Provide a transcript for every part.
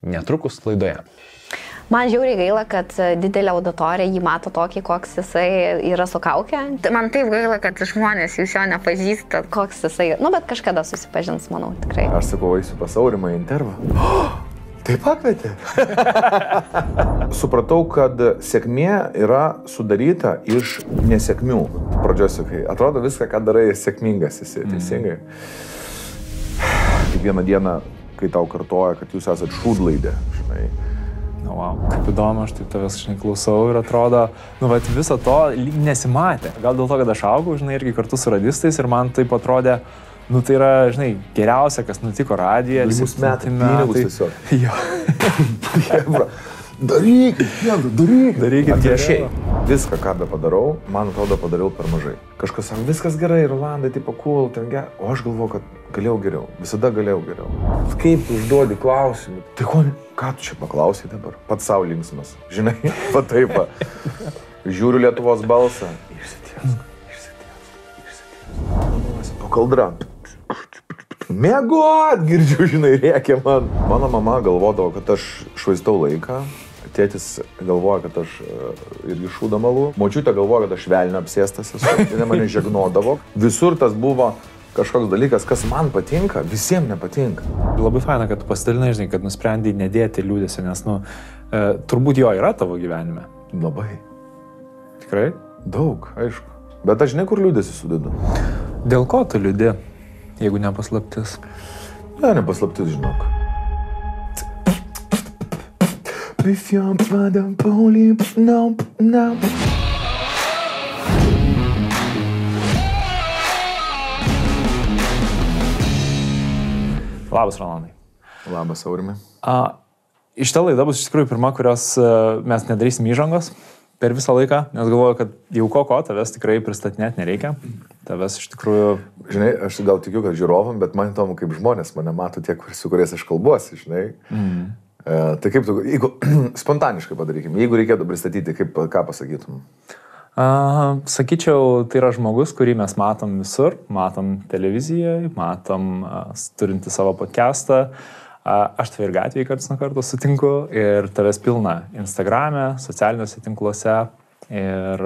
Netrukus laidoje. Man žiauriai gaila, kad didelė auditorija jį mato tokį, koks jisai yra su kauke. Man taip gaila, kad žmonės jūs jo nepažįsta, koks jisai, bet kažkada susipažins, manau, tikrai. Aš sakau, eisiu pas Aurimą į intervą. Tai pakvietė. Supratau, kad sėkmė yra sudaryta iš nesėkmių. Pradžioj sakai, atrodo viską, ką darai, sėkmingas esi, teisingai. Kiekvieną dieną, kai tau kartoja, kad jūs esat šūdlaidė, žinai. Wow, kaip įdomu, aš taip tavęs klausau ir atrodo, viso to lyg nesimatė. Gal dėl to, kad aš augau, irgi kartu su radistais ir man taip atrodė, tai yra, geriausia, kas nutiko radiją. Lygus metai, pinigus tiesiog. Jo. Darykit. Atvirkščiai. Viską, ką be padarau, man atrodo, padariau per mažai. Kažkas sako, viskas gerai, Rolandai, tipo cool, ten gerai. O aš galvoju, kad galėjau geriau. Visada galėjau geriau. Kaip tu užduodi klausimų? Tai ką tu čia paklausai dabar? Pats savo linksmas. Žinai, taip. Žiūriu Lietuvos balsą. Išsitiesk. Po kaldra. Mėgot, girdžiu, rėkia man. Mano mama galvodavo, kad aš švaistau laiką. Tėtis galvoja, kad aš irgi šūdą malu. Močiutė galvoja, kad aš velnio apsėstas esu. Jis mane žegnodavo. Visur tas buvo kažkoks dalykas, kas man patinka, visiems nepatinka. Labai faina, kad tu pasidalinai, kad nusprendai nedėti liūdėsio, nes, turbūt jo yra tavo gyvenime. Labai. Tikrai? Daug, aišku. Bet aš žinai, kur liūdėsi sudedu. Dėl ko tu liūdė, jeigu nepaslaptis? Ne, nepaslaptis, žinok. Labas, Rolandai. Labas, Aurimai. Šita laida bus iš tikrųjų pirma, kurios mes nedarysim įžangos per visą laiką, nes galvoju, kad jau ko, tavęs tikrai pristatinėti nereikia. Tavęs iš tikrųjų... Žinai, aš gal tikiu, kad žiūrovam, bet man įdomu, kaip žmonės mane mato tie, su kuriais aš kalbuosi, žinai. Tai kaip tu, jeigu spontaniškai padarykim, jeigu reikėtų pristatyti, ką pasakytum? Sakyčiau, tai yra žmogus, kurį mes matom visur, matom televizijoje, matom turinti savo podcastą. Aš tave ir gatvėje karts nuo karto sutinku ir tavęs pilna Instagrame, socialiniuose tinkluose ir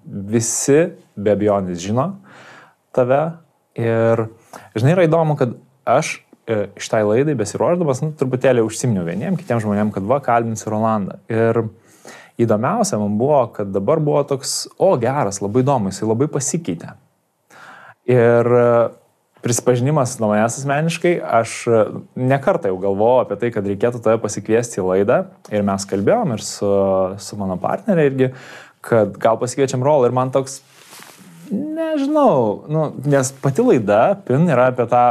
visi be abejonės žino tave. Ir žinai, yra įdomu, kad aš šitai laidai besiruošdamas, truputėlį užsiminiau vieniem, kitiem žmonėm, kad kalbinsiu Rolandą. Ir įdomiausia man buvo, kad dabar buvo toks, geras, labai įdomu, jisai labai pasikeitė. Ir prisipažinimas nuo manęs asmeniškai, aš nekartą jau galvojau apie tai, kad reikėtų tave pasikviesti į laidą ir mes kalbėjom ir su mano partnerė irgi, kad gal pasikviečiam Rolą ir man toks, nežinau, nes pati laida PIN yra apie tą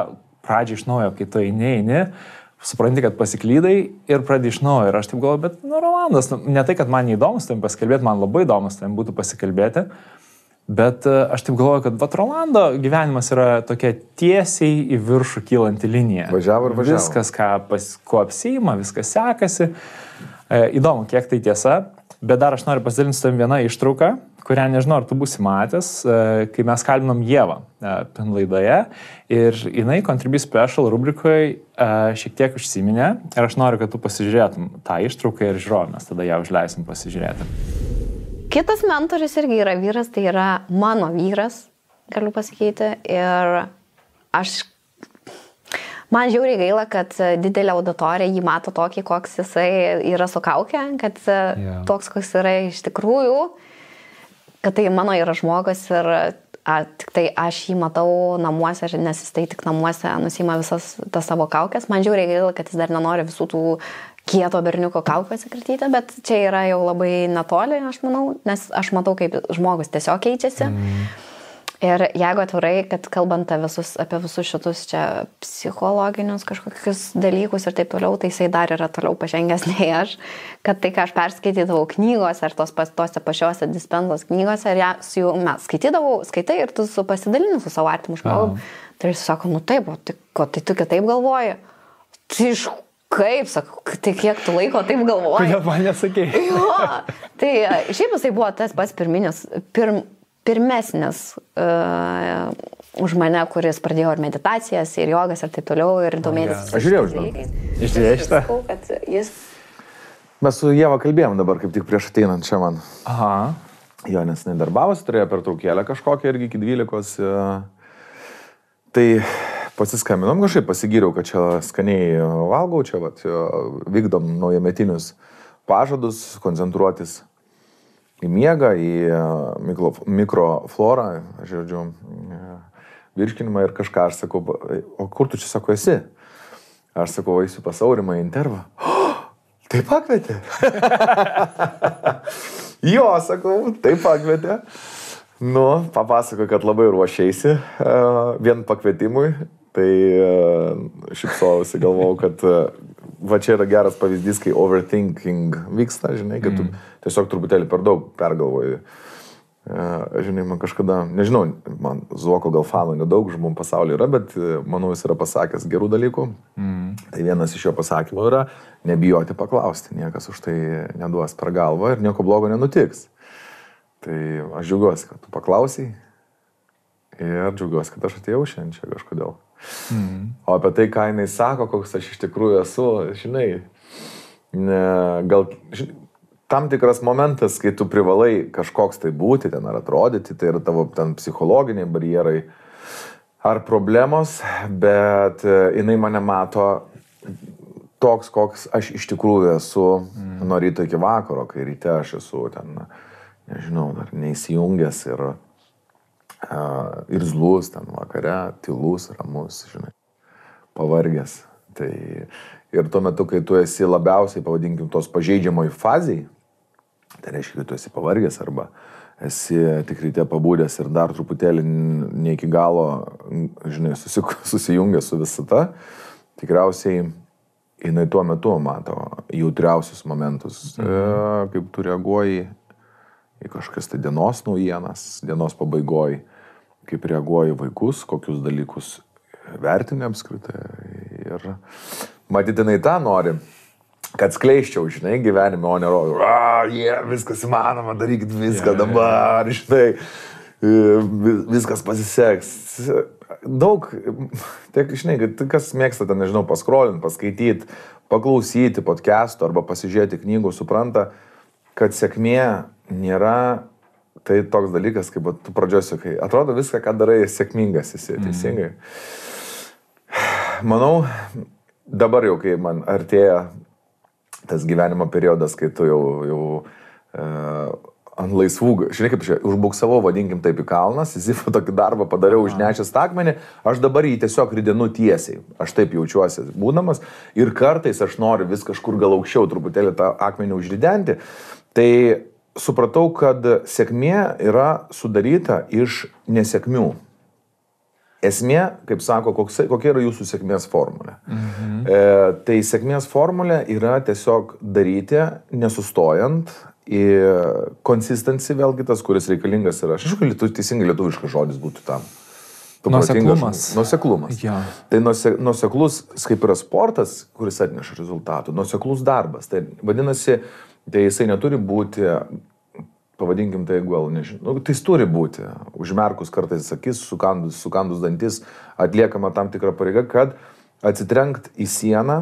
pradžią iš naujo, kai tu eini, supranti, kad pasiklydai ir pradži iš naujo ir aš taip galvoju, bet Rolandas, ne tai, kad man neįdomus tavim pasikalbėti, man labai įdomus tavim būtų pasikalbėti. Bet aš taip galvoju, kad Rolando gyvenimas yra tokia tiesiai į viršų kylanti linija. Važiavo ir važiavo. Viskas, ko apsiima, viskas sekasi. Įdomu, kiek tai tiesa. Bet dar aš noriu pasidalinti su tavim vieną ištrauką, kurią nežinau, ar tu būsi matęs, kai mes kalbinom Ievą PIN laidoje. Ir jinai Contribute Special rubrikoje šiek tiek užsiminė. Ir aš noriu, kad tu pasižiūrėtum tą ištrauką ir žiūrovėm, mes tada ją užleisim pasižiūrėti. Kitas mentorius irgi yra vyras, tai yra mano vyras, galiu pasakyti. Ir man žiauriai gaila, kad didelė auditorija jį mato tokį, koks jisai yra su kauke, kad toks, koks yra iš tikrųjų, kad tai mano yra žmogus ir tik tai aš jį matau namuose, nes jis tai tik namuose nusima visas tas savo kaukės. Man žiauriai gaila, kad jis dar nenori visų tų kieto berniuko kaukų atsikratyti, bet čia yra jau labai netoli, aš manau, nes aš matau, kaip žmogus tiesiog keičiasi. Ir jeigu atvirai, kad kalbant apie visus šitus čia psichologinius kažkokius dalykus ir taip toliau, tai jisai dar yra toliau pažengęs nei aš, kad tai, ką aš perskaitydavau knygose ar tose pačiose Dispensos knygose, ir su jų mes skaitai ir tu pasidalini su savo artimu žmogum. Tai jis sako, taip, tai tu kitaip galvoji. Tai kaip, sakau, tai kiek tu laiko taip galvoji? Kodėl man nesakei? Jo, tai šiaip jisai buvo tas pats pirmesnis už mane, kuris pradėjo ir meditacijas, ir jogas, ir taip toliau, ir domėtis. Aš žiūrėjau, žinau. Išdėjai šitą? Mes su Ieva kalbėjom dabar, kaip tik prieš ateinant čia man. Aha. Jo, nes nedarbavosi, turėjo pertraukėlę kažkokią irgi iki 12. Tai pasiskambinom kažkaip, pasigyriau, kad čia skaniai valgau, čia vykdom naujametinius pažadus, koncentruotis į miegą, į mikroflorą, žodžiu, virškinimą ir kažką. Aš sakau, o kur tu čia, sako, esi? Aš sakau, eisiu pas Aurimą į intervą. Tai pakvietė. Jo, sakau, tai pakvietė. Nu, papasako, kad labai ruošėsi vien pakvietimui. Tai šipsojausi, galvau, kad va čia yra geras pavyzdys, kai overthinking vyksta, žinai, kad tu tiesiog truputėlį per daug pergalvoji. Žinai, man kažkada, nežinau, man Zuoko gal fanų nedaug žmonių pasaulyje yra, bet manau, jis yra pasakęs gerų dalykų. Tai vienas iš jo pasakymų yra nebijoti paklausti, niekas už tai neduos per galvą ir nieko blogo nenutiks. Tai aš džiaugiuosi, kad tu paklausai ir džiaugiuosi, kad aš atėjau šiandien čia kažkodėl. O apie tai, ką jinai sako, koks aš iš tikrųjų esu, žinai, gal tam tikras momentas, kai tu privalai kažkoks tai būti ten ar atrodyti, tai yra tavo ten psichologiniai barjerai ar problemos, bet jinai mane mato toks, koks aš iš tikrųjų esu nuo ryto iki vakaro, kai ryte aš esu ten, nežinau, dar neįsijungęs ir zlus ten vakare, tylus, ramus, žinai, pavargęs. Tai ir tuo metu, kai tu esi labiausiai, pavadinkim, tos pažeidžiamoj fazėj, tai reiškia, kad tu esi pavargęs arba esi tik ryte pabūdęs ir dar truputėlį ne iki galo, žinai, susijungęs su visata, tikriausiai jinai tuo metu mato jautriausius momentus, kaip tu reaguoji į kažkas tai dienos naujienas, dienos pabaigoj, kaip reaguoji vaikus, kokius dalykus vertini apskritai. Ir matytinai tą nori, kad skleiščiau, žinai, gyvenime, o nerodo, viskas įmanoma, darykit viską dabar, žinai, viskas pasiseks. Daug, tiek, žinai, kas mėgsta ten, nežinau, paskrolint, paskaityti, paklausyti podcastų arba pasižiūrėti knygų, supranta, kad sėkmė nėra tai toks dalykas, kaip tu pradžioj sakai, atrodo viską, ką darai, sėkmingas esi, teisingai. Manau, dabar jau, kai man artėja tas gyvenimo periodas, kai tu jau ant laisvų, žinai kaip čia, užbuksavau, vadinkim taip, į kalną, Sizifo tokį darbą padariau užnešęs akmenį, aš dabar jį tiesiog ridenu tiesiai, aš taip jaučiuosi būdamas ir kartais aš noriu vis kažkur gal aukščiau truputėlį tą akmenį užridenti, tai supratau, kad sėkmė yra sudaryta iš nesėkmių. Esmė, kaip sako, kokia yra jūsų sėkmės formulė. Tai sėkmės formulė yra tiesiog daryti, nesustojant, consistency vėlgi tas, kuris reikalingas yra. Aš žiūrėjau, kad teisingai lietuviškas žodis būtų tam. Nuoseklumas. Nuoseklumas. Ja. Tai nuoseklus, kaip yra sportas, kuris atneša rezultatų. Nuoseklus darbas. Tai vadinasi, tai jisai neturi būti, pavadinkim tai gal, nežinau, tai jis turi būti, užmerkus kartais akis, sukandus dantis, atliekama tam tikra pareiga, kad atsitrenkt į sieną,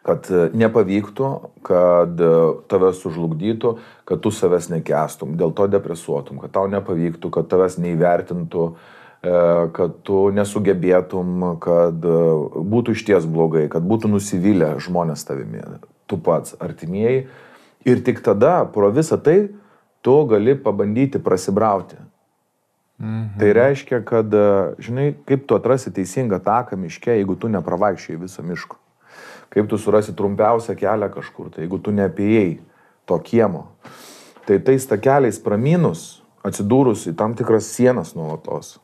kad nepavyktų, kad tave sužlugdytų, kad tu savęs nekęstum, dėl to depresuotum, kad tau nepavyktų, kad tavęs neįvertintų, kad tu nesugebėtum, kad būtų išties blogai, kad būtų nusivylę žmonės tavimi, tu pats, artimieji. Ir tik tada, pro visą tai, tu gali pabandyti prasibrauti. Tai reiškia, kad, žinai, kaip tu atrasi teisingą taką miške, jeigu tu nepravaikščiai viso miško. Kaip tu surasi trumpiausią kelią kažkur, tai jeigu tu neapėjai to kiemo. Tai tais takeliais praminus, atsidūrus į tam tikras sienas nuolatos.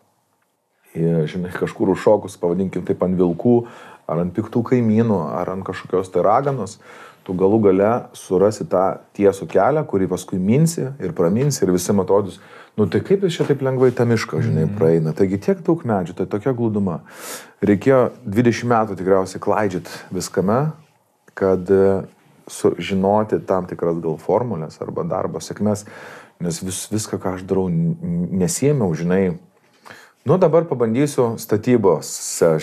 Ir, žinai, kažkur užšokus, pavadinkim taip, ant vilkų, ar ant piktų kaimynų, ar ant kažkokios tai raganos, tu galų gale surasi tą tiesų kelią, kurį paskui minsi ir praminsi ir visi atrodys, nu tai kaip jis čia taip lengvai tą mišką, žinai, praeina. Taigi tiek daug medžių, tai tokia glūduma. Reikėjo 20 metų tikriausiai klaidžiat viskame, kad žinoti tam tikras gal formulės arba darbo sėkmės, nes viską, ką aš darau, nesiėmiau, žinai, Nu, dabar pabandysiu statybos,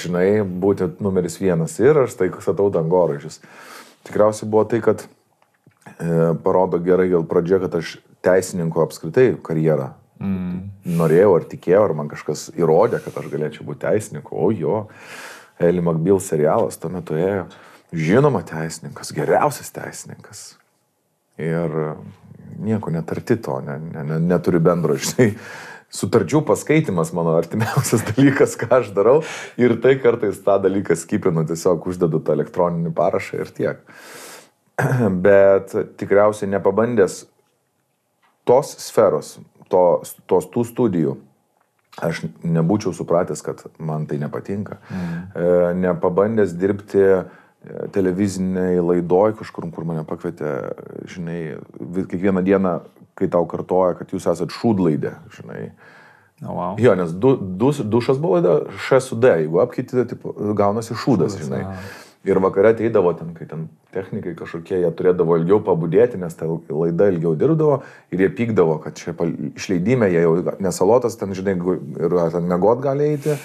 žinai, būti numeris 1 ir aš tai statau dangoraižius. Tikriausiai buvo tai, kad parodo gerai gal pradžia, kad aš teisininko apskritai karjerą norėjau ar tikėjau, ar man kažkas įrodė, kad aš galėčiau būti teisininku. O jo, Ellie McBeal serialas tuo metu ėjo. Žinoma teisininkas, geriausias teisininkas. Ir nieko netarti to, neturi bendro, žinai. Sutarčių paskaitimas mano artimiausias dalykas, ką aš darau. Ir tai kartais tą dalyką skipinu, tiesiog uždedu tą elektroninį parašą ir tiek. Bet tikriausiai nepabandęs tos sferos, tų studijų, aš nebūčiau supratęs, kad man tai nepatinka. Nepabandęs dirbti televiziniai laidoj kažkur, kur mane pakvietė, žinai, kiekvieną dieną, kai tau kartoja, kad jūs esat šūdlaidė, žinai. Oh, wow. Jo, nes dušas buvo laida Š su D, jeigu apkeitė, tai gaunasi šūdas, žinai. Ir vakare ateidavo ten, kai ten technikai kažkokie, jie turėdavo ilgiau pabudėti, nes ta laida ilgiau dirbdavo ir jie pykdavo, kad čia išleidime, jie jau nesalotas ten, žinai, ir ten miegot gali eiti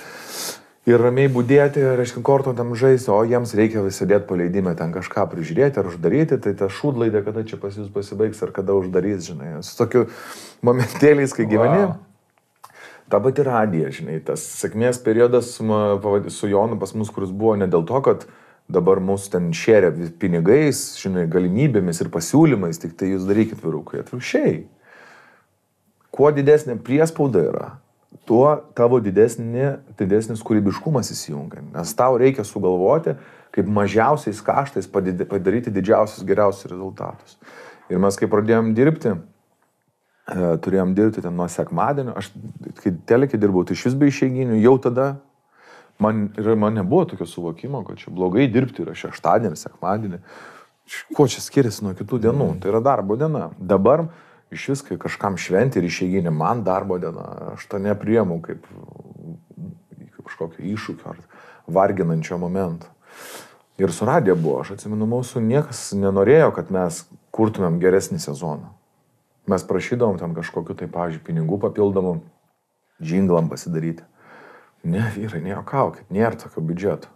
ir ramiai budėti, reiškia, kortom tam žaisti, o jiems reikia sėdėti paleidime, ten kažką prižiūrėti ar uždaryti, tai ta šūdlaidė, kada čia pas jūs pasibaigs ar kada uždarys, žinai. Su tokiu momentėliais, kai gyveni. Ta pati radija, žinai, tas sėkmės periodas su Jonu pas mus, kuris buvo ne dėl to, kad dabar mūsų ten šėrė pinigais, žinai, galimybėmis ir pasiūlymais, tik tai jūs darykit vyrukai. Atvirkščiai. Kuo didesnė priespauda yra, tuo tavo didesnis kūrybiškumas įsijungia. Nes tau reikia sugalvoti, kaip mažiausiais kaštais padaryti didžiausius, geriausius rezultatus. Ir mes, kai pradėjom dirbti, turėjom dirbti ten nuo sekmadienio, aš kai telekį dirbau, tai iš vis be išeiginių, jau tada man nebuvo tokio suvokimo, kad čia blogai dirbti yra šeštadienį, sekmadienį. Kuo čia skiriasi nuo kitų dienų? Tai yra darbo diena. Dabar iš vis, kai kažkam šventė ir išeiginė, man darbo diena, aš to nepriemu kaip kažkokio iššūkio ar varginančio momento. Ir su radija buvo, aš atsimenu, mūsų niekas nenorėjo, kad mes kurtumėm geresnį sezoną. Mes prašydavom ten kažkokiu tai, pavyzdžiui, pinigų papildomų džinglam pasidaryti. Ne, vyrai, nejuokaukit, nėra tokio biudžeto.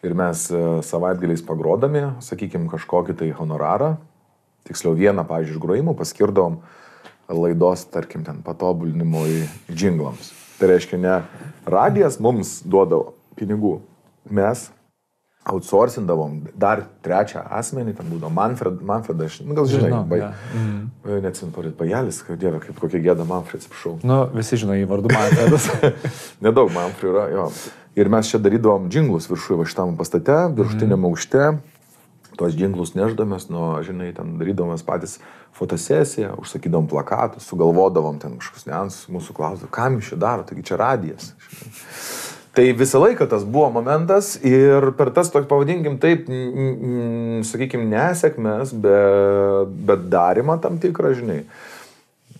Ir mes savaitgaliais pagrodami, sakykime, kažkokį tai honorarą, tiksliau vieną, pavyzdžiui, iš grojimų paskirdavom laidos, tarkim, ten patobulinimui džinglams. Tai reiškia, ne radijas mums duodavo pinigų, mes outsourcindavom dar trečią asmenį, ten būdavo Manfredas, gal žinai, neatsimporit Bajelis, dieve, kaip kokia gėda Manfred, atsiprašau. Nu, visi žinai, vardu Manfredas. Nedaug Manfred yra, jo. Ir mes čia darydavom džinglus viršuje va šitam pastate, viršutiniam aukšte, tuos džinglus neždamės, žinai, ten darydavomės patys fotosesiją, užsakydavom plakatus, sugalvodavom ten kažkokius niuansus, mūsų klausdavo, kam jūs čia daro, taigi čia radijas. Žinai. Tai visą laiką tas buvo momentas ir per tas, pavadinkim taip, sakykim, nesėkmės, bet darimą tam tikrą, žinai.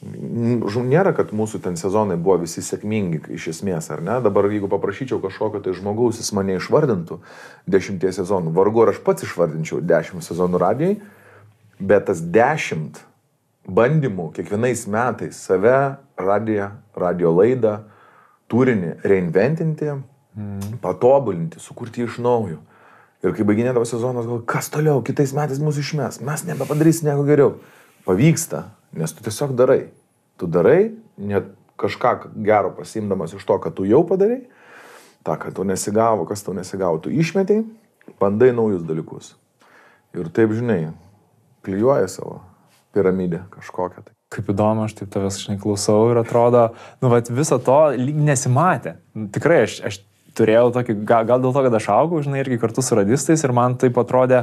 Nėra, kad mūsų ten sezonai buvo visi sėkmingi iš esmės, ar ne? Dabar, jeigu paprašyčiau kažkokio tai žmogaus, jis mane išvardintų 10 sezonų. Vargu ar aš pats išvardinčiau 10 sezonų radijai, bet tas 10 bandymų kiekvienais metais save, radijo laidą, turinį reinventinti, patobulinti, sukurti iš naujo. Ir kai baiginėdavo sezonas, gal kas toliau, kitais metais mūsų išmes, mes nebepadarysim nieko geriau. Pavyksta, nes tu tiesiog darai. Tu darai, net kažką gero pasiimdamas iš to, kad tu jau padarai, tą, kad tu nesigavo, kas tau nesigavo, tu išmetei, bandai naujus dalykus. Ir taip, žinai, klijuoja savo piramidę kažkokią tai. Kaip įdomu, aš taip tavęs, žinai, klausau ir atrodo, nu, vat viso to lyg nesimatė. Tikrai, aš turėjau tokį, gal dėl to, kad aš augau, žinai, irgi kartu su radistais ir man taip atrodė,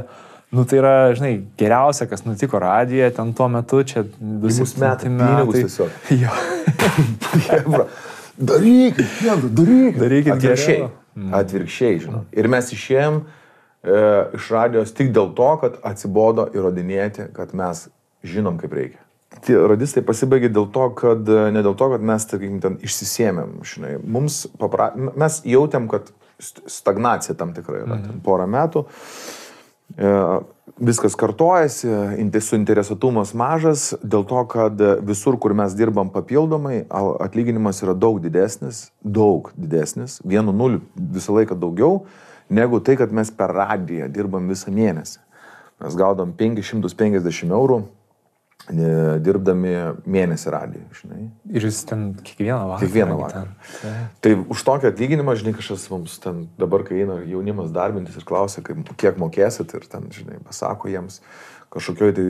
nu, tai yra, žinai, geriausia, kas nutiko radijoje ten tuo metu, čia 2 metai. Pinigus tiesiog. Jo. Darykit geriau. Atvirkščiai, žinau. Ir mes išėjom iš radijos tik dėl to, kad atsibodo įrodinėti, kad mes žinom, kaip reikia. Tie radistai pasibaigė dėl to, kad ne dėl to, kad mes, tarkim, ten išsisėmėm, žinai. Mes jautėm, kad stagnacija tam tikrai yra, ten porą metų. Viskas kartojasi, suinteresuotumas mažas, dėl to, kad visur, kur mes dirbam papildomai, atlyginimas yra daug didesnis, vienu nuliu visą laiką daugiau, negu tai, kad mes per radiją dirbam visą mėnesį. Mes gaudam 550 eurų dirbdami mėnesį radiją, žinai. Ir jūs ten kiekvieną vakarą. Kiekvieną vakarą. Tai už tokį atlyginimą, žinai, kažkas mums ten dabar, kai eina jaunimas darbintis ir klausia, kiek mokėsit ir ten, žinai, pasako jiems kažkokioj tai,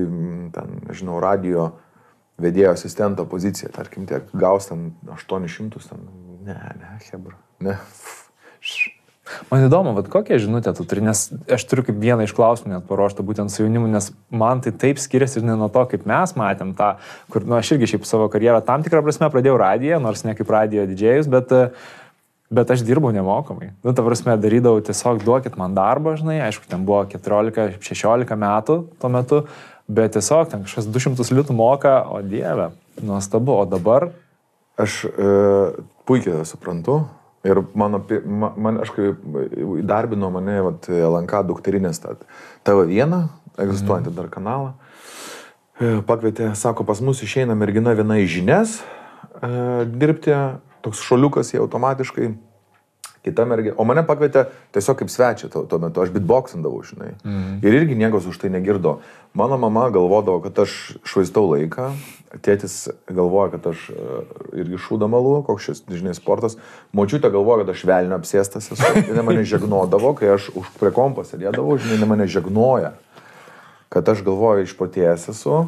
ten, žinau, radijo vedėjo asistento poziciją, tarkim, tiek gaus ten 800, ten, ne, hebra, ne. Man įdomu, kokią žinutę tu turi, nes aš turiu kaip vieną iš klausimų net paruoštą būtent su jaunimu, nes man tai taip skiriasi ir ne nuo to, kaip mes matėm tą, kur, aš irgi šiaip savo karjerą tam tikrą prasme pradėjau radiją, nors ne kaip radijo didžėjus, bet aš dirbau nemokamai. Ta prasme, darydavau tiesiog duokit man darbą, žinai, aišku, ten buvo 14-16 metų tuo metu, bet tiesiog ten kažkas 200 litų moka, o dieve, nuostabu, o dabar? Aš puikiai suprantu. Ir aš kai įdarbino mane LNK dukterinės TV1, egzistuojantį dar kanalą, pakvietė, sako, pas mus išeina mergina viena į žinias dirbti, toks šoliukas jie automatiškai, kita mergina, o mane pakvietė tiesiog kaip svečią tuo metu, aš beatboxindavau, žinai. Ir irgi niekas už tai negirdo. Mano mama galvodavo, kad aš švaistau laiką, tėtis galvoja, kad aš irgi šūdamalu, koks šis, žinai, sportas. Močiutė galvoja, kad aš velnio apsėstas esu. Jis mane žegnodavo, kai aš už prie kompo sėdėdavau, žinai, mane žegnoja. Kad aš galvoju, išpotėjęs esu.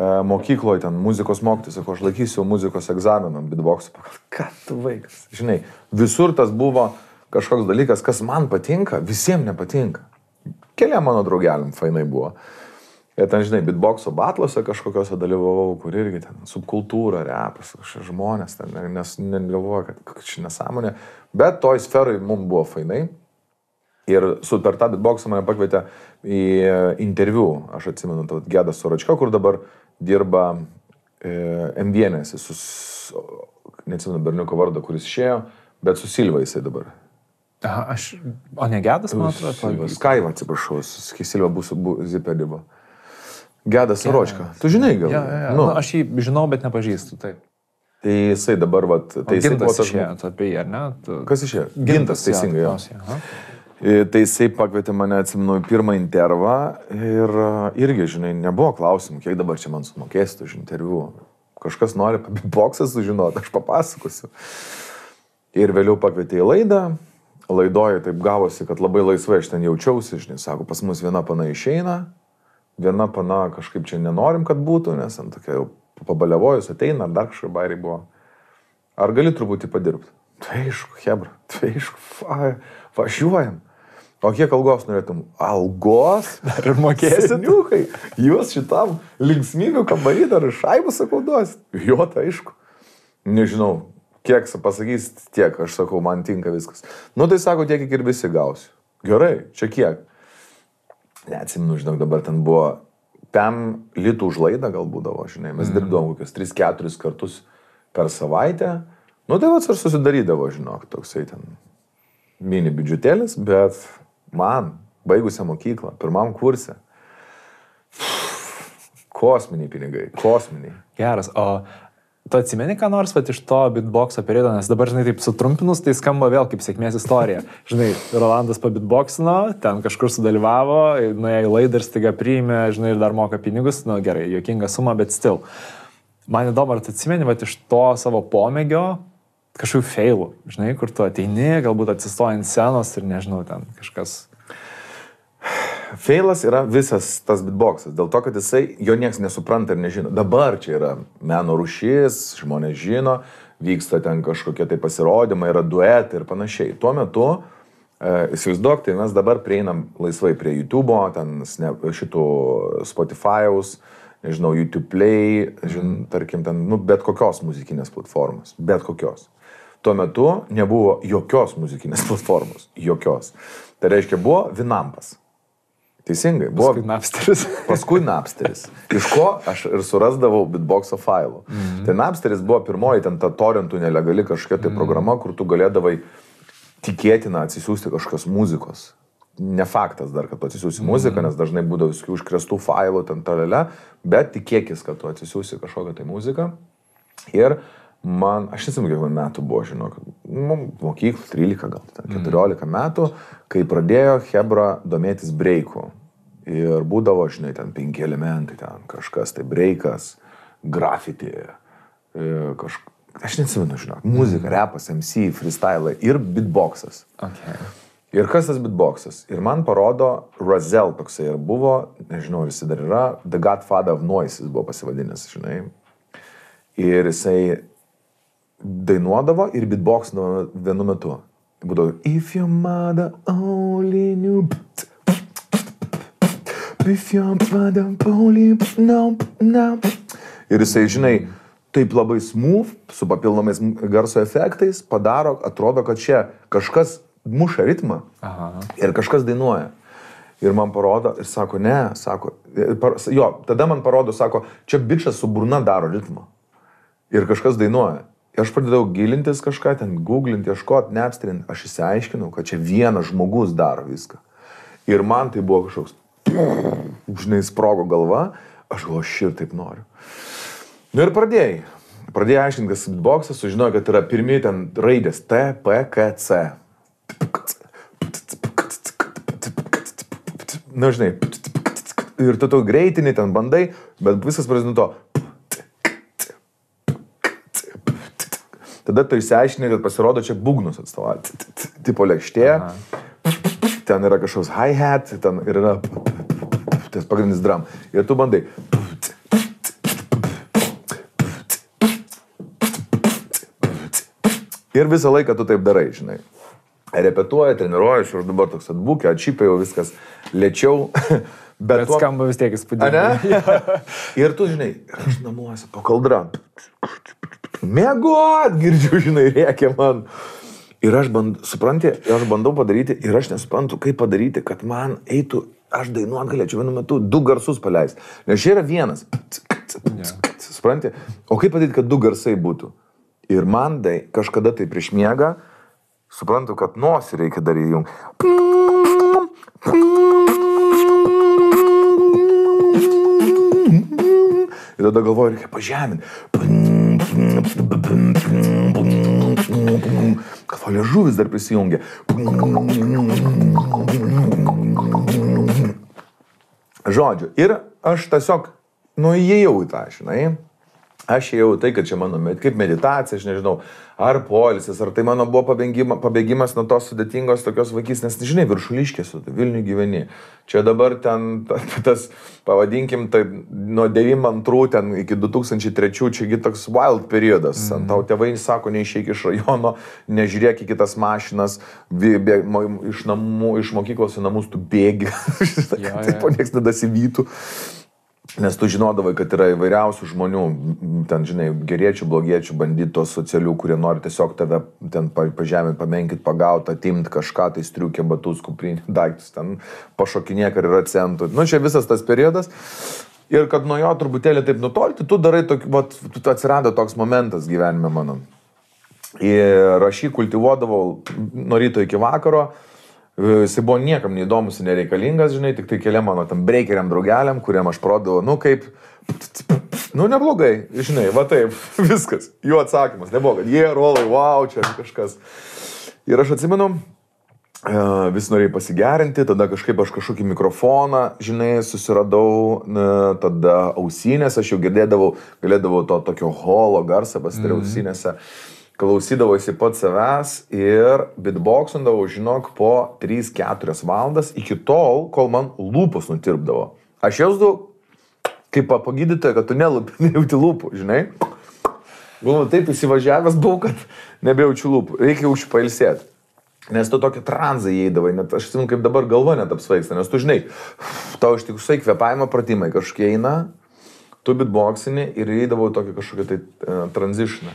Mokykloje ten muzikos mokytis, sako, aš laikysiu muzikos egzaminą, beatboxą. Ką tu vaikas? Žinai, visur tas buvo kažkoks dalykas, kas man patinka, visiems nepatinka. Keliam mano draugeliam fainai buvo. Ir ten, žinai, beatboxo batluose kažkokiuose dalyvavau, kur irgi ten subkultūra, repas, žmonės ten, nes negalvoju, kad ši nesąmonė. Bet toj sferai mums buvo fainai. Ir per tą beatboxą mane pakvietė į interviu, aš atsimenu, Gedas Soročka, kur dabar dirba M1, neatsimenu berniuko vardą, kuris išėjo, bet su Silva jisai dabar. Aha, o ne Gedas, man atrodo? Skaiva, atsiprašau, Silva Zipė dirbo. Gedas Soročka. Tu žinai gal? Nu, aš jį žinau, bet nepažįstu, taip. Tai jisai dabar, tai jisai Gintas išėjo, tu apie jį, ar ne? Kas išėjo? Gintas, teisingai, jo. Tai jisai pakvietė mane, atsimenu, pirmą intervą ir irgi, žinai, nebuvo klausimų, kiek dabar čia man sumokėsit už interviu. Kažkas nori beatboxą sužinoti, aš papasakosiu. Ir vėliau pakvietė į laidą. Laidoje taip gavosi, kad labai laisvai aš ten jaučiausi, žinai, sako, pas mus viena pana išeina, viena pana kažkaip čia nenorim, kad būtų, nes ten tokia jau pabaliavojus ateina, ar dar kažkaip bairiai buvo. Ar gali truputį padirbti? Tai aišku, hebra, tai aišku, važiuojam. O kiek algos norėtum? Algos? Dar ir mokėsit? Seniukai, jūs šitam linksmybių kambarį dar šaibų sakau duosit? Jo, tai aišku. Nežinau, kiek pasakys tiek, aš sakau, man tinka viskas. Nu tai sako, tiek ir visi gausi. Gerai, čia kiek? Neatsimenu, žinok, dabar ten buvo 5 litų už laidą gal būdavo, žinai. Mes dirbdavom kokius 3-4 kartus per savaitę. Nu tai vats ir susidarydavo, žinok, toksai ten mini biudžetėlis, bet man, baigusią mokyklą, pirmam kurse, kosminiai pinigai, kosminiai. Geras, o tu atsimeni ką nors iš to beatboxo periodo, nes dabar, žinai, taip sutrumpinus, tai skamba vėl kaip sėkmės istorija. Žinai, Rolandas pabeatboxino, ten kažkur sudalyvavo, nuėjo į laidą ir staiga priėmė, žinai, ir dar moka pinigus, nu gerai, juokinga suma, bet still. Man įdomu, ar tu atsimeni, iš to savo pomėgio, kažkokių failų, žinai, kur tu ateini, galbūt atsistoji ant scenos ir nežinau, ten kažkas. Failas yra visas tas beatboxas, dėl to, kad jisai, jo nieks nesupranta ir nežino. Dabar čia yra meno rūšis, žmonės žino, vyksta ten kažkokie tai pasirodymai, yra duetai ir panašiai. Tuo metu, įsivaizduok, tai mes dabar prieinam laisvai prie YouTube'o, ten šitų Spotify'aus, nežinau, YouTube Play, tarkim, ten, nu, bet kokios muzikinės platformos, bet kokios. Tuo metu nebuvo jokios muzikinės platformos, jokios. Tai reiškia, buvo Vinampas. Teisingai, buvo. Paskui Napsteris. Paskui Napsteris. Iš ko aš ir surasdavau beatboxo failų. Tai Napsteris buvo pirmoji ten ta torrentų nelegali kažkokia tai programa, kur tu galėdavai tikėtina atsisiųsti kažkokios muzikos. ne faktas dar, kad tu atsisiųsi muziką, nes dažnai būdavo visokių užkrestų failų, ten talele, bet tikėkis, kad tu atsisiųsi kažkokią tai muziką. Ir man, aš nesimenu, kiek man metų buvo, žinok, mokyklų 13 gal, 14 metų, kai pradėjo Hebra domėtis breiku. Ir būdavo, žinai, ten 5 elementai, ten kažkas, tai breikas, grafiti, aš nesimenu, žinok, muzika, rapas, MC, freestyle ir beatboxas. Okay. Ir kas tas beatboxas? Ir man parodo Razel toksai ir buvo, nežinau, jis dar yra, The Godfather of Noise, jis buvo pasivadinęs, žinai. Ir jisai dainuodavo ir beatboxindavo vienu metu. Būdavo, if your mother only knew, if your mother only knew, ir jisai, žinai, taip labai smooth, su papildomais garso efektais, padaro, atrodo, kad čia kažkas muša ritmą. Aha. Ir kažkas dainuoja. Ir man parodo, ir sako, ne, sako, jo, tada man parodo, sako, čia bičas su burna daro ritmą. Ir kažkas dainuoja. Ir aš pradėjau gilintis kažką, ten googlinti, ieškoti, neapstrint. Aš įsiaiškinau, kad čia vienas žmogus daro viską. Ir man tai buvo kažkoks, žinai, sprogo galva, aš galvoju, šir taip noriu. Nu ir pradėjai aiškinti, kas beatboxas, sužinojo, kad yra pirmi ten raidės T, P, K, C. Na, žinai, ir tu greitini ten bandai, bet viskas prasidėjo to. Tada tu išsiaiškini, kad pasirodo čia būgnus atstovauja. Tipo lėkštė, ten yra kažkoks hi-hat, ten yra tas pagrindinis drum. Ir tu bandai. Ir visą laiką tu taip darai, žinai. Repetuoji, treniruoji, aš dabar toks atbūkė, atšypė jau viskas lėčiau. Bet skamba vis tiek įspūdingai. Ir tu, žinai, aš namuose po kaldra. Mėgot, girdžiu, žinai, rėkia man. Ir aš bandau padaryti, ir aš nesuprantu, kaip padaryti, kad man eitų, aš dainuot galėčiau vienu metu 2 garsus paleisti. Nes čia yra vienas. Supranti? O kaip padaryti, kad 2 garsai būtų? Ir man kažkada tai prieš miegą, suprantu, kad nosį reikia dar įjungti. Ir tada galvoju, reikia pažeminti. Galvoju, liežuvis dar prisijungia. Žodžiu, ir aš tiesiog, įėjau į tą, žinai. Aš ėjau tai, kad čia mano, kaip meditacija, aš nežinau, ar poilsis, ar tai mano buvo pabėgimas nuo tos sudėtingos tokios vaikystės, nes, žinai, Viršuliškės, Vilniuje gyveni. Čia dabar ten tas, pavadinkim, tai nuo 92 ten iki 2003, čiagi toks wild periodas. Tau tėvai sako, neišeik iš rajono, nežiūrėk į kitas mašinas, iš mokyklos į namus tu bėgi, taip nieks nedasivytų. Nes tu žinodavai, kad yra įvairiausių žmonių, ten, žinai, geriečių, blogiečių, bandytos socialių, kurie nori tiesiog tave ten pažeminti, pamenkit, pagauti, atimti kažką, tai striukė, batus, kuprinį, daiktus, ten pašokinėk ar yra centų. Nu, čia visas tas periodas. Ir kad nuo jo truputėlį taip nutolti, tu darai tokį, atsirado toks momentas gyvenime mano. Ir aš jį kultivuodavau nuo ryto iki vakaro. Jisai buvo niekam neįdomus ir nereikalingas, žinai, tik tai keliam mano tam breikeriam draugeliam, kuriam aš prodavau, kaip, neblogai, žinai, va taip, viskas, jų atsakymas, nebuvo, kad rolai, wow, čia kažkas. Ir aš atsimenu, vis norėjau pasigerinti, tada kažkaip aš kažkokį mikrofoną, žinai, susiradau, tada ausinės, aš jau galėdavau to tokio holo garsą pasidarė ausinėse. Klausydavosi pats savęs ir beatboxindavau, žinok, po 3-4 valandas iki tol, kol man lūpos nutirpdavo. Aš jausdavau, kaip pagydytoja, kad tu nejauti lūpų, žinai. Galvoju, taip įsivažiavęs buvau, kad nebejaučiu lūpų. Reikia pailsėti. Nes tu tokį tranzą įeidavai, net aš atsimenu, kaip dabar galva net apsvaigsta, nes tu žinai, tau iš tikrųjų kvėpavimo pratimai kažkokie eina, tu beatboxini ir įeidavau tokį kažkokį tai transitioną.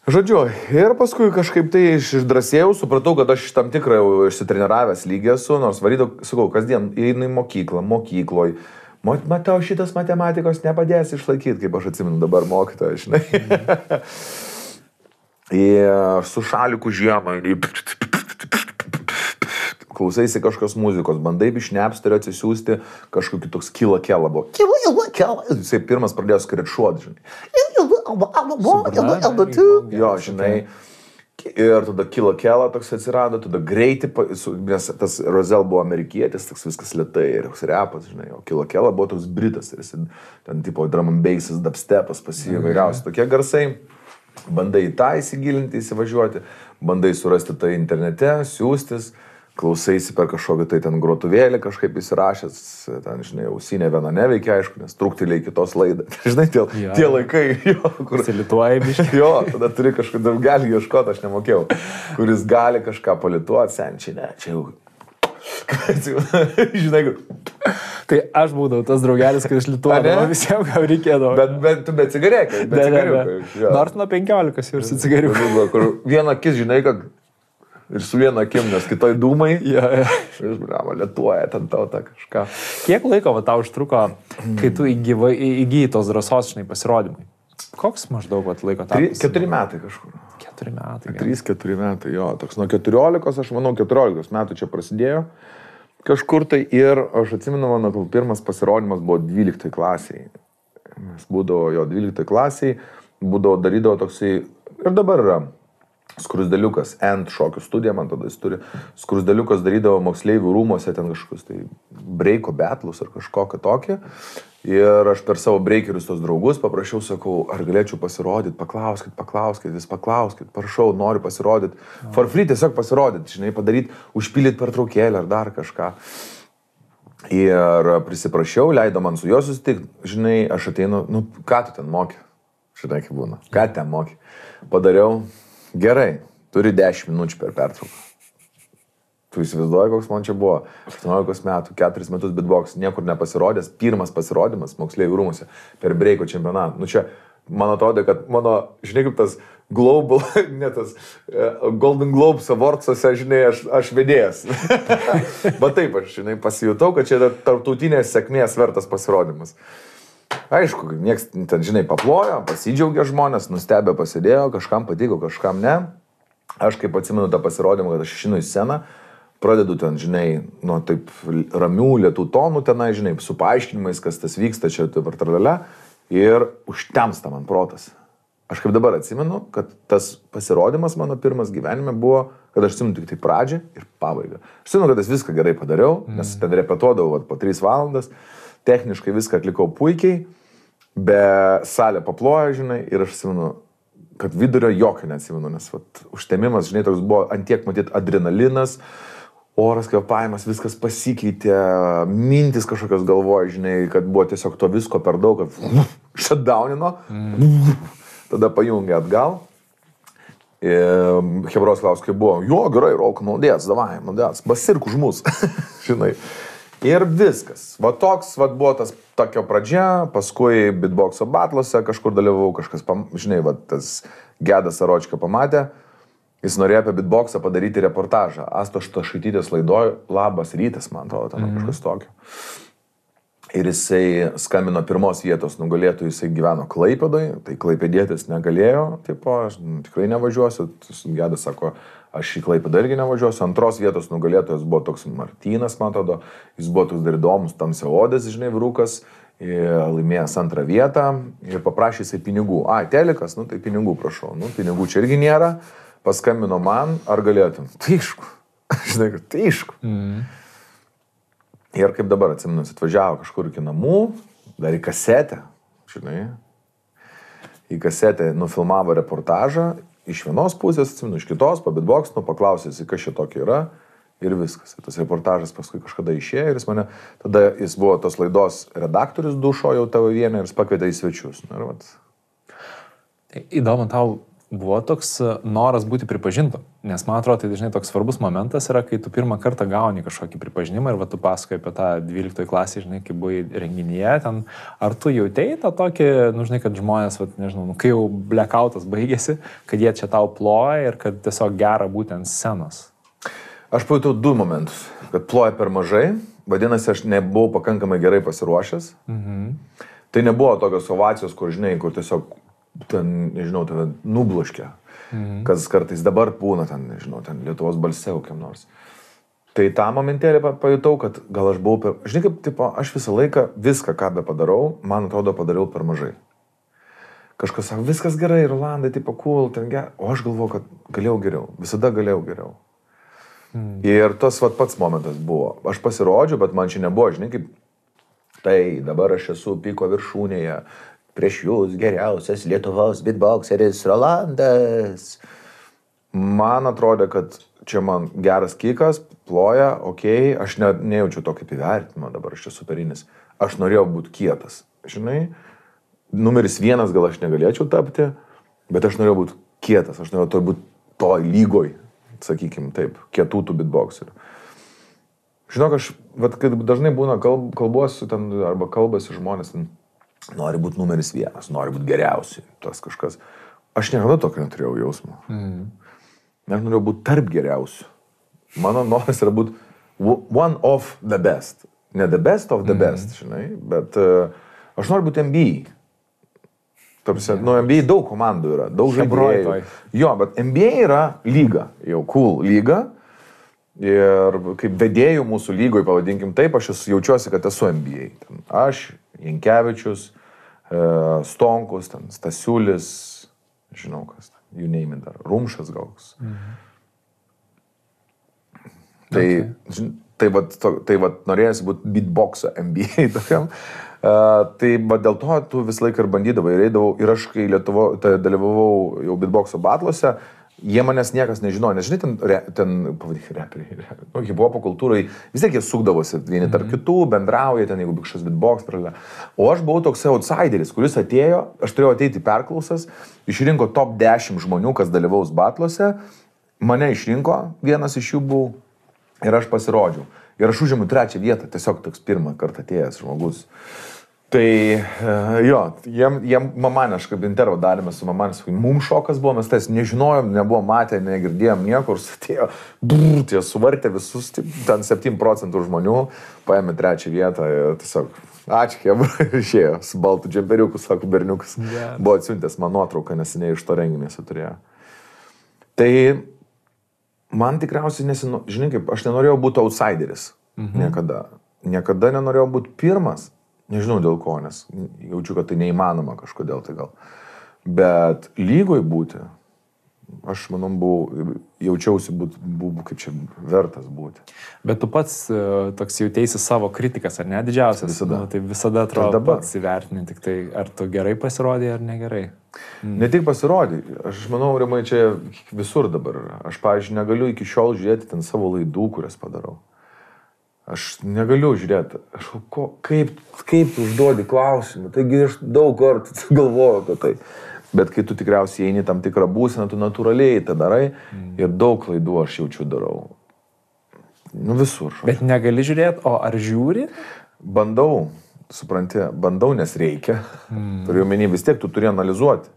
Žodžiu, ir paskui kažkaip tai išdrasėjau, supratau, kad aš tam tikrą jau išsitreniravęs lygį esu, nors varydau, sakau, kasdien einu į mokykloj. Matau, šitas matematikos nepadės išlaikyti, kaip aš atsimenu dabar mokytoją, žinai. Ir su šaliku žiemą. klausaisi kažkokios muzikos, bandai bišnepsterio atsisiųsti, kažkokį toks Killa Kela buvo. Jisai pirmas pradėjo skretšuoti, žinai. Jo, žinai. Ir tada Killa Kela toks atsirado, tada greitai, nes tas Rozel buvo amerikietis, toks viskas lėtai ir toks repas, žinai, o Killa Kela buvo toks britas ir jis ten tipo drum and bassas, dubstepas, įvairiausi tokie garsai. Bandai į tą įsigilinti, įsivažiuoti, bandai surasti tai internete, siūstis, klausaisi per kažkokį tai ten grotuvėlį kažkaip įsirašęs, ten, žinai, ausinė viena neveikia, aišku, nes trūktėliai kitos laidą. Žinai, tie laikai, jo, kur... Silituoji biškai. Jo, tada turi kažkokį daugelį ieškoti, aš nemokėjau, kuris gali kažką palituoti, senčiai, ne, čia jau... Žinai, tai aš būdavau tas draugelis, kai aš lituodavau visiems, ką reikėdavo. Bet tu be cigarekai, be cigariukai. Nors nuo 15 ir su cigariukai. Kur vieną akis, žinai, kad ir su viena akim, nes kitoj dūmai. Ir bravo, lietuoja ten tautą kažką. Kiek laiko tau užtruko, kai tu įgyji tos drąsos, žinai, pasirodymai? Koks maždaug laiko tarpas? 4 metai kažkur. 4 metai. 3-4 metai, jo. Toks nuo 14, aš manau, 14 metų čia prasidėjo. Kažkur tai ir aš atsimenu, mano pirmas pasirodymas buvo 12 klasiai. Mes būdavo jo 12 klasiai, darydavo toksai, ir dabar yra skrusdeliukas, Ant šokių studija, man tada jis turi, skrusdeliukas darydavo moksleivių rūmose, ten kažkokius tai breiko betlus ar kažkokią tokį. Ir aš per savo breikerius tos draugus paprašiau, sakau, ar galėčiau pasirodyti, paklauskit, prašau, noriu pasirodyti. For free tiesiog pasirodyti, žinai, padaryti, užpildyti pertraukėlę ar dar kažką. Ir prisiprašiau, leido man su juo susitikti, žinai, aš ateinu, nu, ką tu ten moki? Žinai, kaip būna, ką ten moki? Padariau, gerai, turi 10 minučių per pertrauką. Tu įsivaizduoji, koks man čia buvo. 18 metų, 4 metus beatbox, niekur nepasirodęs, pirmas pasirodymas moksleivių rūmuose per breiko čempionatą. Nu čia, man atrodo, kad mano, žinai, kaip tas Global, ne tas Golden Globes Awardsuose, žinai, aš vedėjas. Bet taip, aš, žinai, pasijutau, kad čia yra tarptautinės sėkmės vertas pasirodymas. Aišku, nieks ten, žinai, paplojo, pasidžiaugė žmonės, nustebė, pasidėjo, kažkam patiko, kažkam ne. Aš kaip atsimenu tą pasirodymą, kad aš išinu į sceną, pradedu ten, žinai, nuo taip ramių, lėtų tonų tenai, žinai, su paaiškinimais, kas tas vyksta čia per tralelę ir užtemsta man protas. Aš kaip dabar atsimenu, kad tas pasirodymas mano pirmas gyvenime buvo, kad aš atsimenu tik tai pradžią ir pabaigą. Aš atsimenu, kad aš viską gerai padariau, nes ten repetuodavau po 3 valandas, techniškai viską atlikau puikiai, be salė paplojo, žinai, ir aš atsimenu, kad vidurio jokio neatsimenu, nes užtemimas, žinai, toks buvo antiek matyti adrenalinas, oras kvėpavimas, viskas pasikeitė, mintis kažkokios galvoja, žinai, kad buvo tiesiog to visko per daug, kad shutdownino, tada pajungė atgal. Hebros klaus, kaip buvo, jo, gerai, Rolko, молодец, davai, молодец, basirk už mus, žinai. Ir viskas. Va toks, va buvo tas tokio pradžia, paskui beatboxo batluose kažkur dalyvau, kažkas, žinai, va tas Gedas Aročka pamatė, jis norėjo apie beatboxą padaryti reportažą. Astos Štašaitytės laidoj, labas rytas, man atrodo, ten kažkas tokio. Ir jisai skambino pirmos vietos nugalėtojų, jisai gyveno Klaipėdoj, tai klaipėdietis negalėjo, tipo, aš tikrai nevažiuosiu, Gedas sako, aš į Klaipėdą irgi nevažiuosiu. Antros vietos nugalėtojas buvo toks Martynas, man atrodo, jis buvo toks dar įdomus, tamsiaodis, žinai, vyrukas, laimėjęs 2 vietą ir paprašė jisai pinigų. Telikas, nu tai pinigų prašau, nu pinigų čia irgi nėra. Paskambino man, ar galėtum? Tai aišku. Žinai, kad tai aišku. Ir kaip dabar atsimenu, atvažiavo kažkur iki namų, dar į kasetę, žinai, į kasetę nufilmavo reportažą, iš vienos pusės, atsimenu, iš kitos, po beatboxino, paklausėsi, kas čia tokio yra, ir viskas. Ir tas reportažas paskui kažkada išėjo, ir jis buvo tos laidos redaktorius dušo jau TV1 ir jis pakvietė į svečius. Įdomu, tau buvo toks noras būti pripažintu, nes man atrodo, tai dažnai toks svarbus momentas yra, kai tu pirmą kartą gauni kažkokį pripažinimą ir tu pasakoji apie tą 12 klasį, žinai, kai buvai renginyje, ten, ar tu jautei tą tokį, nu, žinai, kad žmonės, nežinau, kai jau blackoutas baigėsi, kad jie čia tau ploja ir kad tiesiog gera būti ant scenos? Aš pajutau 2 momentus, kad ploja per mažai, vadinasi, aš nebuvau pakankamai gerai pasiruošęs. Tai nebuvo tokios ovacijos, kur, žinai, kur tiesiog ten, nežinau, ten nubloškia. Kas kartais dabar būna ten, nežinau, ten Lietuvos balse kokiam nors. Tai tą momentėlį pajutau, kad gal aš buvau žinai, kaip, tipo, aš visą laiką viską, ką be padarau, man atrodo, padariau per mažai. Kažkas sako, viskas gerai, Rolandai, tipo, cool, ten gerai. O aš galvoju, kad galėjau geriau. Visada galėjau geriau. Ir tas pats momentas buvo. Aš pasirodžiau, bet man čia nebuvo, žinai, kaip, tai dabar aš esu piko viršūnėje, prieš jūs geriausias Lietuvos beatboxeris Rolandas. Man atrodė, kad čia man geras kikas, ploja, okei, aš nejaučiu to kaip įvertinimą, dabar aš čia superinis. Aš norėjau būti kietas, žinai, numeris 1 gal aš negalėčiau tapti, bet aš norėjau būti kietas, aš norėjau būti to lygoj, sakykim taip, kietų tų beatboxerių. Žinok, aš, kai dažnai būna kalbuosiu ten, arba kalbasi žmonės, ten, nori būti numeris 1, nori būti geriausiai, tas kažkas. Aš niekada tokio neturėjau jausmo. Aš norėjau būti tarp geriausių. Mano noras yra būti one of the best. Ne the best of the best, žinai, bet aš noriu būti NBA. Tarsi, NBA daug komandų yra, daug žaidėjų. Jo, bet NBA yra lyga, jau cool lyga. Ir kaip vedėjų mūsų lygoj, pavadinkim taip, aš jaučiuosi, kad esu NBA. Ten aš, Jankevičius, Stonkus, ten Stasiulis, žinau kas. You name it, dar Rumšas gauks. Tai norėjasi būti beatboxo NBA tokiam. Tai dėl to tu visą laiką ir bandydavai, ir aš, kai dalyvavau jau beatboxo batluose, jie manęs niekas nežinojo, nes žinai, ten reperiai, hip-hopo kultūrai, vis tiek jie sukdavosi vieni tarp kitų, bendrauja ten, jeigu kažkas beatbox pralia. O aš buvau toks outsideris, kuris atėjo, aš turėjau ateiti perklausas, išrinko top 10 žmonių, kas dalyvaus batluose, mane išrinko, vienas iš jų buvo ir aš pasirodžiau. Ir aš užimu 3 vietą, tiesiog toks pirmą kartą atėjęs žmogus. Tai jo, jiem mamanė, aš kaip intervą darėme su mamanė, mums šokas buvo, mes tais nežinojom, nebuvo matę, negirdėjom niekur, atėjo, tie suvartė visus, ten 7% žmonių, paėmė 3 vietą ir tiesiog, ačiū, jie išėjo su baltu džemperiuku, sako berniukas, buvo atsiuntęs man nuotrauką, neseniai iš to renginėse turėjo. Tai man tikriausiai žinai kaip, aš nenorėjau būti outsideris, niekada. Niekada nenorėjau būti pirmas. Nežinau dėl ko, nes jaučiu, kad tai neįmanoma kažkodėl tai gal. Bet lygoj būti, aš manau, jaučiausi kaip čia vertas būti. Bet tu pats toks jauteisi savo kritikas, ar ne, didžiausias? Visada. Tai visada atrodo pats įvertini, tik tai ar tu gerai pasirodė ar negerai? Ne tik pasirodė, aš manau, Rimai, čia visur dabar yra. Aš, pavyzdžiui, negaliu iki šiol žiūrėti ten savo laidų, kurias padarau. Aš negaliu žiūrėti, kaip užduodi klausimą, taigi aš daug kartų galvoju apie tai. Bet kai tu tikriausiai eini tam tikrą būseną, tu natūraliai tą darai ir daug klaidų aš jaučiu darau. Nu visur. Bet negali žiūrėti, o ar žiūri? Bandau, supranti, nes reikia. Turiu omeny, vis tiek tu turi analizuoti.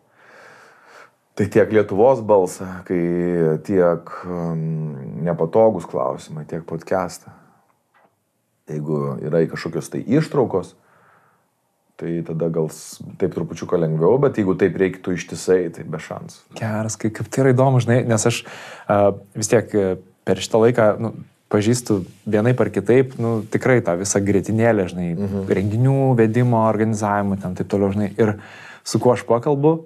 Tai tiek Lietuvos balsą, kai tiek nepatogus klausimai, tiek podcastą. Jeigu yra kažkokios tai ištraukos, tai tada gal taip trupučiuką lengviau, bet jeigu taip reiktų ištisai, tai be šansų. Geras, kaip tai yra įdomu, žinai, nes aš vis tiek per šitą laiką pažįstu vienaip ar kitaip, tikrai tą visą grietinėlę, žinai, renginių vedimo, organizavimo, ten taip toliau, žinai, ir su kuo aš pakalbu,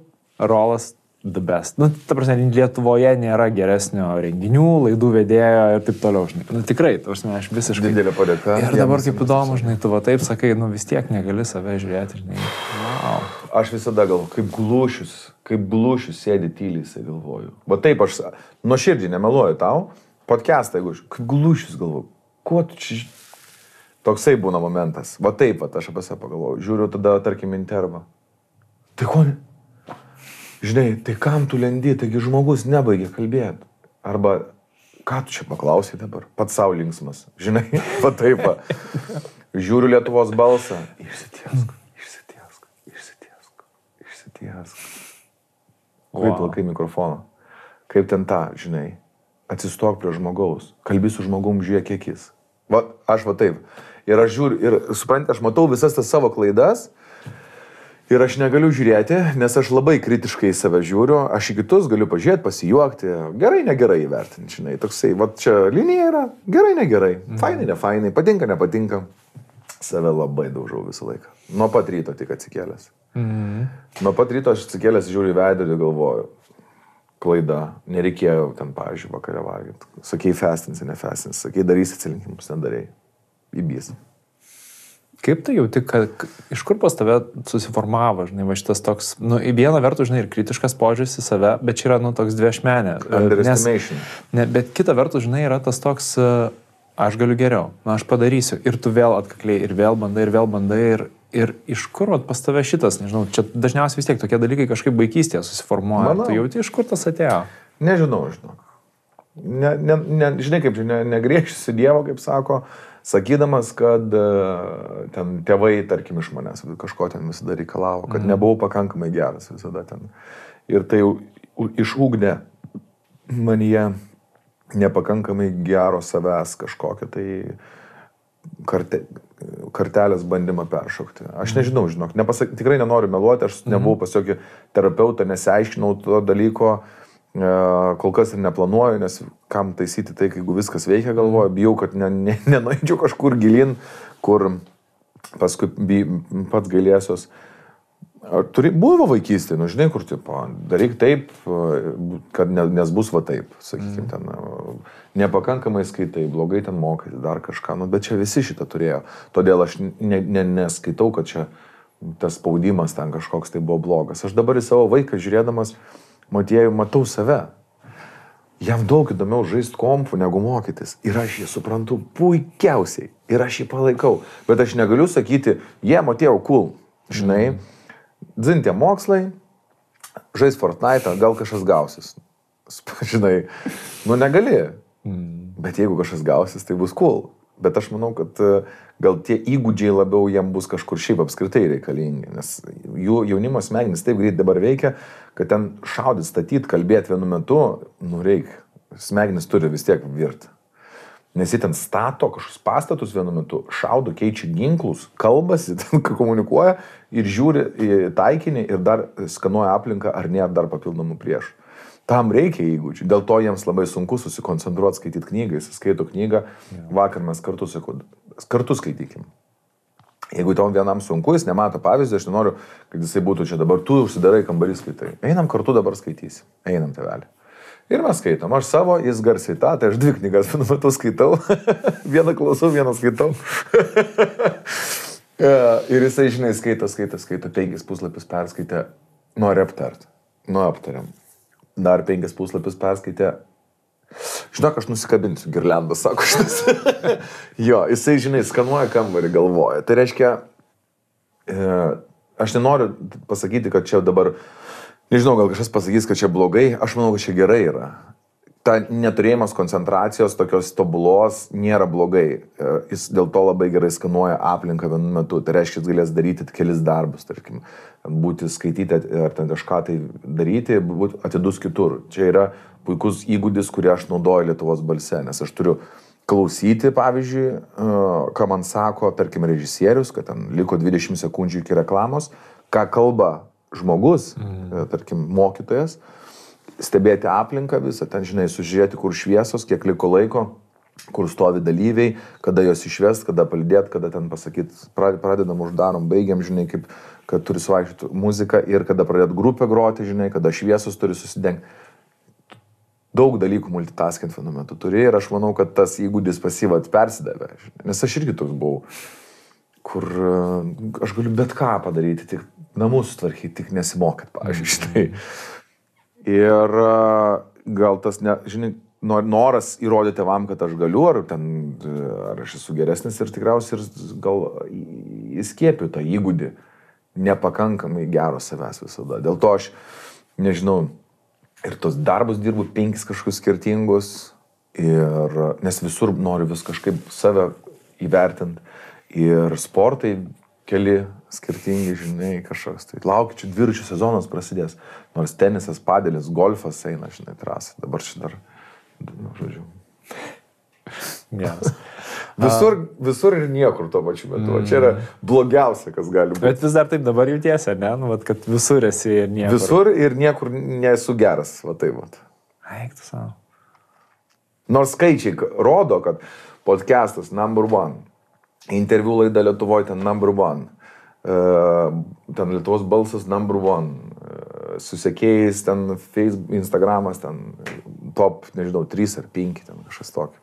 Rolas the best. Ta prasme, Lietuvoje nėra geresnio renginių, laidų vedėjo ir taip toliau, žinai. Tikrai, aš visiškai... Didelė padėka. Ir dabar kaip įdomu, žinai, tu va taip sakai, vis tiek negali save žiūrėti, žinai. Wow. Aš visada galvoju, kaip glušius sėdi tyliai, galvoju. Va taip, aš nuoširdžiai nemeluoju tau, podcastą, jeigu kaip glušius galvoju, kuo tu čia... Toksai būna momentas. Va taip, aš apie save pagalvoju. Žiūriu tada, tarkim, intervą. Tai ko ne? Žinai, tai kam tu lendi, taigi žmogus nebaigė kalbėti. Arba, ką tu čia paklausai dabar? Pats savo linksmas. Žinai, va taip. Žiūriu Lietuvos balsą. Išsitiesk. Kaip lakai mikrofoną. Kaip ten tą, žinai, atsistok prie žmogaus. Kalbi su žmogum, žiūrėk akis. Va, aš va taip. Ir aš žiūriu, ir suprantate, aš matau visas tas savo klaidas. Ir aš negaliu žiūrėti, nes aš labai kritiškai į save žiūriu, aš į kitus galiu pažiūrėti, pasijuokti, gerai, negerai įvertinti, žinai, toksai, va čia linija yra, gerai, negerai, fainai, nefainai, patinka, nepatinka, save labai daužau visą laiką, nuo pat ryto tik atsikėlęs. Nuo pat ryto aš atsikėlęs žiūriu į veidą ir galvoju, klaida, nereikėjo ten, pavyzdžiui, vakarę valgyti, sakei festinsi, nefestinsi, sakei darysi atsilinkimus, nedarėjai, įbys. Kaip tai jauti, kad iš kur pas tave susiformavo, žinai, va šitas toks, nu, į vieną vertus, žinai, ir kritiškas požiūris į save, bet čia yra, nu, toks dviešmenė. Underestimation. Bet kita vertus, žinai, yra tas toks, aš galiu geriau, na, aš padarysiu. Ir tu vėl atkakliai, ir vėl bandai, ir iš kur vat, pas tave šitas, nežinau, čia dažniausiai vis tiek tokie dalykai kažkaip vaikystėje susiformuoja. Tu jauti, iš kur tas atėjo? Nežinau. Žinai, kaip negriežčiasi Dievo, kaip sako, sakydamas, kad ten tėvai, tarkim, iš manęs kažko ten visada reikalavo, kad nebuvau pakankamai geras visada ten. Ir tai išugdė manyje nepakankamai gero savęs kažkokią tai kartelės bandymą peršokti. Aš nežinau, tikrai nenoriu meluoti, aš nebuvau pas jokį terapeutą, nesiaiškinau to dalyko, kol kas ir neplanuoju, nes kam taisyti tai, jeigu viskas veikia galvoju, bijau, kad nenueičiau kažkur gilin, kur paskui pats gailėsiuos. Buvo vaikystė, nu žinai, kur tipo, daryk taip, kad nes bus va taip, sakykime, ten nepakankamai skaitai, blogai ten mokai, dar kažką, nu, bet čia visi šitą turėjo. Todėl aš neskaitau, kad čia tas spaudimas ten kažkoks tai buvo blogas. Aš dabar į savo vaiką žiūrėdamas Motiejų matau save. Jam daug įdomiau žaisti kompų negu mokytis. Ir aš jį suprantu puikiausiai. Ir aš jį palaikau. Bet aš negaliu sakyti, Motiejau, cool. Žinai, dzintė mokslai, žais Fortnite, gal kažkas gausis. Žinai, nu negali. Bet jeigu kažkas gausis, tai bus cool. Bet aš manau, kad gal tie įgūdžiai labiau jiem bus kažkur šiaip apskritai reikalingi. Nes jų jaunimo smegenys taip greit dabar veikia, kad ten šaudyt, statyt, kalbėti vienu metu, nu reikia. Smegenys turi vis tiek virti. Nes jie ten stato kažkokius pastatus vienu metu, šaudo, keičia ginklus, kalbasi, ten komunikuoja ir žiūri į taikinį ir dar skanuoja aplinką, ar nėra dar papildomų priešų. Tam reikia įgūdžių. Dėl to jiems labai sunku susikoncentruoti, skaityti knygą. Jis skaito knygą. Vakar mes kartu skaitykim. Jeigu tom vienam sunku, jis nemato pavyzdį, aš nenoriu, kad jisai būtų čia dabar, tu užsidarai kambarį skaitai. Einam kartu dabar skaitysim. Einam, tėvelį. Ir mes skaitom. Aš savo, jis garsiai tą, tai aš 2 knygas vienu metu skaitau. Vieną klausau, vieną skaitau. Ir jisai, žinai, skaito 5 puslapius perskaitė, nori aptart. Nu, aptariam. Dar 5 puslapius perskaitė. Žinok, aš nusikabinsiu, girliandą, sako šitas. Jo, jisai, žinai, skanuoja kambarį, galvoja. Tai reiškia, aš nenoriu pasakyti, kad čia dabar, nežinau, gal kažkas pasakys, kad čia blogai, aš manau, kad čia gerai yra. Ta neturėjimas koncentracijos tokios tobulos nėra blogai. Jis dėl to labai gerai skanuoja aplinką vienu metu. Tai reiškia, jis galės daryti kelis darbus, tarkim, būti skaityti ar ten kažką tai daryti, būti atidus kitur. Čia yra puikus įgūdis, kurį aš naudoju Lietuvos balse, nes aš turiu klausyti, pavyzdžiui, ką man sako, tarkim, režisierius, kad ten liko 20 sekundžių iki reklamos, ką kalba žmogus, tarkim, mokytojas, stebėti aplinką visą, ten, žinai, sužiūrėti, kur šviesos, kiek liko laiko, kur stovi dalyviai, kada jos išvest, kada palydėt, kada ten pasakyti, pradedam, uždarom, baigiam, žinai, kaip, kad turi suvaikščioti muziką ir kada pradėt grupę groti, žinai, kada šviesos turi susidengti. Daug dalykų multitaskint vienu metu turi ir aš manau, kad tas įgūdis pasivat persidavė. Nes aš irgi toks buvau, kur aš galiu bet ką padaryti, tik namus tvarkyti, tik nesimokyt, pavyzdžiui, štai. Ir gal tas, žinai, noras įrodyti tėvam, kad aš galiu, ar aš esu geresnis ir tikriausiai ir gal įskiepiu tą įgūdį nepakankamai gero savęs visada. Dėl to aš, nežinau, ir tos darbus dirbu 5 kažkokius skirtingus, nes visur noriu vis kažkaip save įvertinti. Ir sportai keli skirtingi, žinai, kažkoks. Tai laukiu, čia dviračių sezonas prasidės. Nors tenisas, padelis, golfas eina, žinai, trasą. Dabar čia dar, žodžiu. Geras. Visur ir niekur tuo pačiu metu. Čia yra blogiausia, kas gali būti. Bet vis dar taip dabar jautiesi, ne? Nu, vat, kad visur esi ir niekur. Visur ir niekur nesu geras, va taip. Eik tu savo. Nors skaičiai rodo, kad podcastas #1, interviu laida Lietuvoje ten #1, ten Lietuvos balsas #1, susekėjais ten Facebook, Instagramas ten top, nežinau, 3 ar 5, ten kažkas tokio.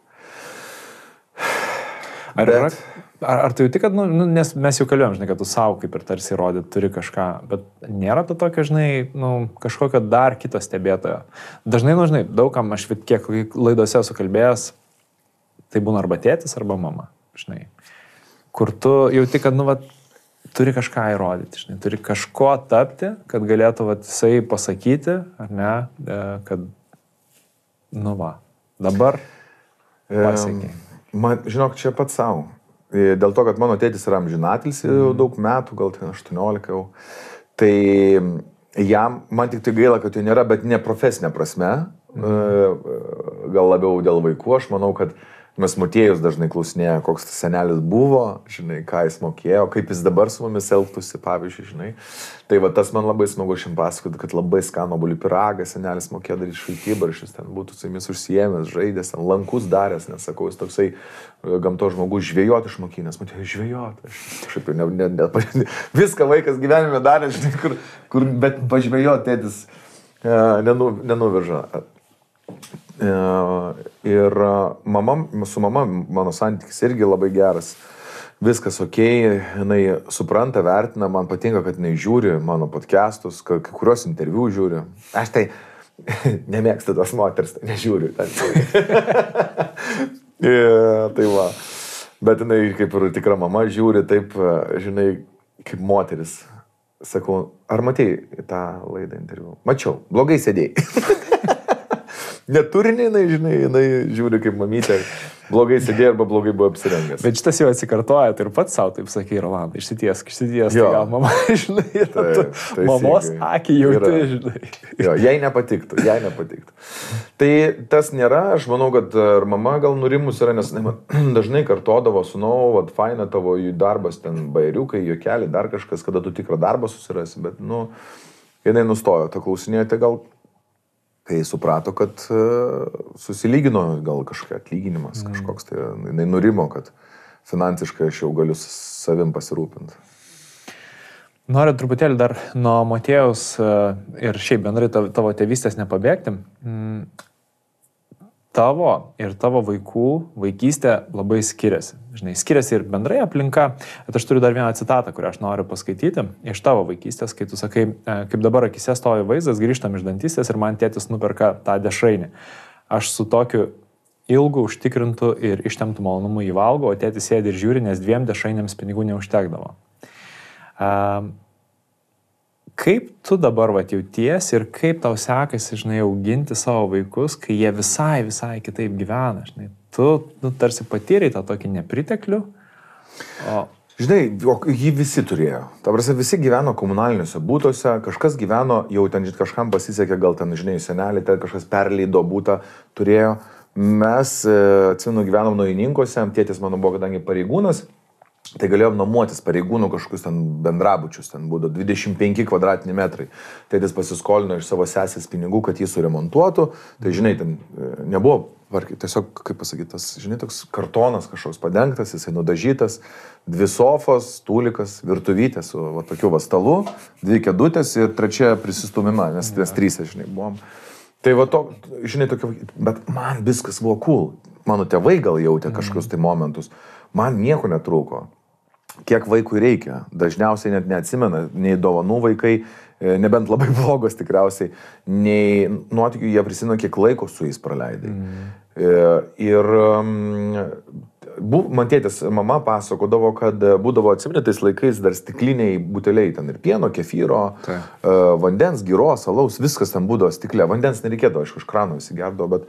Ar tu jauti, kad, nes mes jau kalbėjom, žinai, kad tu savo kaip ir tarsi rodyt turi kažką, bet nėra to tokio, žinai, kažkokio dar kito stebėtojo. Dažnai, žinai, daugam aš kiek laidose esu kalbėjęs, tai būna arba tėtis, arba mama, žinai, kur tu jauti, kad, turi kažką įrodyti, žinai, turi kažko tapti, kad galėtų, jisai pasakyti, ar ne, kad, dabar pasiekiai. Man, žinok, čia pats savo. Dėl to, kad mano tėtis yra amžinatilsi jau daug metų, gal 18 jau. Tai jam, man tik tai gaila, kad jo nėra, bet ne profesinė prasme. Gal labiau dėl vaikų. Aš manau, kad mes motiejus dažnai klausinėja, koks tas senelis buvo, žinai, ką jis mokėjo, kaip jis dabar su mumis elgtųsi, pavyzdžiui, žinai. Tai tas man labai smagu šiam pasakoti, kad labai skanų obuolių pyragą senelis mokėjo daryti šaltibarščius, ten būtų su jumis užsiėmęs, žaidęs, ten lankus daręs, nes sakau, jis toksai gamtos žmogus žvejoti išmokinęs, matėjau, žvejoti. Aš šiaip viską vaikas gyvenime darė, žinai, kur bet pažvejoti tėtis nenuveža. Ir su mama mano santykis irgi labai geras. Viskas okei, jinai supranta, vertina, man patinka, kad jinai žiūri mano podcastus, kai kurios interviu žiūri. Aš tai nemėgstu tos moters, tai nežiūriu. Tai va. Bet jinai kaip ir tikra mama žiūri taip, žinai, kaip moteris. Sakau, ar matėjai tą laidą interviu? Mačiau, blogai sėdėjai. Neturinį, jinai žiūri kaip mamytė, blogai sėdėjo arba blogai buvo apsirengęs. Bet šitas jau atsikartoja, tai ir pats savo taip sakai, Rolandai, išsitiesk, tai gal mama, žinai, tai mamos akį jauti, žinai. Jo, jai nepatiktų. Tai tas nėra, aš manau, kad ir mama gal nurimus yra, nes dažnai kartodavo, sunau, faina tavo jų darbas ten bairiukai, juokeliai, dar kažkas, kada tu tikrą darbą susirasi, bet, jinai nustojo, tą klausinėjote gal, kai suprato, kad susilygino gal kažkokia atlyginimas, kažkoks, tai jinai nurimo, kad finansiškai aš jau galiu savim pasirūpinti. Noriu truputėlį dar nuo Motiejaus ir šiaip bendrai tavo tėvystės nepabėgti. Tavo ir tavo vaikų vaikystė labai skiriasi. Žinai, skiriasi ir bendrai aplinka. Bet aš turiu dar vieną citatą, kurią aš noriu paskaityti iš tavo vaikystės, kai tu sakai, kaip dabar akise stovi vaizdas, grįžtam iš dantystės ir man tėtis nuperka tą dešrainį. Aš su tokiu ilgu, užtikrintu ir ištemptu malonumu jį valgau, o tėtis sėdi ir žiūri, nes 2 dešrainėms pinigų neužtekdavo. Kaip tu dabar jautiesi ir kaip tau sekasi, žinai, auginti savo vaikus, kai jie visai kitaip gyvena, žinai. Tu tarsi patyrei tą tokį nepriteklių. Žinai, jį visi turėjo. Ta prasme, visi gyveno komunaliniuose būtuose, kažkas gyveno, jau ten kažkam pasisekė, gal ten, žinai, senelį, ten kažkas perleido būtą turėjo. Mes, atsimenu, gyvenom Naujininkuose, tėtis mano buvo, kadangi pareigūnas, tai galėjom nuomotis pareigūnų kažkokius ten bendrabučius, ten būdavo 25 kvadratiniai metrai. Tėtis pasiskolino iš savo sesės pinigų, kad jį suremontuotų. Tai, žinai, ten nebuvo, tiesiog, kaip pasakyti, tas, žinai, toks kartonas kažkoks padengtas, jisai nudažytas, 2 sofos, stūlikas, virtuvytė su tokiu stalu, 2 kėdutės ir 3 prisistumima, nes 3, žinai, buvom. Tai žinai, tokio, bet man viskas buvo cool. Mano tėvai gal jautė kažkokius tai momentus. Man nieko netrūko. Kiek vaikui reikia. Dažniausiai net neatsimena, nei dovanų vaikai, nebent labai blogos tikriausiai, nei nuotikių jie prisimena, kiek laiko su jais praleidai. Ir man tėtis, mama pasakodavo, kad būdavo atsimeni tais laikais dar stikliniai buteliai, ten ir pieno, kefyro, vandens, gyros, alaus, viskas ten būdavo stiklė. Vandens nereikėdavo, aišku, iš krano įsigerdavo, bet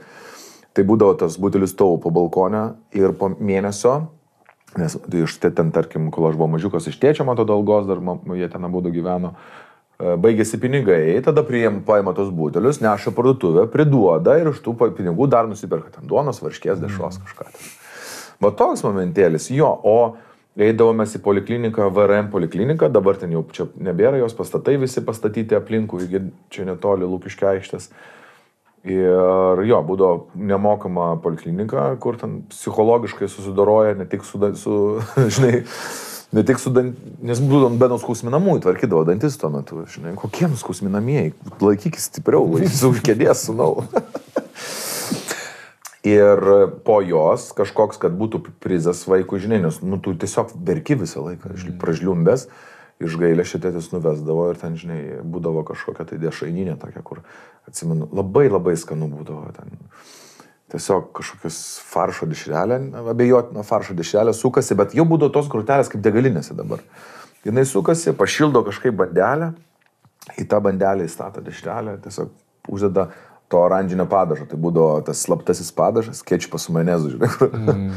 tai būdavo tas butelis stovų po balkone ir po mėnesio, nes iš ten, tarkim, kol aš buvau mažiukas iš tėčio, man tada algos, dar jie ten abudu gyveno, baigėsi pinigai, tada paima tos butelius, neša parduotuvę, priduoda ir iš tų pinigų dar nusiperka ten duonos, varškės, dešros kažką. Va toks momentėlis, jo, o eidavomės į polikliniką, VRM polikliniką, dabar ten jau čia nebėra, jos pastatai visi pastatyti aplinkų, čia netoli Lukiškių aikštės. Ir jo, būdavo nemokama poliklinika, kur ten psichologiškai susidoroja, ne tik žinai, ne tik su nes būdom be nuskausminamųjų, tvarkydavo dantis tuo metu, žinai, kokie nuskausminamieji, laikykis stipriau, laikykis už kėdės, sunau. Ir po jos kažkoks, kad būtų prizas vaikų, žinai, nes, nu, tu tiesiog verki visą laiką, pražliumbęs. Iš gailę šitėtis nuvesdavo ir ten, žinai, būdavo kažkokia tai dešaininė tokia, kur, atsimenu, labai labai skanu būdavo ten. Tiesiog kažkokios faršo dešrelė, abejotina faršo dešrelė sukasi, bet jau būdavo tos grūtelės kaip degalinėse dabar. Jinai sukasi, pašildo kažkaip bandelę, į tą bandelę įstato dešrelę, tiesiog uždeda to oranžinio padažo, tai būdavo tas slaptasis padažas, kečupas su majonezu, žinai.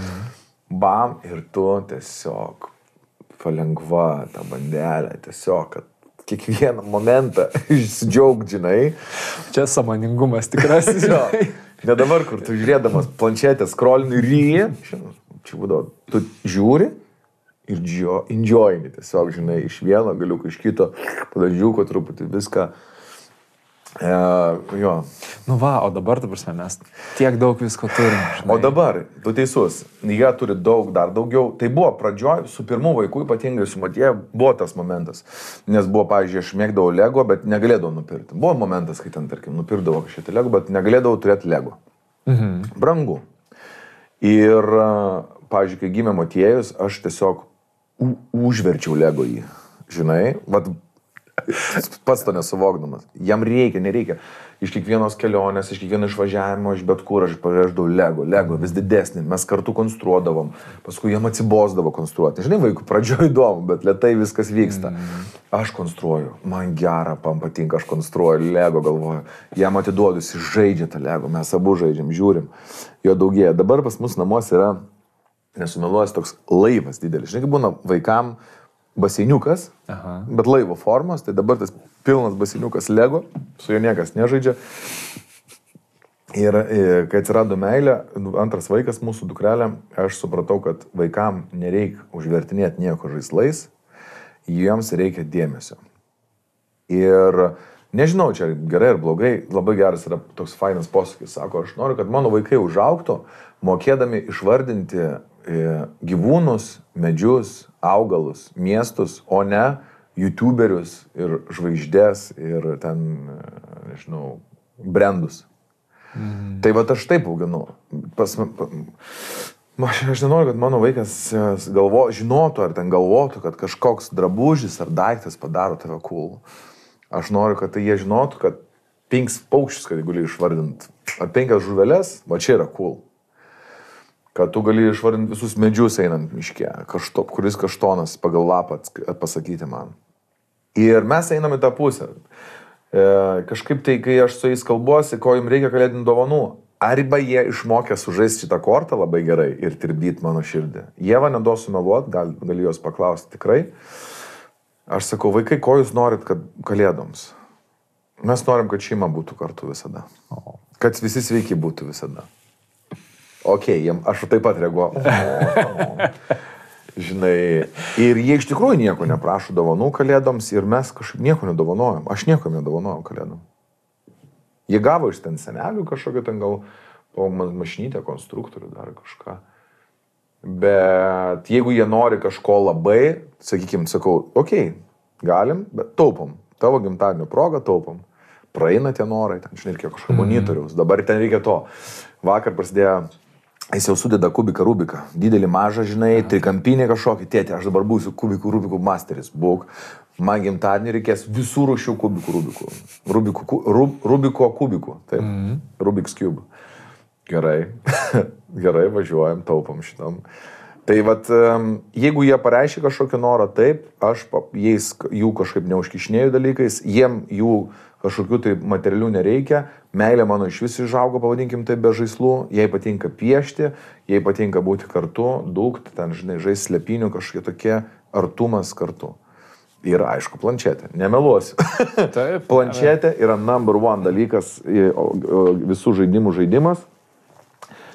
Bam, ir tu tiesiog palengva tą bandelę, tiesiog, kad kiekvieną momentą išsidžiaug, žinai. Čia sąmoningumas tikrasis, jo. Ne dabar, kur tu žiūrėdamas planšetę, scrollini ryji, čia būdavo, tu žiūri ir enjoyini, tiesiog, žinai, iš vieno galiuko, iš kito, tada žiūko truputį viską. Jo. Nu va, o dabar, ta prasme, mes tiek daug visko turim. Žinai. O dabar, tu teisus, jie turi daug, dar daugiau. Tai buvo pradžioj, su pirmu vaiku, ypatingai su Matėja, buvo tas momentas. Nes buvo, pavyzdžiui, aš mėgdavau Lego, bet negalėdavau nupirkti. Buvo momentas, kai ten, tarkim, nupirdavau kažkį Lego, bet negalėdavau turėti Lego. Brangu. Ir, pavyzdžiui, kai gimė Matėjus, aš tiesiog užverčiau Lego jį. Žinai, vat pats to nesuvokdamas. Jam reikia, nereikia. Iš kiekvienos kelionės, iš kiekvieno išvažiavimo, iš bet kur aš paveždavau Lego vis didesnį. Mes kartu konstruodavom. Paskui jam atsibosdavo konstruoti. Žinai, vaikų pradžioje įdomu, bet lėtai viskas vyksta. Aš konstruoju. Man gera, man patinka, aš konstruoju Lego, galvoju. Jam atiduodu, jis žaidžia tą Lego. Mes abu žaidžiam, žiūrim. Jo daugėja. Dabar pas mus namuose yra, nesumeluojas, toks laivas didelis. Žinai, kaip būna vaikam baseiniukas, bet laivo formos, tai dabar tas pilnas baseiniukas Lego, su jo niekas nežaidžia. Ir kai atsirado meilė, antras vaikas, mūsų dukrelė, aš supratau, kad vaikam nereikia užvertinėti nieko žaislais, jiems reikia dėmesio. Ir nežinau, čia gerai ar blogai, labai geras yra toks fainas posakis, sako, aš noriu, kad mano vaikai užaugtų, mokėdami išvardinti gyvūnus, medžius, augalus, miestus, o ne youtuberius ir žvaigždės ir ten, nežinau, brandus. Tai va aš taip auginu. Aš nenoriu, kad mano vaikas žinotų ar ten galvotų, kad kažkoks drabužis ar daiktas padaro tave cool. Aš noriu, kad tai jie žinotų, kad 5 paukščius, kad gali išvardinti, ar 5 žuvelės, va čia yra cool. Kad tu gali išvardinti visus medžius einant miške, kuris kaštonas pagal lapą pasakyti man. Ir mes einam į tą pusę. Kažkaip tai, kai aš su jais kalbuosi, ko jums reikia kalėdinių dovanų, arba jie išmokė sužaisti šitą kortą labai gerai ir tirbdyti mano širdį. Jie neduosiu meluot, gali jos paklausti tikrai. Aš sakau, vaikai, ko jūs norit kad kalėdoms? Mes norim, kad šeima būtų kartu visada. Kad visi sveiki būtų visada. Aš taip pat reaguoju. Žinai, ir jie iš tikrųjų nieko neprašo dovanų kalėdoms ir mes kažkaip nieko nedovanojom. Aš nieko nedovanojom kalėdom. Jie gavo iš ten senelių kažkokio ten gal mašinytę, konstruktorių, dar kažką. Bet jeigu jie nori kažko labai, sakykime, sakau, galim, bet taupom. Tavo gimtadienio progą taupom. Praeina tie norai, ten reikia kažko monitoriaus, dabar ten reikia to. Vakar prasidėjo, jis jau sudeda kubiką Rubiką. Didelį mažą, žinai, trikampinį kažkokį. Tėti, aš dabar būsiu kubikų Rubikų masteris. Būk. Man gimtadienį reikės visų rūšių kubikų Rubikų. Rubiko kubikų. Taip. Rubik's Cube. Gerai. Gerai, važiuojam, taupam šitam. Tai vat, jeigu jie pareiškia kažkokį norą, taip, aš jais jų kažkaip neužkišnėjau dalykais, jiem jų kažkokių tai materialių nereikia, meilė mano iš vis išaugo, pavadinkim tai be žaislų, jai patinka piešti, jai patinka būti kartu, dūkti, ten, žinai, žaisti slepinių, kažkokie tokie artumas kartu. Ir aišku, planšetė, nemeluosiu. Taip, planšetė yra number one dalykas, visų žaidimų žaidimas.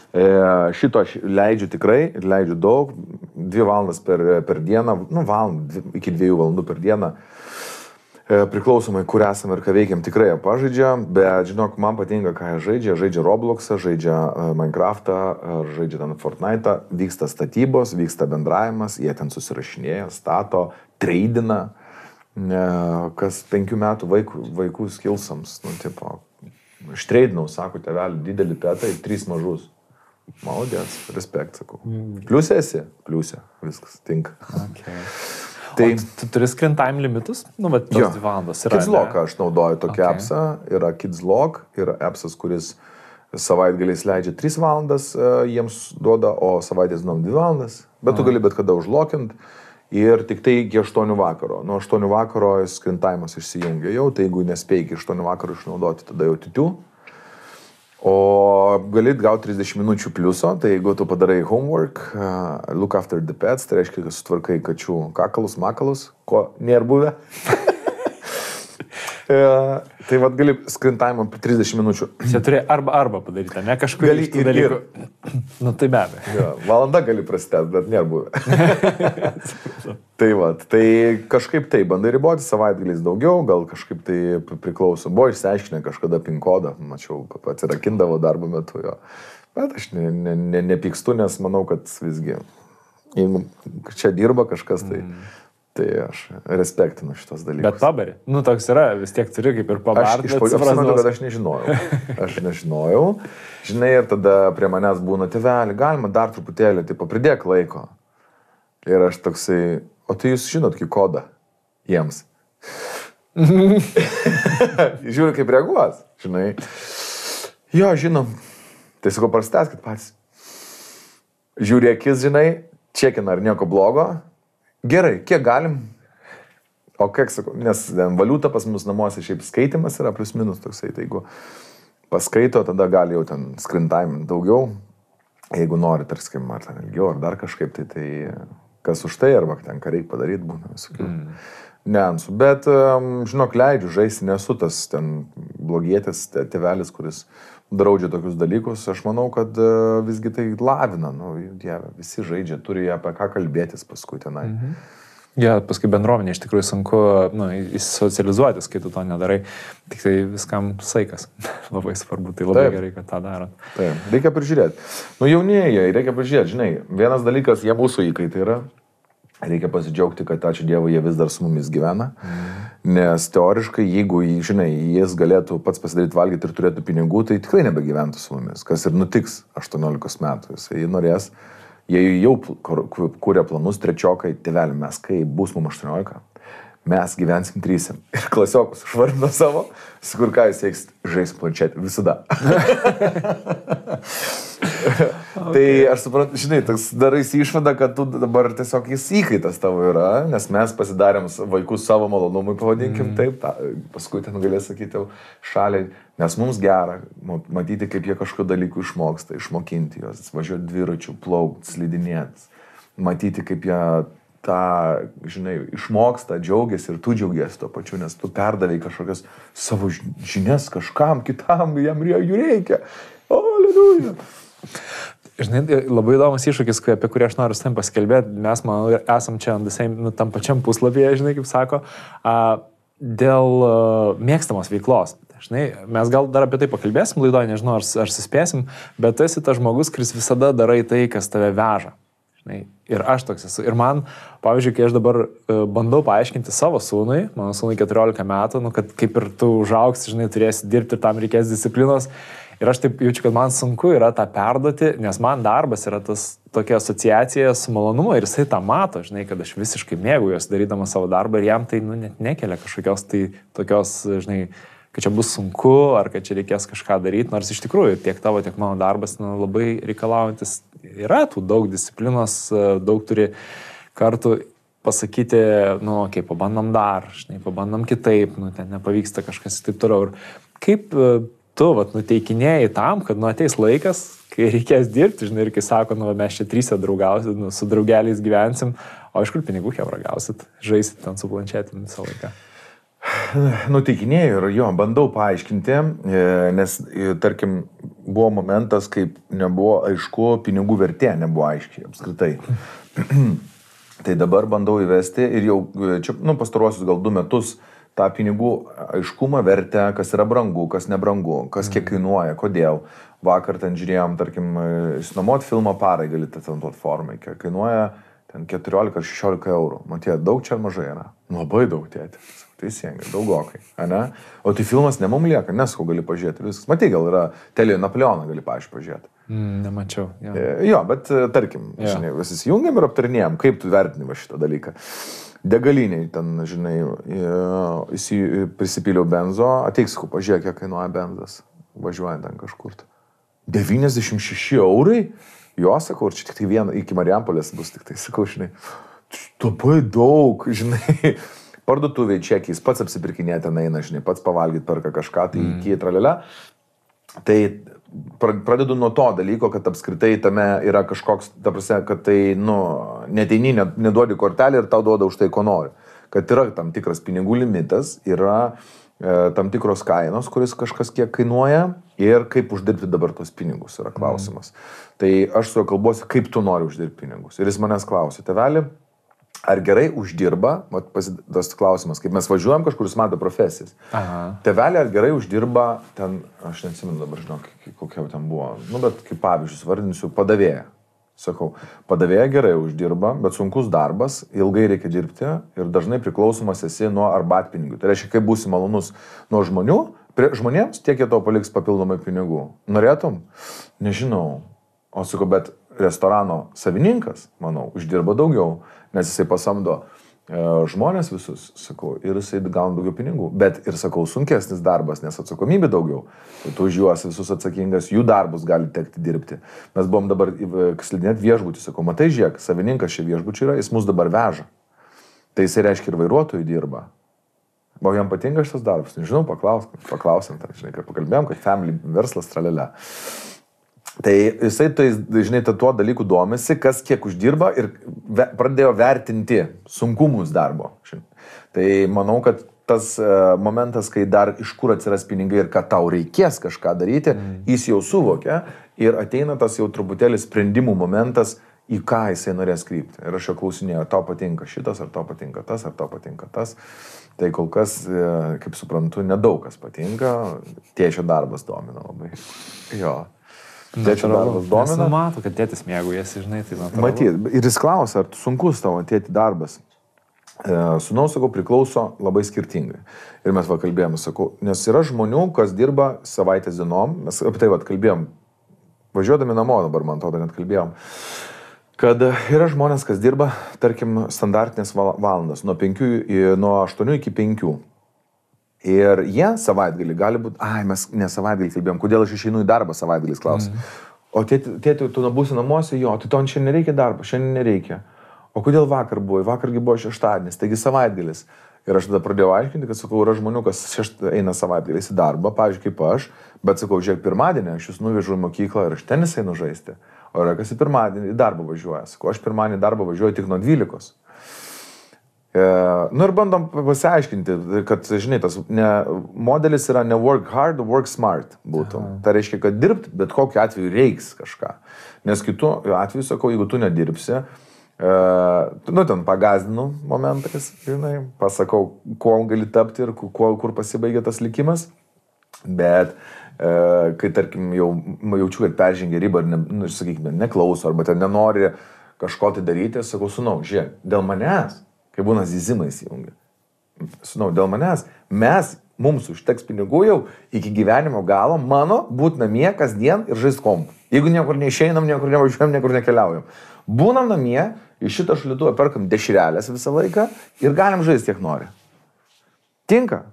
Šito aš leidžiu tikrai, leidžiu daug, 2 valandas per dieną, iki 2 valandų per dieną, priklausomai, kur esame ir ką veikiam, tikrai pažaidžia, bet žinok, man patinka, ką jie žaidžia Robloxą, žaidžia Minecraftą, žaidžia ten Fortnite'ą, vyksta statybos, vyksta bendravimas, jie ten susirašinėja, stato, treidina, kas 5 metų vaikų skilsams, ištreidinau, sako, tėvelį, didelį petą ir 3 mažus. Maudės, respekt, sakau. Pliusė esi? Pliusė, viskas, tinka. Okay. Tai tu turi screen time limitus? Bet tos 2 valandos yra. Kids-Lock aš naudoju tokį appsą, yra Kids-Lock, yra appsas, kuris savaitgaliais leidžia 3 valandas, jiems duoda, o savaitės 2 valandas, bet tu gali bet kada užlokint. Ir tik tai iki 8 vakaro. Nuo 8 vakaro screen time'as išsijungia jau, tai jeigu nespėjai iki 8 vakaro išnaudoti, tada jau titiu. O galit gauti 30 minučių pliuso, tai jeigu tu padarai homework, look after the pets, tai reiškia, kad sutvarkai kačių kakalus, makalus, ko nėra buvę. Tai vad gali screen time 30 minučių. Čia turi arba padaryti, ne kažkur iš tų dalykų. Tai be abejo. Valanda gali prasidėti, bet nėra buvę. Tai vad, tai kažkaip tai bandai riboti, savaitgaliais daugiau, gal kažkaip tai priklauso. Buvo išsiaiškinę kažkada PIN kodą, mačiau, atsirakindavo darbo metu jo. Bet aš nepykstu, nes manau, kad visgi, jeigu čia dirba kažkas, tai aš respektinu šitos dalykus. Bet pabari. Toks yra, vis tiek turi kaip ir pabarti. Aš iš pradžių apsimenu, kad aš nežinojau. Žinai, ir tada prie manęs būna, tėveli, galima dar truputėlį, pridėk laiko. Ir aš toksai, o tai jūs žinot, kokį kodą jiems. Žiūri, kaip reaguos, žinai. Jo, žinom. Tai sakau, prasteskit patys. Žiūri akis, žinai, čekina ar nieko blogo. Gerai, kiek galim? O kiek sakau, nes valiuta pas mus namuose šiaip skaitimas yra plius minus toksai, tai jeigu paskaito, tada gali jau ten screen time daugiau, jeigu nori, tarkim, ar ten ilgiau, ar dar kažkaip, tai kas už tai, arba ten ką reikia padaryti, būna visokių niuansų. Bet, žinok, leidžiu žaisti, nesu tas ten blogietis tėvelis, kuris draudžia tokius dalykus. Aš manau, kad visgi tai lavina, dieve, visi žaidžia, turi apie ką kalbėtis paskui tenai. Paskui bendruomenė iš tikrųjų sunku įsocializuotis, kai tu to nedarai, tik tai viskam saikas. Labai svarbu, tai labai gerai, kad tą darot. Taip, reikia prižiūrėti. Jaunieji, reikia prižiūrėti, žinai, vienas dalykas, jie mūsų įkaitai yra. Reikia pasidžiaugti, kad ačiū Dievui, jie vis dar su mumis gyvena, nes teoriškai, jeigu, žinai, jis galėtų pats pasidaryti valgyti ir turėtų pinigų, tai tikrai nebegyventų su mumis, kas ir nutiks 18 metų. Jis norės, jie jau kūrė planus, trečiokai, tėveli, mes, kai bus mums 18, mes gyvensim 3. Ir klasiokus švarino savo, kur ką jūs eiksit, žais planšetį, visada. Tai aš suprantu, žinai, toks daraisi išvada, kad tu dabar tiesiog jis įkaitas tavo yra, nes mes pasidarėm vaikus savo malonumui, pavadinkim taip, paskui ten galės sakyti šaliai, nes mums gera matyti, kaip jie kažko dalykų išmoksta, išmokinti juos, važiuoti dviračių, plaukti, slidinėti, matyti, kaip jie tą, žinai, išmoksta, džiaugiasi ir tu džiaugiasi tuo pačiu, nes tu perdavai kažkokias savo žinias kažkam kitam, jam jų reikia. Alleluja. Žinai, labai įdomus iššūkis, apie kurį aš noriu su tam pasikalbėti. Mes, manau, esam čia tam pačiam puslapyje, žinai, kaip sako, dėl mėgstamos veiklos. Žinai, mes gal dar apie tai pakalbėsim laidoje, nežinau, ar suspėsim, bet tu esi tas žmogus, kuris visada darai tai, kas tave veža. Žinai, ir aš toks esu. Ir man, pavyzdžiui, kai aš dabar bandau paaiškinti savo sūnui, mano sūnui 14 metų, kad kaip ir tu užaugsi, žinai, turėsi dirbti ir tam reikės disciplinos. Ir aš taip jaučiu, kad man sunku yra tą perduoti, nes man darbas yra tas tokia asociacija su malonumu ir jisai tą mato, žinai, kad aš visiškai mėgaujuosi darydamas savo darbą ir jam tai net nekelia kažkokios tai tokios, žinai, kad čia bus sunku ar kad čia reikės kažką daryti, nors iš tikrųjų tiek tavo, tiek mano darbas labai reikalaujantis yra tų daug disciplinos, daug turi kartų pasakyti, okei, pabandom dar, žinai, pabandom kitaip, ten nepavyksta kažkas ir taip toliau. Ir kaip tu nuteikinėjai tam, kad ateis laikas, kai reikės dirbti, žinai, ir kai sako, mes čia 3 draugausit, su draugeliais gyvensim, o iš kur pinigų hebra gausit, žaisit ten su planšetėm visą laiką. Nuteikinėjau ir bandau paaiškinti, nes, tarkim, buvo momentas, kaip nebuvo aišku, pinigų vertė nebuvo aiškiai apskritai. Tai dabar bandau įvesti ir jau čia, pastaruosius gal 2 metus tą pinigų aiškumą vertę, kas yra brangu, kas nebrangu, kas kiek kainuoja, kodėl. Vakar ten žiūrėjom, tarkim, išsinuomot filmą parai galite ten platformai, kiek kainuoja ten 14 ar 16 eurų. Matė, daug čia ar mažai yra? Labai daug, tėti. Teisingai, daugokai, ne? O tai filmas ne mum lieka, nesakau, gali pažiūrėti viskas. Matai, gal yra Telė Napoleoną gali pažiūrėti. Nemačiau. Jo, bet tarkim, žinai, visi įsijungiam ir aptarinėjom, kaip tu vertini va šitą dalyką. Degaliniai ten, žinai, prisipyliau benzo, ateik, sakau, pažiūrėk, kiek kainuoja benzas, važiuojant ten kažkur. 96 eurai? Jo, sakau, ir čia tik tai viena, iki Marijampolės bus tik tai, sakau, žinai, labai daug, žinai. Parduotuviai čekiais, pats apsipirkinėti ten eina, žinai, pats pavalgyti perka kažką, tai iki tralelę. Tai pradedu nuo to dalyko, kad apskritai tame yra kažkoks, ta prasme, kad tai, neteini, neduodi kortelį ir tau duoda už tai, ko nori. Kad yra tam tikras pinigų limitas, yra tam tikros kainos, kuris kažkas kiek kainuoja ir kaip uždirbti dabar tos pinigus yra klausimas. Tai aš su juo kalbuosi, kaip tu nori uždirbti pinigus. Ir jis manęs klausė, tėveli, ar gerai uždirba, tas klausimas, kaip mes važiuojam kažkur, jis mato profesijas. Tėvelė, ar gerai uždirba, ten, aš neatsimenu dabar, žinok, kokia ten buvo, bet kaip pavyzdžius vardinsiu, padavėja. Sakau, padavėja gerai uždirba, bet sunkus darbas, ilgai reikia dirbti ir dažnai priklausomas esi nuo arbatpinigių. Tai reiškia, kaip būsi malonus nuo žmonių, žmonėms tiek jie to paliks papildomai pinigų. Norėtum? Nežinau. O sakau, bet restorano savininkas, manau, uždirba daugiau, nes jisai pasamdo žmonės visus, sakau, ir jisai gauna daugiau pinigų. Bet ir, sakau, sunkesnis darbas, nes atsakomybė daugiau. Tai tu už juos visus atsakingas, jų darbus gali tekti dirbti. Mes buvom dabar slidinėti viešbutį, sakau, matai, žiūrėk, savininkas čia viešbučių yra, jis mus dabar veža. Tai jisai reiškia ir vairuotojų dirba. O jam patinka šitas darbas? Nežinau, paklausim, žinai, kad pakalbėjom, kad family verslas tralelė. Tai jisai, žinai, tuo dalyku domisi, kas kiek uždirba ir pradėjo vertinti sunkumus darbo. Tai manau, kad tas momentas, kai dar iš kur atsiras pinigai ir kad tau reikės kažką daryti, jis jau suvokia ir ateina tas jau truputėlį sprendimų momentas, į ką jisai norės krypti. Ir aš jo klausinėjau, ar tau patinka šitas, ar tau patinka tas, ar tau patinka tas. Tai kol kas, kaip suprantu, nedaug kas patinka, tėčio darbas domina labai. Jo. Tėčio darbas domina. Nes mato, kad tėtis mėgaujasi, žinai, tai natūralu. Matyt, ir jis klausia, ar sunkus tavo tėti darbas. Sūnaus, sakau, priklauso labai skirtingai. Ir mes kalbėjom, sakau, nes yra žmonių, kas dirba savaitės dienom, mes apie tai kalbėjom, važiuodami namo dabar, man atrodo, net kalbėjom, kad yra žmonės, kas dirba, tarkim, standartinės valandas, nuo 8 iki 5. Ir jie savaitgalį gali būti, mes ne savaitgalį kalbėjom, kodėl aš išeinu į darbą savaitgalis klausim. O tėti, tu būsi namuose, jo, tai to šiandien nereikia darbo, šiandien nereikia. O kodėl vakar buvo? Vakargi buvo šeštadienis, taigi savaitgalis. Ir aš tada pradėjau aiškinti, kad sakau, yra žmonių, kas eina savaitgaliais į darbą, pavyzdžiui, kaip aš, bet sakau, žiūrėk, pirmadienį aš jūs nuvežu į mokyklą ir aš tenis einu žaisti. O yra kas į pirmadienį į darbą važiuoja. Sakau, aš pirmadienį į darbą važiuoju tik nuo 12. Ir bandom pasiaiškinti, kad, žinai, tas modelis yra ne work hard, work smart būtų. Tai reiškia, kad dirbti, bet kokiu atveju reiks kažką. Nes kitu atveju, sakau, jeigu tu nedirbsi, ten pagazdinu momentais, žinai, pasakau, kuo gali tapti ir kur pasibaigia tas likimas. Bet kai, tarkim, jaučiu, kad peržengė ribą ir, sakykime, neklauso arba ten nenori kažko tai daryti, sakau, sūnau, žiūrėk, dėl manęs, kai būna zizimai įsijungia. Sūnau, dėl manęs, mums užteks pinigų jau iki gyvenimo galo, mano, būt namie kasdien ir žaist kompu. Jeigu niekur neišeinam, niekur nevažiuojam, niekur nekeliaujam. Būnam namie, iš šitą šaldytuvą perkam dešrelės visą laiką ir galim žaisti kiek nori. Tinka?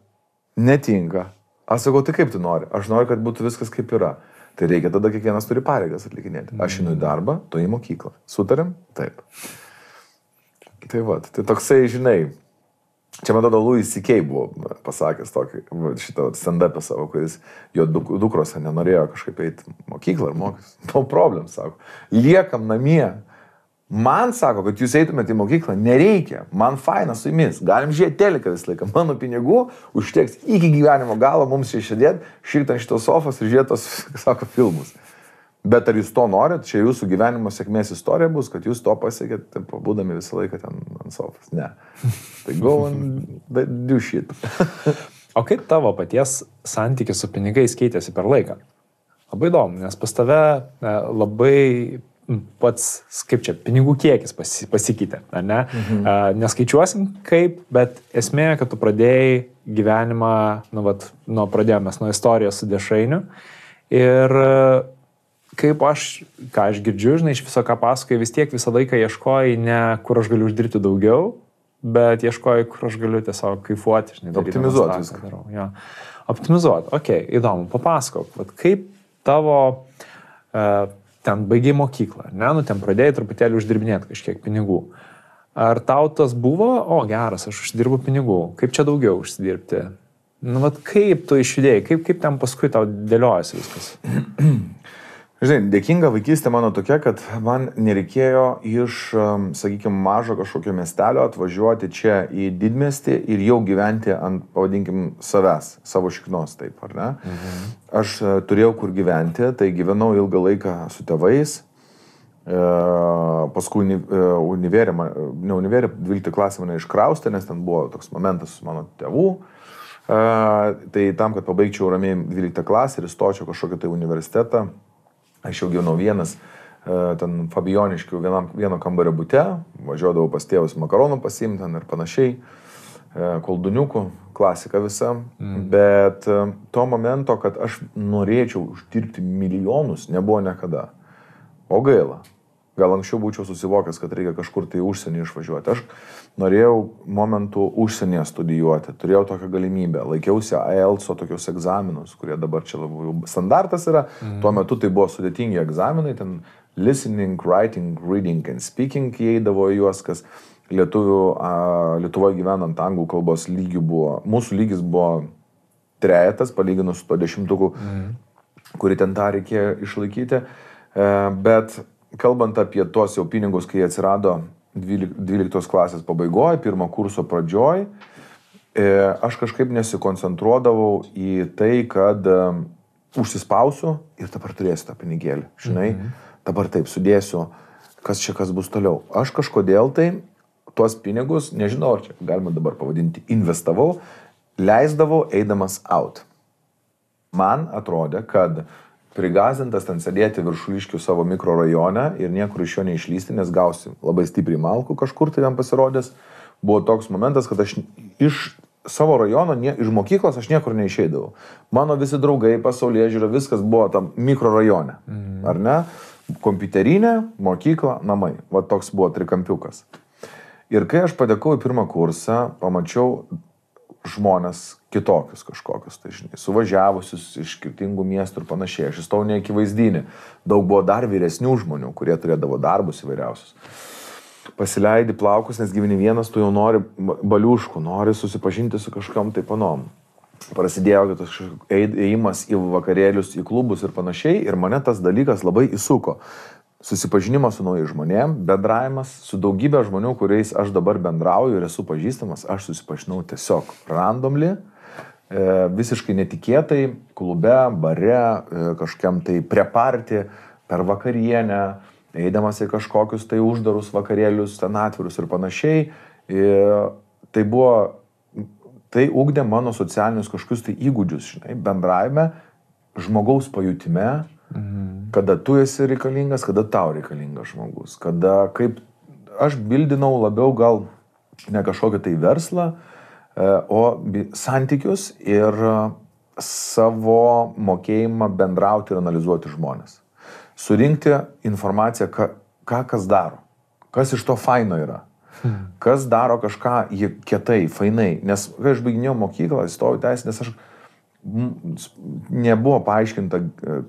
Netinka. Aš sakau, tai kaip tu nori? Aš noriu, kad būtų viskas kaip yra. Tai reikia tada kiekvienas turi pareigas atlikinėti. Aš einu į darbą, tu į mokyklą. Sutarėm? Taip. Tai tai toksai, žinai, čia man atrodo Louis C.K. buvo pasakęs tokį, šitą stand-upą savo, kuris jo dukrose nenorėjo kažkaip eiti mokyklą ar mokytis. No problem, sako. Liekam namie. Man sako, kad jūs eitumėte į mokyklą, nereikia, man faina su jumis, galim žiūrėti teleką visą laiką, mano pinigų užteks iki gyvenimo galo mums čia išėdėti, šitą ant šitos sofos ir žiūrėti tos, sako, filmus. Bet ar jūs to norit, čia jūsų gyvenimo sėkmės istorija bus, kad jūs to pasiekėt, pabūdami visą laiką ten ant sofos. Ne. Tai go and do shit. O kaip tavo paties santykis su pinigais keitėsi per laiką? Labai įdomu, nes pas tave labai pats, kaip čia, pinigų kiekis pasikeitė, ar ne? Neskaičiuosim kaip, bet esmė, kad tu pradėjai gyvenimą, pradėjomės nuo istorijos su dešrainiu ir kaip ką aš girdžiu, žinai, iš viso ką pasakoju, vis tiek visą laiką ieškojai ne kur aš galiu uždirbti daugiau, bet ieškojai, kur aš galiu tiesiog kaifuoti, žinai, optimizuoti viską. Ja. Optimizuoti, okei, įdomu, papasakok, kaip tavo ten baigiai mokyklą, ne, ten pradėjai truputėlį uždirbinėti kažkiek pinigų. Ar tau tas buvo, geras, aš uždirbu pinigų, kaip čia daugiau užsidirbti? Kaip tu išjudėjai, kaip ten paskui tau dėliojasi viskas? Žinai, dėkinga vaikystė mano tokia, kad man nereikėjo iš, sakykime, mažo kažkokio miestelio atvažiuoti čia į didmiestį ir jau gyventi ant, pavadinkim, savęs, savo šiknos, taip, ar ne? Aš turėjau kur gyventi, tai gyvenau ilgą laiką su tėvais, paskui univerė, 12 klasė mane iškraustė, nes ten buvo toks momentas su mano tėvų, tai tam, kad pabaigčiau ramiai 12 klasę ir įstočiau kažkokį tai universitetą, aš jau gyvenau vienas, ten Fabioniškių vieno kambario bute, važiuodavau pas tėvus makaronų pasiimti ten ir panašiai, kolduniukų, klasika visa, bet to momento, kad aš norėčiau uždirbti milijonus, nebuvo niekada. O gaila. Gal anksčiau būčiau susivokęs, kad reikia kažkur tai užsienį išvažiuoti. Aš norėjau momentų užsienyje studijuoti, turėjau tokią galimybę, laikiausi IELTS-o tokius egzaminus, kurie dabar čia labai standartas yra, tuo metu tai buvo sudėtingi egzaminai, ten listening, writing, reading and speaking įeidavo į juos, kas Lietuvoje gyvenant anglų kalbos lygių buvo, mūsų lygis buvo 3, palyginus su to 10-uku, kurį ten tą reikėjo išlaikyti, bet kalbant apie tuos jau pinigus, kai atsirado 12 klasės pabaigoje, 1 kurso pradžioj, aš kažkaip nesikoncentruodavau į tai, kad užsispausiu ir dabar turėsiu tą pinigėlį, žinai, dabar taip sudėsiu, kas čia kas bus toliau. Aš kažkodėl tai tuos pinigus, nežinau, ar čia galima dabar pavadinti, investavau, leisdavau eidamas out. Man atrodė, kad prigazintas ten sėdėti Viršuliškių savo mikrorajone ir niekur iš jo neišlysti, nes gausi labai stipriai malkų kažkur tai ten pasirodęs. Buvo toks momentas, kad aš iš savo rajono, iš mokyklos aš niekur neišeidavau. Mano visi draugai, pasaulyje žiūrė, viskas buvo tam mikrorajone, ar ne? Kompiuterinė, mokykla, namai. Va toks buvo trikampiukas. Ir kai aš patekau į 1 kursą, pamačiau žmonės kitokius kažkokius, tai žinai, suvažiavusius iš skirtingų miestų ir panašiai. Aš įstojau ne iki vaizdinį. Daug buvo dar vyresnių žmonių, kurie turėdavo darbus įvairiausius. Pasileidi plaukus, nes gyveni vienas, tu jau nori baliuškų, nori susipažinti su kažkam tai panom. Prasidėjo ėjimas į vakarėlius, į klubus ir panašiai, ir mane tas dalykas labai įsuko. Susipažinimas su naujais žmonėm, bendravimas su daugybė žmonių, kuriais aš dabar bendrauju ir esu pažįstamas, aš susipažinau tiesiog randomly, visiškai netikėtai, klube, bare, kažkiam tai preparti, per vakarienę, eidamas į kažkokius tai uždarus vakarėlius, ten atvirus ir panašiai. Tai ugdė mano socialinius kažkokius tai įgūdžius, žinai, bendravime, žmogaus pajutime, kada tu esi reikalingas, kada tau reikalingas žmogus, kada kaip aš bildinau labiau gal ne kažkokį tai verslą, o santykius ir savo mokėjimą bendrauti ir analizuoti žmonės. Surinkti informaciją, ką kas daro, kas iš to faino yra, kas daro kažką kietai, fainai, nes kai aš baiginėjau mokyklą, įstojau teisę, nes aš nebuvo paaiškinta,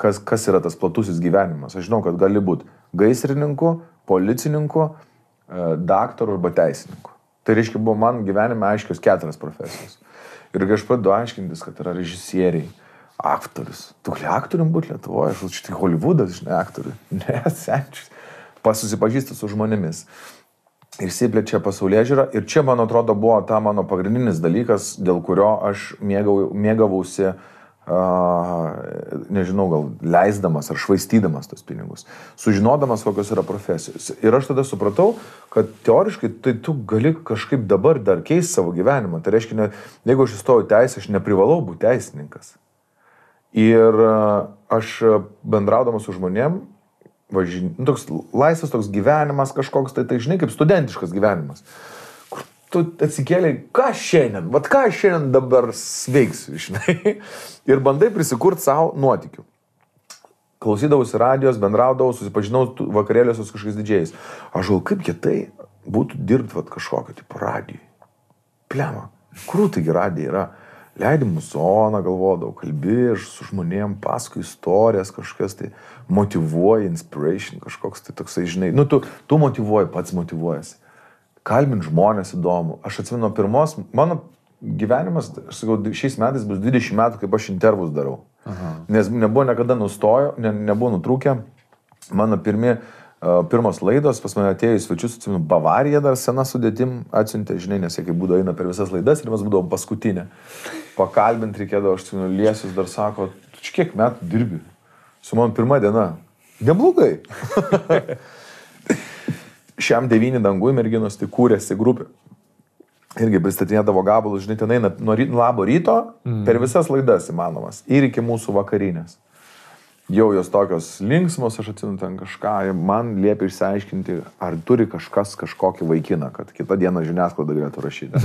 kas yra tas platusis gyvenimas. Aš žinau, kad gali būti gaisrininku, policininku, daktaru arba teisininku. Tai reiškia, buvo man gyvenime aiškios 4 profesijos. Ir kai aš pradedu aiškintis, kad yra režisieriai, aktorius. Tu gali aktorium būti Lietuvoje, aš šitai Hollywoodas, žinai, aktoriui. Ne, senčius. susipažįsti su žmonėmis. Ir išsiplečia pasaulėžiūra. Ir čia, man atrodo, buvo ta mano pagrindinis dalykas, dėl kurio aš mėgavausi, nežinau, gal leisdamas ar švaistydamas tos pinigus, sužinodamas, kokios yra profesijos. Ir aš tada supratau, kad teoriškai tai tu gali kažkaip dabar dar keisti savo gyvenimą. Tai reiškia, jeigu aš įstojau teisę, aš neprivalau būti teisininkas. Ir aš bendraudamas su žmonėm, toks laisvas toks gyvenimas kažkoks, tai žinai, kaip studentiškas gyvenimas. Kur tu atsikėlei, ką šiandien dabar sveiksiu, žinai. Ir bandai prisikurti savo nuotykių. Klausydavausi radijos, bendraudavau, susipažinau vakarėliuose su kažkokiais didžiais. Aš žinau, kaip kietai būtų dirbti kažkokio tipo radijai. Plema, kur taigi radija yra? Leidi muzoną, galvodavau, kalbi su žmonėm, paskui istorijas kažkokias, tai motyvuoji, inspiration kažkoks, tai toksai, žinai, tu motyvuoji, pats motyvuojasi. Kalbint žmonės įdomu. Aš atsimenu mano gyvenimas, aš sakau, šiais metais bus 20 metų, kaip aš intervus darau. Aha. Nes nebuvo niekada nebuvo nutrūkę. Mano pirmos laidos, pas mane atėjo į svečius, atsimenu, Bavarija dar sena sudėtim atsiuntė, žinai, nes jie kaip būdavo eina per visas laidas ir mes būdavom paskutinė. Pakalbint reikėdavo, aš atsimenu, Liesius dar sako, tu čia kiek metų dirbi? Su man pirma diena. Neblogai. Šiam 9 dangui merginos tai kūrėsi grupė. Irgi pristatinėdavo gabalus, žinai, ten eina nuo labo ryto per visas laidas įmanomas ir iki mūsų vakarinės. Jau jos tokios linksmos, aš atsimenu ten kažką, man liepia išsiaiškinti, ar turi kažkas kažkokį vaikiną, kad kitą dieną žiniasklaida galėtų rašyti.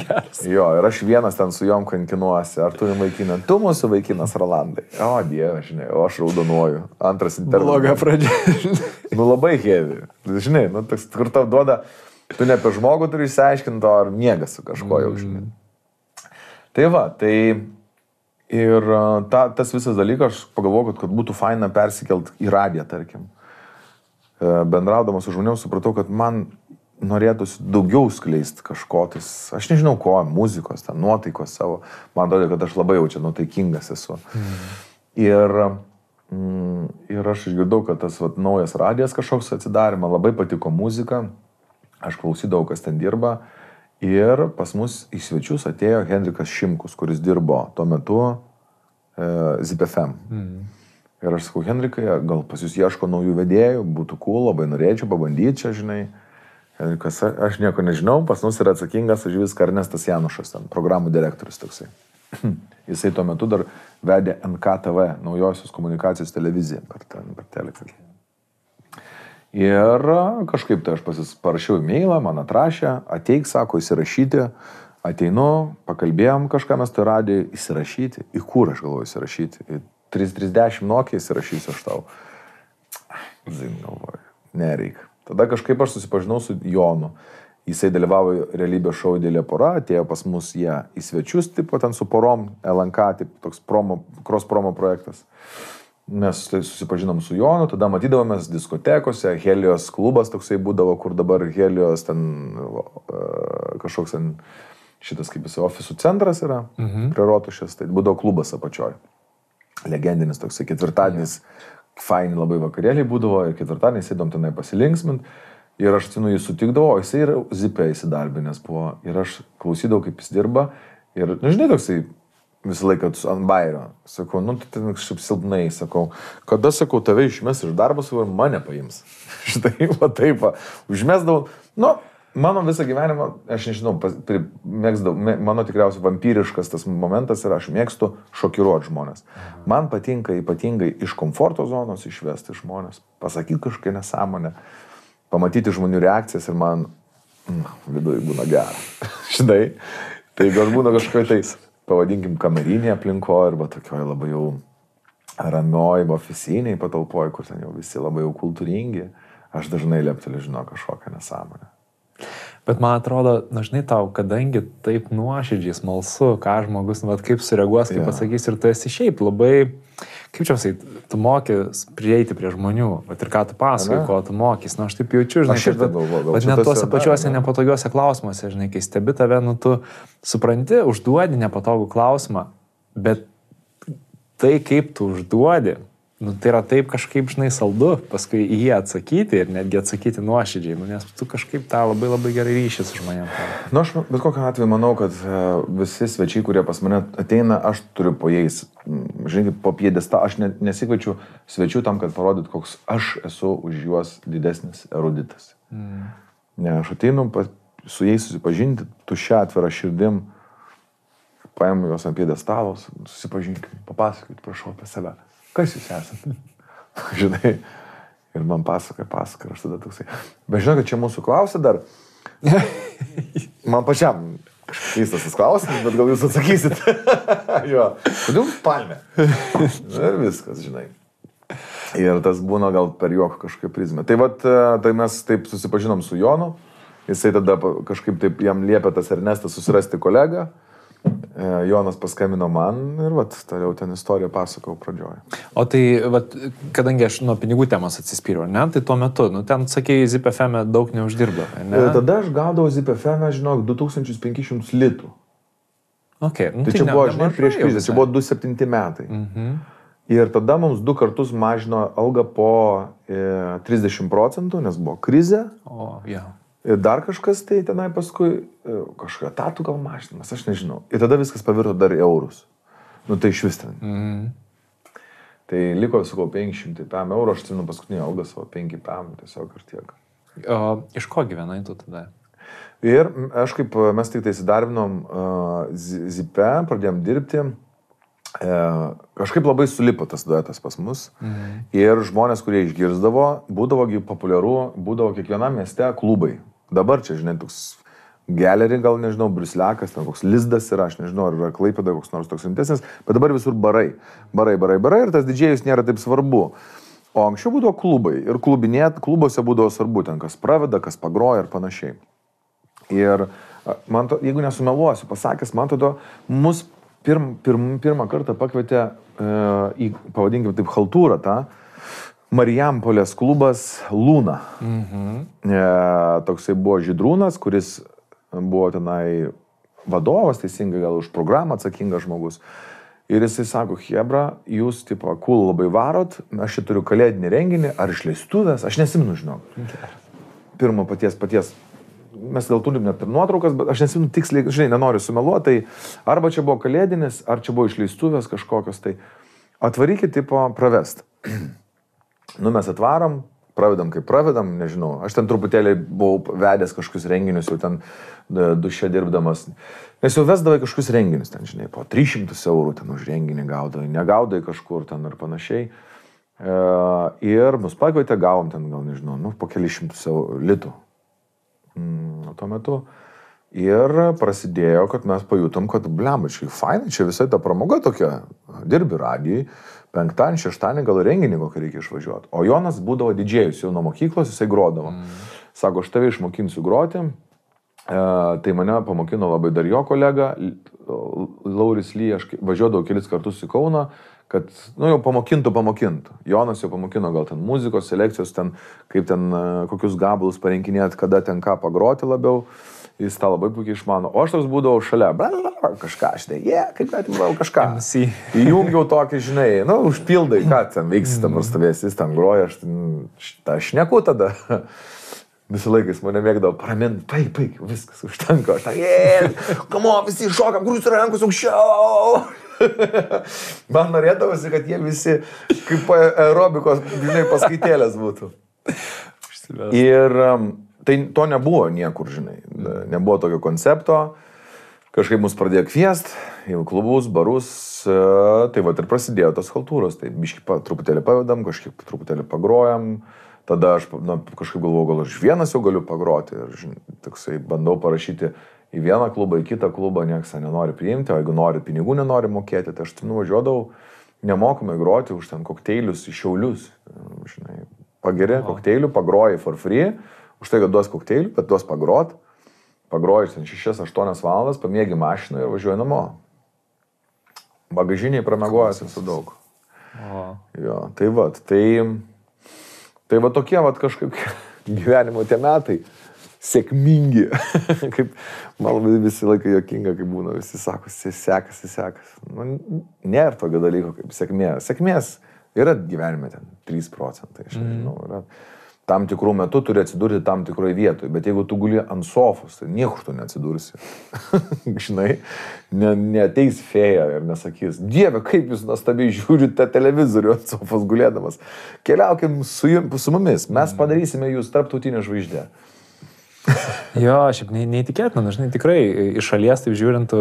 Geras. Jo, ir aš vienas ten su jom kankinuosi, ar turi vaikiną. Tu mūsų vaikinas, Rolandai. O, Dieve, žinai, o aš raudonuoju. Antras interviu. Bloga pradžia. Labai heavy. Žinai, toks, kur tau duoda, tu ne apie žmogų turi išsiaiškinti, ar miegas su kažko jau, žinai. Tai va, tai... Ir tas visas dalykas, aš pagalvojau, kad būtų faina persikelt į radiją, tarkim. Bendraudamas su žmonėm supratau, kad man norėtųsi daugiau skleisti kažkotis, aš nežinau ko, muzikos, nuotaikos savo. Man atrodo, kad aš labai jau čia nuotaikingas esu. Ir aš išgirdau, kad tas naujas radijas kažkoks atsidarė, man labai patiko muzika, aš klausydavau, kas ten dirba. Ir pas mus į svečius atėjo Henrikas Šimkus, kuris dirbo tuo metu Zip FM. Ir aš sakau, Henrikai, gal pas jūs ieško naujų vedėjų, būtų cool, labai norėčiau pabandyti čia, žinai. Henrikas, aš nieko nežinau, pas mus yra atsakingas už viską Ernestas Janušas, ten, programų direktorius toksai. Jisai tuo metu dar vedė NKTV, naujosios komunikacijos televiziją per televiziją. Ir kažkaip tai aš parašiau e-mailą, man atrašė, ateik, sako, įsirašyti, ateinu, pakalbėjom kažką mes tai radijai, įsirašyti, į kur aš galvoju įsirašyti, į 330 Nokia įsirašysiu aš tau. Zin, galvoju, nereik. Tada kažkaip aš susipažinau su Jonu, jisai dalyvavo realybės šou Didelė pora, atėjo pas mus jie į svečius, tipo ten su porom, LNK, tipo, toks cross promo projektas. Mes susipažinom su Jonu, tada matydavomės diskotekose, Helios klubas toksai būdavo, kur dabar Helios ten kažkoks ten šitas kaip jisai ofisų centras yra, prie Rotušės, tai būdavo klubas apačioj. Legendinis toksai, ketvirtadienis, faini labai vakarėliai būdavo ir ketvirtadienį sėdom tenai pasilinksmint ir aš jį sutikdavau, o jisai ir Zipė įsidarbinęs buvo ir aš klausydavau, kaip jis dirba ir, žinai, toksai visą laiką ant bairio. Sakau, tu ten kažkaip silpnai, sakau, kada, sakau, tave išmes iš darbo, sakau, ir mane paims. Štai, va taip, užmesdavau. Mano visą gyvenimą, aš nežinau, mėgdavau, mano tikriausiai vampyriškas tas momentas yra, aš mėgstu šokiruoti žmonės. Man patinka ypatingai iš komforto zonos išvesti žmonės, pasakyti kažką nesąmonę, pamatyti žmonių reakcijas ir man viduje būna gera. Štai, tai gal būna kažkokia tai pavadinkim kamerinė aplinko arba tokioj labai jau ramioj, oficiniai patalpoj, kur ten jau visi labai jau kultūringi, aš dažnai lepteliu žinau kažkokią nesąmonę. Bet man atrodo, žinai tau, kadangi taip nuoširdžiai smalsu, ką žmogus, kaip sureaguos, kaip pasakys, ir tu esi šiaip labai, kaip čia sakyti, tu moki prieiti prie žmonių, bet ir ką tu pasakoji, ko tu mokys, aš taip jaučiu, žinai, bet net tuose pačiuose nepatogiuose klausimuose, žinai, kai stebi tave, tu supranti, užduodi nepatogų klausimą, bet tai, kaip tu užduodi, Nu, tai yra taip kažkaip, žinai, saldu, paskui į jį atsakyti ir netgi atsakyti nuoširdžiai, nu, nes tu kažkaip tą labai labai gerai ryšį su žmonėm. Nu, aš bet kokiu atveju manau, kad visi svečiai, kurie pas mane ateina, aš turiu po jais, žinai, po piedestą, aš nesikviečiu svečių tam, kad parodyt, koks aš esu už juos didesnis eruditas. Ne, aš ateinu su jais susipažinti, tuščia atvira širdim, paimu juos ant piedestalos, susipažinkime, papasakokit, prašau apie save. Kas jūs esate? Žinai, ir man pasaka, ir aš tada toksai. Bet žinau, kad čia mūsų klausia dar. Man pačiam keistas tas klausimas, bet gal jūs atsakysit. Jo, kodėl palmė? Ir viskas, žinai. Ir tas būna gal per juoką kažkokią prizmę. Tai vat, tai mes taip susipažinom su Jonu. Jisai tada kažkaip taip jam liepė tas Ernestas susirasti kolegą. Jonas paskambino man ir vat, toliau ten istoriją pasakau pradžioje. O tai, vat, kadangi aš nuo pinigų temos atsispyriau, ne, tai tuo metu, nu, ten, sakėjai, Zip FM daug neuždirbdavo, ne? Tada aš gaudavau Zip FM, žinok, 2500 litų. Okay, nu, tai čia buvo, žinai, prieš krizę, čia buvo 2007 metai. Ir tada mums 2 kartus mažino algą po 30%, nes buvo krizė. O, jo. Ir dar kažkas tai tenai paskui, kažką tatų gal mažinimas, aš nežinau. Ir tada viskas pavirto dar į eurus. Nu tai iš vis ten. Tai liko, sakau, 500 PM eurų, aš atsimenu paskutinį algą savo 5 PM, tiesiog ir tiek. O iš ko gyvenai tu tada? Ir aš kaip, mes tik tai įsidarbinom Zipe, pradėjom dirbti. Kažkaip labai sulipo tas duetas pas mus. Ir žmonės, kurie išgirsdavo, būdavo populiaru, būdavo kiekvienam mieste klubai. Dabar čia, žinai, toks galerį, gal nežinau, Brusliakas, ten koks Lizdas yra, aš nežinau, ar Klaipėda koks nors toks rimtesnis, bet dabar visur barai. Barai ir tas didžėjus nėra taip svarbu. O anksčiau būdavo klubai ir klubuose būdavo svarbu, ten kas praveda, kas pagroja ir panašiai. Ir man to, jeigu nesumeluosiu, pasakęs, man tada mus pirmą kartą pakvietė į, pavadinkim taip, haltūrą tą, Marijampolės klubas Luna. Toksai buvo Žydrūnas, kuris buvo tenai vadovas, teisingai gal už programą atsakingas žmogus. Ir jisai sako, Hebra, jūs, tipo, cool labai varot, aš čia turiu kalėdinį renginį, ar išleistuvės, aš nesimenu, žinok. Pirmo paties, mes gal turim net ir nuotraukas, bet aš nesimenu tiksliai, žinai, nenoriu sumeluoti, tai arba čia buvo kalėdinis, ar čia buvo išleistuvės kažkokios, tai atvarykit, tipo, pravest. Nu, mes atvarom, pravedam kaip pravedam, nežinau, aš ten truputėlį buvau vedęs kažkokius renginius, jau ten duše dirbdamas, nes jau vesdavai kažkokius renginius, ten, žinai, po 300 eurų ten už renginį gaudavai, negaudai kažkur ten ir panašiai. Ir mus pakvietė, gavom ten, gal nežinau, nu, po kelišimtus litų tuo metu. Ir prasidėjo, kad mes pajutom, kad blembačiai, fainai, čia visai ta pramoga tokia, dirbi radijai, 5, 6 gal renginį kokį reikia išvažiuoti. O Jonas būdavo didžėjus jau nuo mokyklos, jisai grodavo. Sako, aš tave išmokinsiu groti. Tai mane pamokino labai dar jo kolega, Lauris Ly, aš važiuodavau kelis kartus į Kauną, kad, nu, jau pamokintų. Jonas jau pamokino gal ten muzikos, selekcijos, ten, kaip ten, kokius gabalus parinkinėti, kada ten ką pagroti labiau. Jis tą labai puikiai išmano. O aš toks būdavau šalia, kažką, žinai, kaip atimdavau kažką. Įjungiau tokį, žinai, nu, užpildai, ką ten veiksi, tam ar stovės, jis ten groja, aš šneku tada. Visą laiką jis mane mėgdavo praminti, paik, viskas, užtenka, aš tą, kamo, visi šoka, kur jūs rankus aukščiau. Man norėdavosi, kad jie visi kaip aerobikos, žinai, paskaitėlės būtų. Ir tai to nebuvo niekur, žinai, nebuvo tokio koncepto, kažkaip mus pradėjo kviest į klubus, barus, tai va ir prasidėjo tos haltūros, tai biškai truputėlį pavedam, kažkaip truputėlį pagrojam, tada aš kažkaip galvoju, gal aš vienas jau galiu pagroti ir, žinai, toksai bandau parašyti į vieną klubą, į kitą klubą, niekas nenori priimti, o jeigu nori pinigų nenori mokėti, tai aš ten nuvažiuodavau nemokamai groti už ten kokteilius į Šiaulius, žinai, pageri kokteilių, pagroji for free, už tai, kad duos kokteilių, bet duos pagrot, pagroji 6-8 valandas, pamėgi mašiną ir važiuoji namo. Bagažiniai pramegojęs esu daug. Jo, tai va tokie va kažkaip gyvenimo tie metai sėkmingi. Kaip man visi laikai jokinga, kaip būna, visi sako, sekasi. Nu, nėra tokio dalyko kaip sėkmė. Sėkmės Yra gyvenime ten 3%, aš nežinau, yra. Tam tikrų metų turi atsidurti tam tikroje vietoje, bet jeigu tu guli ant sofos, tai niekur tu neatsidursi. Žinai, neateis fėja ir nesakys, Dieve, kaip jūs nuostabiai žiūrite televizorių ant sofos gulėdamas. Keliaukim su mumis, mes padarysime jūs tarptautinę žvaigždę. Jo, šiaip neįtikėtina, žinai, tikrai iš šalies, taip žiūrint,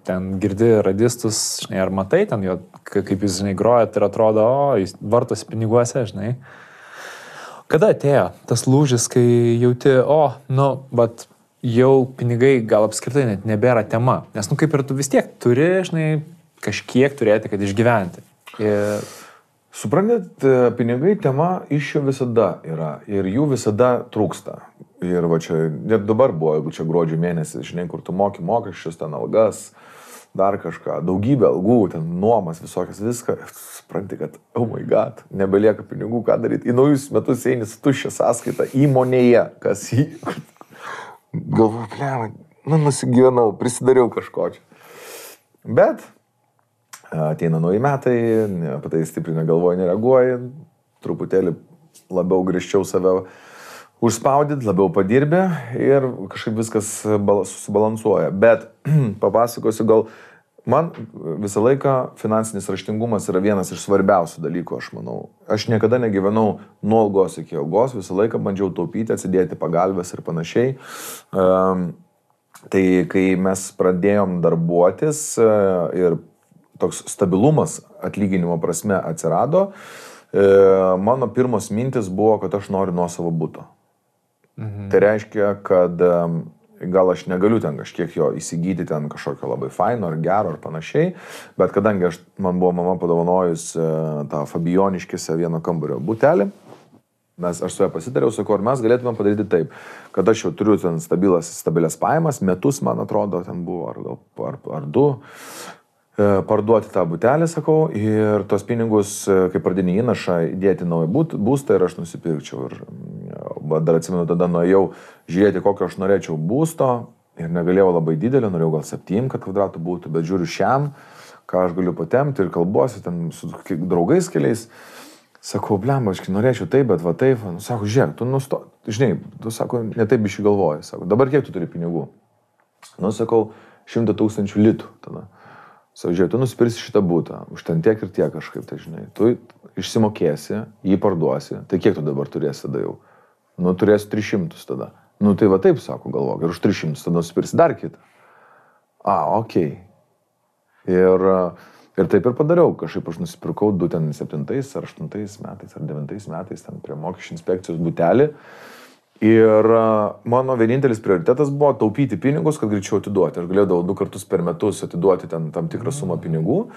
ten girdi radistus, žinai, ar matai ten jo, kaip jūs, žinai, grojat ir atrodo, jis vartosi piniguose, žinai. Kada atėjo tas lūžis, kai jauti, bet jau pinigai gal apskritai net nebėra tema, nes, kaip ir tu vis tiek turi, žinai, kažkiek turėti, kad išgyventi. Suprantat, pinigai tema iš jų visada yra ir jų visada trūksta. Ir va čia, net dabar buvo, jeigu čia gruodžio mėnesis, žinai, kur tu moki mokesčius, ten algas, dar kažką, daugybę algų, ten nuomas, visokias, viską, supranti, kad, oh my god, nebelieka pinigų, ką daryti. Į naujus metus eini su tuščia sąskaita įmonėje, kas jį, galvoju, plėma, nusigyvenau, prisidariau kažko čia. Bet ateina nauji metai, apie tai stipriai negalvoji, nereaguoji, truputėlį labiau griežčiau save užspaudyti, labiau padirbė ir kažkaip viskas susibalansuoja. Bet papasakosiu, gal man visą laiką finansinis raštingumas yra vienas iš svarbiausių dalykų, aš manau. Aš niekada negyvenau nuo algos iki algos, visą laiką bandžiau taupyti, atsidėti pagalbės ir panašiai. Tai kai mes pradėjom darbuotis ir toks stabilumas atlyginimo prasme atsirado, mano pirmos mintis buvo, kad aš noriu nuosavo buto. Tai reiškia, kad gal aš negaliu ten kažkiek jo įsigyti ten kažkokio labai faino ar gero ar panašiai, bet kadangi man buvo mama padovanojus tą Fabioniškėse vieno kambario butelį, aš su ją pasitariau, sakau, ar mes galėtume padaryti taip, kad aš jau turiu ten stabilias pajamas, metus, man atrodo, ten buvo, ar du, parduoti tą butelį, sakau, ir tos pinigus, kaip pradinį įnašą, įdėti naują būstą ir aš nusipirkčiau. Ir dar atsimenu, tada nuėjau žiūrėti, kokio aš norėčiau būsto ir negalėjau labai didelio, norėjau gal 7 kvadratų būtų, bet žiūriu šiam, ką aš galiu patemti ir kalbuosi ten su draugais keliais. Sakau, blemba, aš norėčiau taip, bet va taip. Sako, žiūrėk, tu žinai, tu sako, ne taip iš galvoji. Sako, dabar kiek tu turi pinigų? Sakau, 100 000 litų tada. Sakau, žiūrėk, tu nusipirsi šitą būtą, už ten tiek ir tiek kažkaip, tai žinai, tu išsimokėsi, jį parduosi, tai kiek tu dabar turėsi tada jau? Turėsi 300 tada. Tai va taip, sako, galvok, ir už 300 tada nusipirsi dar kitą. Okei. Ir taip ir padariau, kažkaip aš nusipirkau 7 ar 8 metais ar 9 metais ten prie mokesčių inspekcijos butelį. Ir mano vienintelis prioritetas buvo taupyti pinigus, kad greičiau atiduoti. Aš galėdavau 2 kartus per metus atiduoti ten tam tikrą sumą pinigų.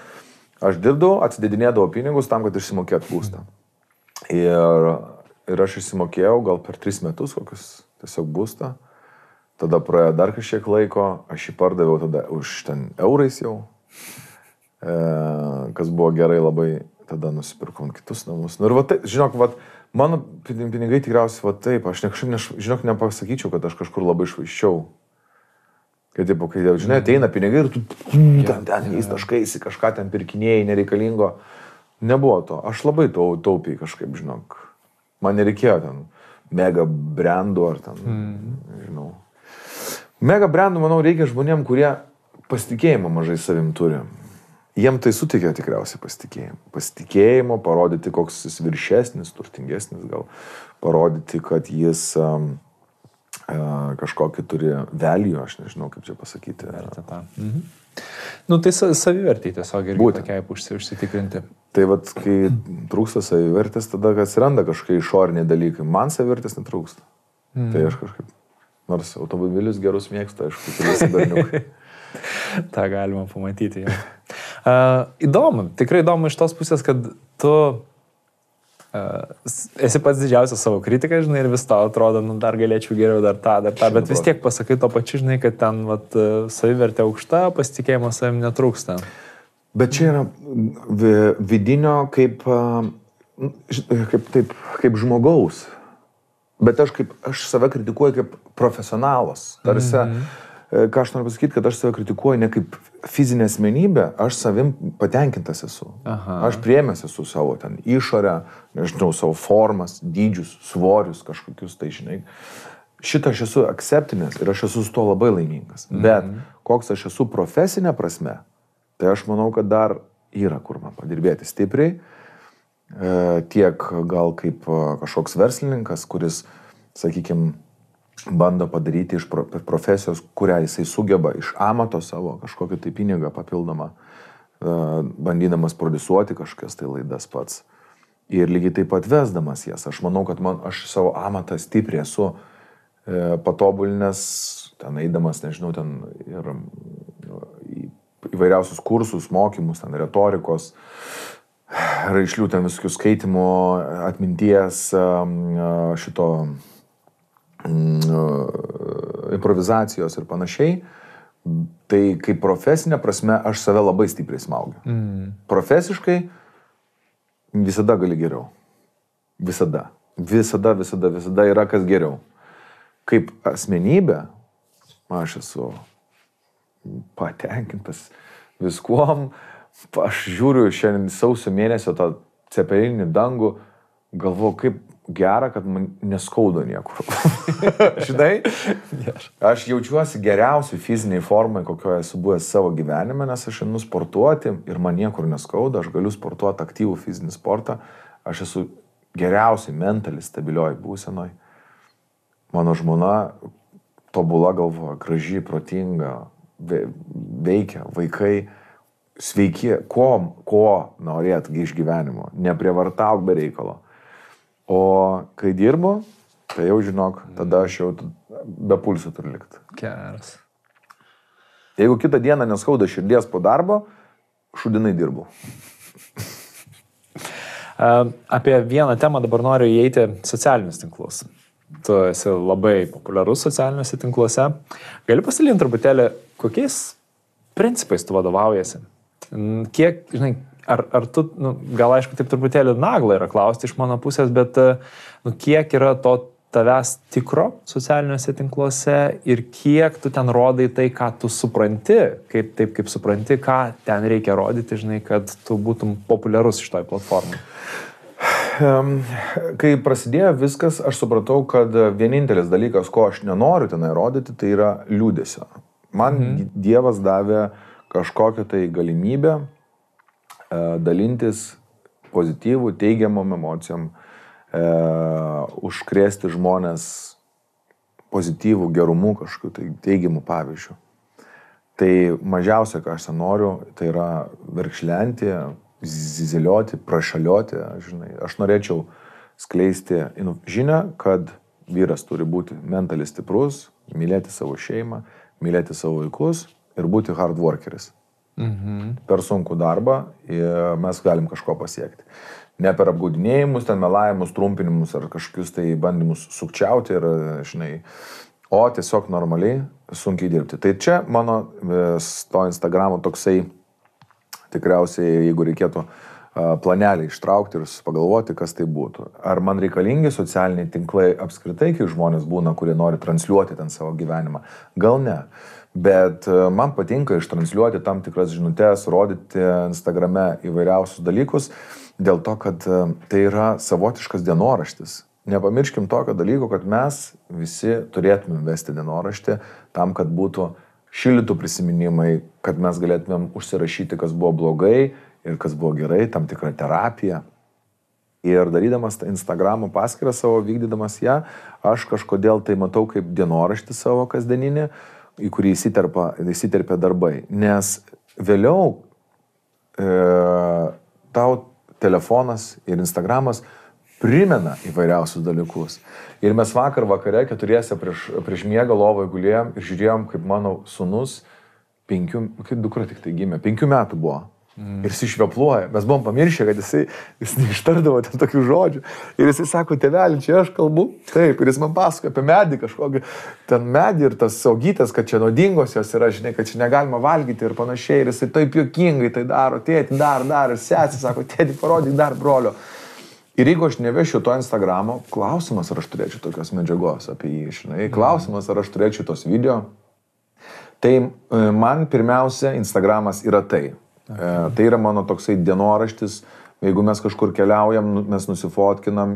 Aš dirbdavau, atsidedinėdavau pinigus tam, kad išsimokėtų būstą. Ir aš išsimokėjau gal per 3 metus kokius tiesiog būstą. Tada praėjo dar kažkiek laiko, aš jį pardaviau tada už ten eurais jau. Kas buvo gerai labai, tada nusipirkom kitus namus. Ir va tai, žinok, va, mano pinigai tikriausiai va taip, aš žinok, nepasakyčiau, kad aš kažkur labai švaiščiau. Kai, žinai, ateina pinigai ir tu ten įstaškaisi, kažką ten pirkinėjai nereikalingo. Nebuvo to. Aš labai taupiai kažkaip, žinok. Man nereikėjo ten mega brandų ar ten, žinau. Mega brandų, manau, reikia žmonėm, kurie pasitikėjimo mažai savim turi. Jiem tai suteikia tikriausiai pasitikėjimo. Pasitikėjimo, parodyti, koks jis viršesnis, turtingesnis gal. Parodyti, kad jis kažkokį turi value, aš nežinau, kaip čia pasakyti. Tai savivertį tiesiog irgi tokiai užsitikrinti. Tai vat, kai trūksta savivertės, tada atsiranda kažkokie išoriniai dalykai. Man savivertės netrūksta. Tai aš kažkaip, nors automobilius gerus mėgstu, aišku, turėsi berniukai. Ta galima pamatyti. Įdomu, tikrai įdomu iš tos pusės, kad tu esi pats didžiausias savo kritikas, žinai, ir vis tau atrodo, dar galėčiau geriau, dar tą, bet vis tiek pasakai to pačiu, žinai, kad ten savivertė aukšta, pasitikėjimo savim netrūksta. Bet čia yra vidinio kaip žmogaus. Bet aš save kritikuoju kaip profesionalas. Tarsi ką aš noriu pasakyti, kad aš save kritikuoju ne kaip fizinė asmenybė, aš savim patenkintas esu. Aha. Aš priėmęs esu savo ten išorę, nežinau, savo formas, dydžius, svorius kažkokius, tai žinai. Šitą aš esu akceptinęs ir aš esu su to labai laimingas. Bet koks aš esu profesinė prasme, tai aš manau, kad dar yra kur man padirbėti stipriai. Tiek gal kaip kažkoks verslininkas, kuris, sakykime, bando padaryti iš profesijos, kurią jisai sugeba, iš amato savo kažkokį tai pinigą papildomą, bandydamas produsuoti kažkokias tai laidas pats. Ir lygiai taip pat vesdamas jas. Aš manau, kad aš savo amatą stipriai esu patobulinęs, ten eidamas, nežinau, ten ir įvairiausius kursus, mokymus, ten retorikos, raišlių, ten visokių skaitimų, atminties, šito improvizacijos ir panašiai. Tai kaip profesinė prasme aš save labai stipriai smaugiu. Profesiškai visada gali geriau. Visada. Visada yra kas geriau. Kaip asmenybė, aš esu patenkintas viskuom. Aš žiūriu šiandien sausio mėnesio tą cepelininį dangų, galvoju, kaip gera, kad man neskauda niekur. Žinai, aš jaučiuosi geriausiai fiziniai formai, kokioje esu buvęs savo gyvenime, nes aš einu sportuoti ir man niekur neskauda, aš galiu sportuoti aktyvų fizinį sportą, aš esu geriausiai mentaliai stabilioj būsenoj. Mano žmona tobula galva, graži, protinga, veikia, vaikai sveiki, ko norėt iš gyvenimo, neprievartauk be reikalo. O kai dirbu, tai jau žinok, tada aš jau be pulsų turiu likti. Geras. Jeigu kitą dieną neskauda širdies po darbo, šudinai dirbu. Apie vieną temą dabar noriu įeiti socialinius tinklus. Tu esi labai populiarus socialiniuose tinkluose. Gali pasidalinti truputėlį, kokiais principais tu vadovaujasi? Kiek, žinai, ar tu, gal aišku, taip truputėlį nagla yra klausti iš mano pusės, bet kiek yra to tavęs tikro socialiniuose tinkluose ir kiek tu ten rodai tai, ką tu supranti, kaip supranti, ką ten reikia rodyti, žinai, kad tu būtum populiarus iš toj platformai. Kai prasidėjo viskas, aš supratau, kad vienintelis dalykas, ko aš nenoriu tenai rodyti, tai yra liūdesio. Man Dievas davė kažkokią tai galimybę dalintis pozityvų, teigiamom emocijom, užkrėsti žmonės pozityvų, gerumų, kažkokių tai teigiamų pavyzdžių. Tai mažiausia, ką aš noriu, tai yra verkšlenti, zizilioti, prašalioti, žinai. Aš norėčiau skleisti žinią, kad vyras turi būti mentaliai stiprus, mylėti savo šeimą, mylėti savo vaikus ir būti hard workeris. Per sunkų darbą mes galim kažko pasiekti. Ne per apgaudinėjimus, ten melavimus, trumpinimus ar kažkokius tai bandymus sukčiauti ir, žinai, o tiesiog normaliai sunkiai dirbti. Tai čia mano to Instagramo toksai tikriausiai, jeigu reikėtų planelį ištraukti ir pagalvoti, kas tai būtų. Ar man reikalingi socialiniai tinklai apskritai, kai žmonės būna, kurie nori transliuoti ten savo gyvenimą? Gal ne. Bet man patinka ištransliuoti tam tikras žinutes, rodyti Instagrame įvairiausius dalykus, dėl to, kad tai yra savotiškas dienoraštis. Nepamirškim tokio dalyko, kad mes visi turėtume vesti dienoraštį tam, kad būtų šildytų prisiminimai, kad mes galėtumėm užsirašyti, kas buvo blogai ir kas buvo gerai, tam tikrą terapiją. Ir darydamas Instagramo paskyrą savo, vykdydamas ją, aš kažkodėl tai matau kaip dienoraštį savo kasdieninį, į kurį įsiterpia darbai. Nes vėliau tau telefonas ir Instagramas primena įvairiausius dalykus. Ir mes vakare keturiese prieš miegą lovoje gulėjom ir žiūrėjom, kaip mano sūnus, kaip dukra tik tai gimė, 5 metų buvo. Ir jis išvepluoja. Mes buvom pamiršę, kad jis neištardavo ten tokių žodžių. Ir jis sako, tėvelį, čia aš kalbu. Taip, ir jis man pasakoja apie medį kažkokį. Ten medį ir tas saugytas, kad čia nuodingos jos yra, žinai, kad čia negalima valgyti ir panašiai. Ir jis taip juokingai tai daro. Tėti, dar. Ir sesė sako, tėti, parodyk dar brolio. Ir jeigu aš nevešiu to Instagramo, klausimas, ar aš turėčiau tokios medžiagos apie jį, žinai. Klausimas, ar aš turėčiau tos video. Tai man pirmiausia Instagramas yra tai. Tai yra mano toksai dienoraštis. Jeigu mes kažkur keliaujam, mes nusifotkinam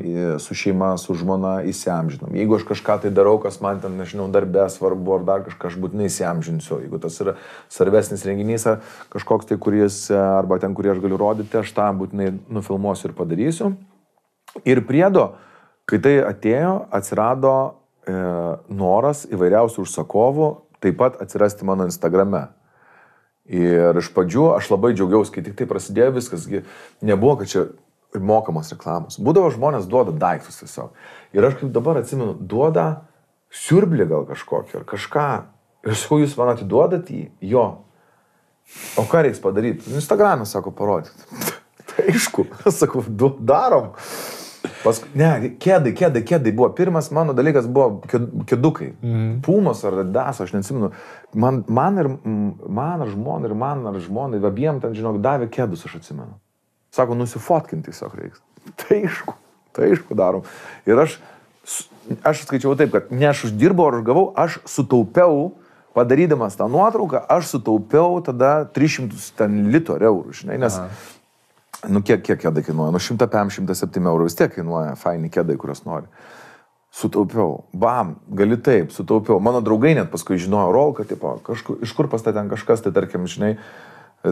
su šeima, su žmona, įsiamžinam. Jeigu aš kažką tai darau, kas man ten, nežinau, darbė svarbu ar dar kažką, aš būtinai įsiamžinsiu. Jeigu tas yra svarbesnis renginys, kažkoks tai, kuris, arba ten, kurį aš galiu rodyti, aš tą būtinai nufilmuosiu ir padarysiu. Ir priedo, kai tai atėjo, atsirado noras įvairiausių užsakovų taip pat atsirasti mano Instagrame. Ir iš pradžių aš labai džiaugiausi, kai tik tai prasidėjo viskas, nebuvo, kad čia mokamos reklamos. Būdavo žmonės duoda daiktus tiesiog. Ir aš kaip dabar atsimenu, duoda siurblį gal kažkokį ar kažką. Ir aš sakau, jūs man atiduodat jį? Jo. O ką reiks padaryti? Instagram'e, sako, parodyti. Tai aišku, sakau, darom. Ne, kėdai buvo. Pirmas mano dalykas buvo kėdukai. Pumos ar Adidas, aš neatsimenu. Man ar žmonai, abiem ten, žinok, davė kėdus, aš atsimenu. Sako, nusifotkinti tiesiog reiks. Tai aišku darom. Ir aš skaičiau taip, kad ne aš uždirbau, ar aš gavau, aš sutaupiau, padarydamas tą nuotrauką, aš sutaupiau tada 300 litų eurų, žinai, nes... Nu, kiek kėdai kainuoja? Nu, 105-107 eurų vis tiek kainuoja faini kėdai, kurios nori. Sutaupiau. Bam, gali taip, sutaupiau. Mano draugai net paskui žinojo rolką, tipo, iš kur pas tai ten kažkas, tai tarkim, žinai,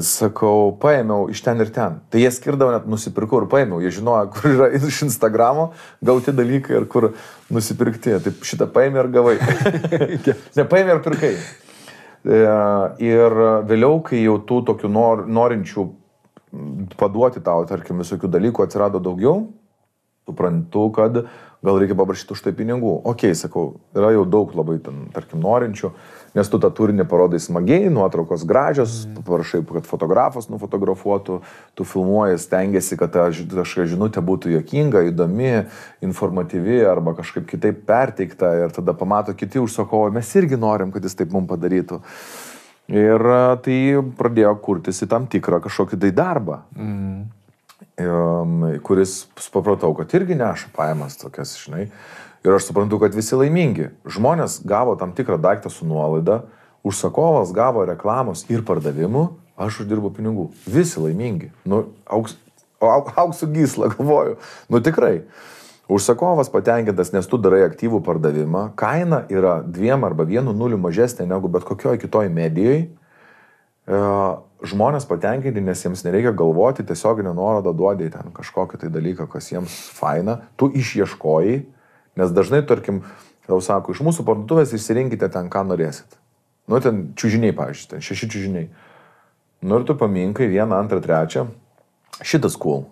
sakau, paėmiau iš ten ir ten. Tai jie skirdavo, net nusipirkau ir paėmiau. Jie žinojo, kur yra iš Instagramo gauti dalykai ir kur nusipirkti. Taip šitą paėmė ir gavai. Nepaėmė ir pirkai. Ir vėliau, kai jau tų tokių norinčių paduoti tau, tarkim, visokių dalykų atsirado daugiau, suprantu, kad gal reikia paprašyti už tai pinigų. Okei, sakau, yra jau daug labai, tarkim, norinčių, nes tu tą turinį parodai smagiai, nuotraukos gražios, parašai, kad fotografas nufotografuotų, tu filmuoji, stengiasi, kad ta žinutė būtų juokinga, įdomi, informatyvi arba kažkaip kitaip perteikta ir tada pamato kiti užsakovai, mes irgi norim, kad jis taip mums padarytų. Ir tai pradėjo kurtis į tam tikrą kažkokį tai darbą, kuris supratau, kad irgi neša pajamas tokias, žinai. Ir aš suprantu, kad visi laimingi. Žmonės gavo tam tikrą daiktą su nuolaida, užsakovas gavo reklamos ir pardavimų, aš uždirbu pinigų. Visi laimingi. Nu, auksų gysla, galvoju. Nu, tikrai. Užsakovas patenkintas, nes tu darai aktyvų pardavimą, kaina yra 2 arba 1 nuliu mažesnė negu bet kokioj kitoj medijoj. Žmonės patenkinti, nes jiems nereikia galvoti, tiesiog nenuorodą duodi ten kažkokį tai dalyką, kas jiems faina. Tu išieškojai, nes dažnai, tarkim, tau sako, iš mūsų parduotuvės išsirinkite ten, ką norėsit. Nu, ten čiužiniai, pavyzdžiui, ten 6 čiužiniai. Nu, ir tu paminkai 1, 2, 3. Šitas cool.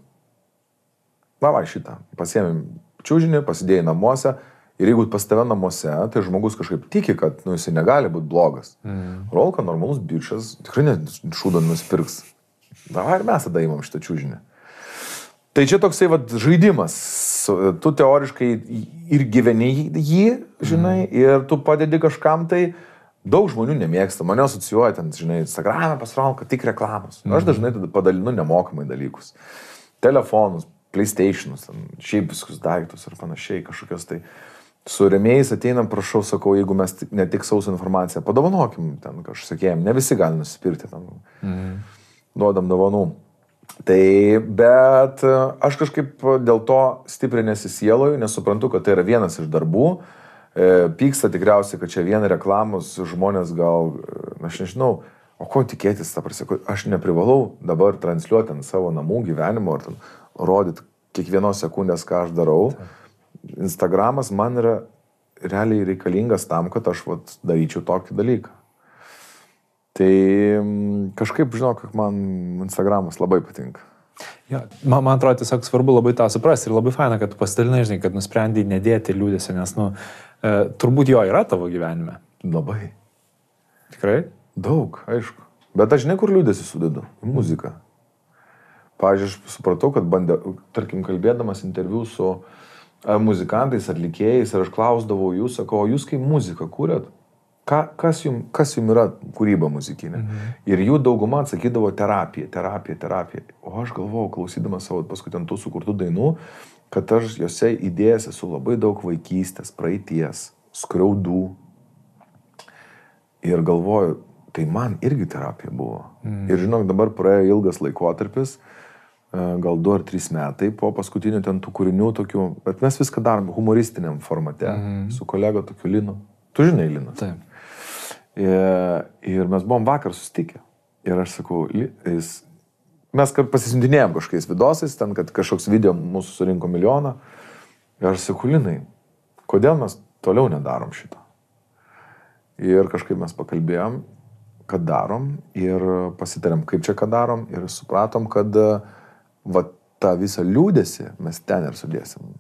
Va, šitą. Pasiėmėm čiužinį, pasidėjai namuose ir jeigu pas tave namuose, tai žmogus kažkaip tiki, kad jisai negali būti blogas. Rolka normalus bičas, tikrai šūdą nusipirks. Ir mes tada įmam šitą čiužinį. Tai čia toksai žaidimas. Tu teoriškai ir gyveni jį, žinai, ir tu padedi kažkam tai. Daug žmonių nemėgsta, mane asocijuoja ten, žinai, Instagram'e pas Rolką tik reklamos. Aš dažnai tada padalinu nemokamai dalykus. Telefonus, PlayStationus, šiaip visus daiktus ir panašiai, kažkokios tai. Su rėmėjais ateinam, prašau, sakau, jeigu mes ne tik sausą informaciją, padovanokim ten kažkokėjim, ne visi gali nusipirkti ten. Duodam dovanų. Tai, bet aš kažkaip dėl to stipriai nesisieloju, nes suprantu, kad tai yra vienas iš darbų. Pyksta tikriausiai, kad čia viena reklamos žmonės gal, aš nežinau, o ko tikėtis, ta prasme, aš neprivalau dabar transliuoti ant savo namų gyvenimo ar ten rodyti kiekvienos sekundės, ką aš darau. Instagramas man yra realiai reikalingas tam, kad aš daryčiau tokį dalyką. Tai kažkaip, žinok, man Instagramas labai patinka. Ja, man atrodo tiesiog svarbu labai tą suprasti ir labai faina, kad tu pasidalinai, žinai, kad nusprendai nedėti liūdėsio, nes, turbūt jo yra tavo gyvenime. Labai. Tikrai? Daug, aišku. Bet aš žinai, kur liūdėsi sudedu? Muziką. Pavyzdžiui, aš supratau, kad tarkim, kalbėdamas interviu su muzikantais, atlikėjais, ir aš klausdavau jūs, sakau, jūs kaip muziką kūrėt? Kas jums yra kūryba muzikinė? Ir jų dauguma atsakydavo terapija. O aš galvojau, klausydamas savo paskui ten tų sukurtų dainų, kad aš jose įdėjęs esu labai daug vaikystės, praeities, skriaudų. Ir galvoju, tai man irgi terapija buvo. Ir žinok, dabar praėjo ilgas laikotarpis, gal 2 ar 3 metai po paskutinių ten tų kūrinių tokių, bet mes viską darom humoristiniam formate, su kolega tokiu Linu. Tu žinai Liną? Taip. Ir mes buvom vakar susitikę. Ir aš sakau, mes pasisindinėjom kažkokiais vidosais, ten, kad kažkoks video mūsų surinko 1 milijoną. Ir aš sakau, Linai, kodėl mes toliau nedarom šito? Ir kažkaip mes pakalbėjom, kad darom ir pasitarėm, kaip čia ką darom ir supratom, kad va tą visą liūdėsi mes ten ir sudėsim.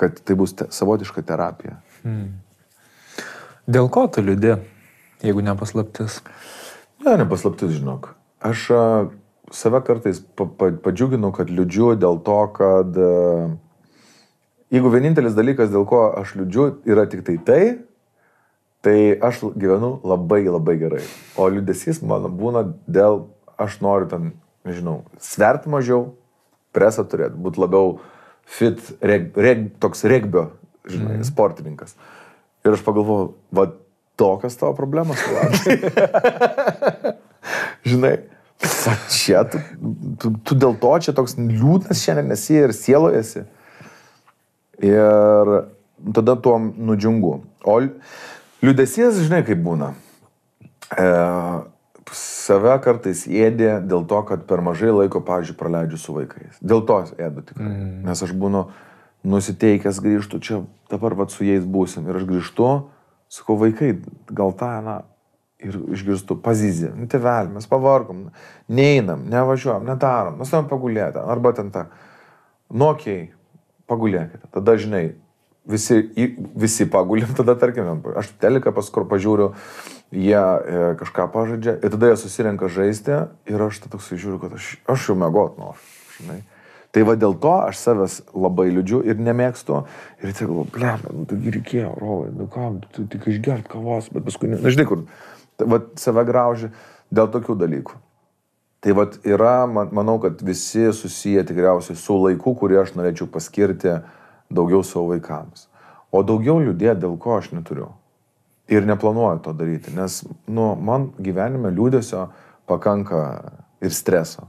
Kad tai bus savotiška terapija. Dėl ko tu liūdė, jeigu nepaslaptis? Ne, nepaslaptis, žinok. Aš save kartais padžiuginu, kad liūdžiu dėl to, kad jeigu vienintelis dalykas, dėl ko aš liūdžiu, yra tik tai aš gyvenu labai labai gerai. O liūdesys mano būna dėl, aš noriu ten, nežinau, sverti mažiau, presą turėti, būti labiau fit, toks regbio, žinai, sportininkas. Ir aš pagalvoju, va, tokios tavo problemas, žinai, va čia, tu dėl to čia toks liūdnas šiandien esi ir sielojasi. Ir tada tuo nudžiungu. O liūdesys, žinai, kaip būna. Save kartais ėdė dėl to, kad per mažai laiko, pavyzdžiui, praleidžiu su vaikais. Dėl to ėdu tikrai. Nes aš būnu nusiteikęs, grįžtu, čia dabar vat su jais būsim. Ir aš grįžtu, sakau, vaikai, gal tą, ir išgirstu, pazizė, tėvelį, mes pavargom, neinam, nevažiuojam, nedarom, mes norim pagulėti, arba ten tą, okei, pagulėkite. Tada, žinai, visi pagulėm, tada, tarkim, aš teliką paskui pažiūriu, jie kažką pažaidžia, ir tada jie susirenka žaisti, ir aš tada toksai žiūriu, kad aš jau miegot noriu, žinai. Tai va dėl to aš savęs labai liūdžiu ir nemėgstu, ir tai galvoju, blemba, taigi reikėjo, Rolai, kam, tu tik išgert kavos, bet paskui, žinai, kur, va save grauži dėl tokių dalykų. Tai va yra, manau, kad visi susiję tikriausiai su laiku, kurį aš norėčiau paskirti daugiau savo vaikams. O daugiau liūdėti, dėl ko aš neturiu. Ir neplanuoju to daryti, nes, man gyvenime liūdesio pakanka ir streso.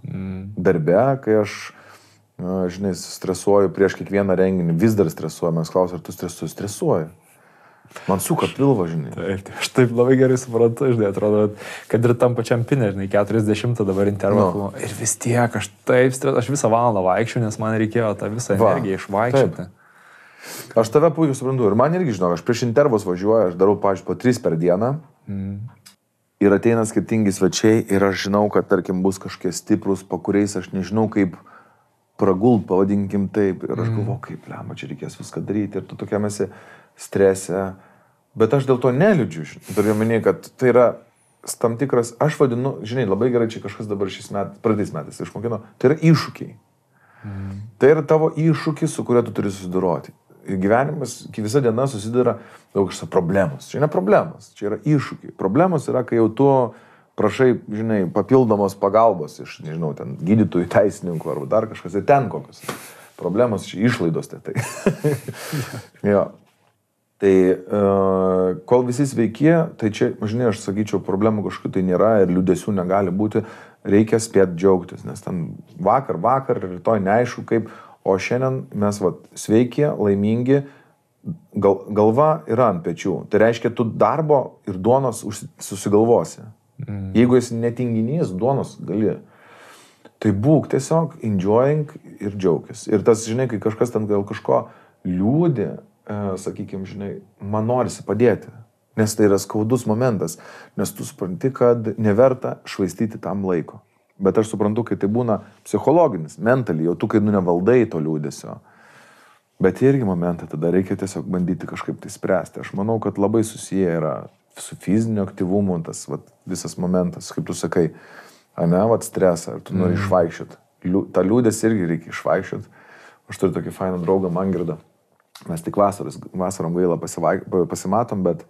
Darbe, kai aš, žinai, stresuoju prieš kiekvieną renginį, vis dar stresuoju, mes klausia, ar tu stresuoji? Man suka pilva, žinai. Taip, aš taip labai gerai suprantu, žinai, atrodo, kad ir tam pačiam pinė, žinai, 40 dabar intervalų. Ir vis tiek, aš taip stresuoju, aš visą valandą vaikščiu, nes man reikėjo tą visą energiją išvaikščioti. Aš tave puikiai suprantu. Ir man irgi, žinok, aš prieš intervus važiuoju, aš darau, pavyzdžiui, po 3 per dieną. Ir ateina skirtingi svečiai ir aš žinau, kad, tarkim, bus kažkokie stiprus, po kuriais aš nežinau, kaip pragult, pavadinkim taip. Ir aš galvoju, kaip, lemba, čia reikės viską daryti. Ir tu tokiam esi strese. Bet aš dėl to neliūdžiu. Turiu omeny, kad tai yra tam tikras, aš vadinu, žinai, labai gerai čia kažkas dabar praeitais metais išmokino, tai yra iššūkiai. Tai yra tavo iššūkis, su kuriuo tu turi susidoroti. Gyvenimas, visą dieną susidara daug problemos. Čia ne problemos, čia yra iššūkiai. Problemos yra, kai jau tu prašai, žinai, papildomos pagalbos iš, nežinau, ten gydytojų, teisininkų arba dar kažkas, ir ten kokios. Problemos čia išlaidos tai. Jo. Tai kol visi sveiki, tai čia, žinai, aš sakyčiau, problemų kažkokių tai nėra ir liūdesių negali būti, reikia spėti džiaugtis, nes ten vakar, rytoj neaišku kaip, o šiandien mes sveiki, laimingi, galva yra ant pečių. Tai reiškia, tu darbo ir duonos susigalvosi. Jeigu esi netinginys, duonos gali. Tai būk tiesiog enjoying ir džiaugis. Ir tas, žinai, kai kažkas ten gal kažko liūdi, sakykime, žinai, man norisi padėti. Nes tai yra skaudus momentas. Nes tu supranti, kad neverta švaistyti tam laiko. Bet aš suprantu, kai tai būna psichologinis, mentaliai, jau tu, kai nevaldai to liūdesio. Bet irgi momentą tada reikia tiesiog bandyti kažkaip tai spręsti. Aš manau, kad labai susiję yra su fiziniu aktyvumu, tas visas momentas, kaip tu sakai, stresą, ar tu nori išvaikščioti. Ta liūdės irgi reikia išvaikščioti. Aš turiu tokį fainą draugą, Mangirdą. Mes tik vasarom gaila pasimatom, bet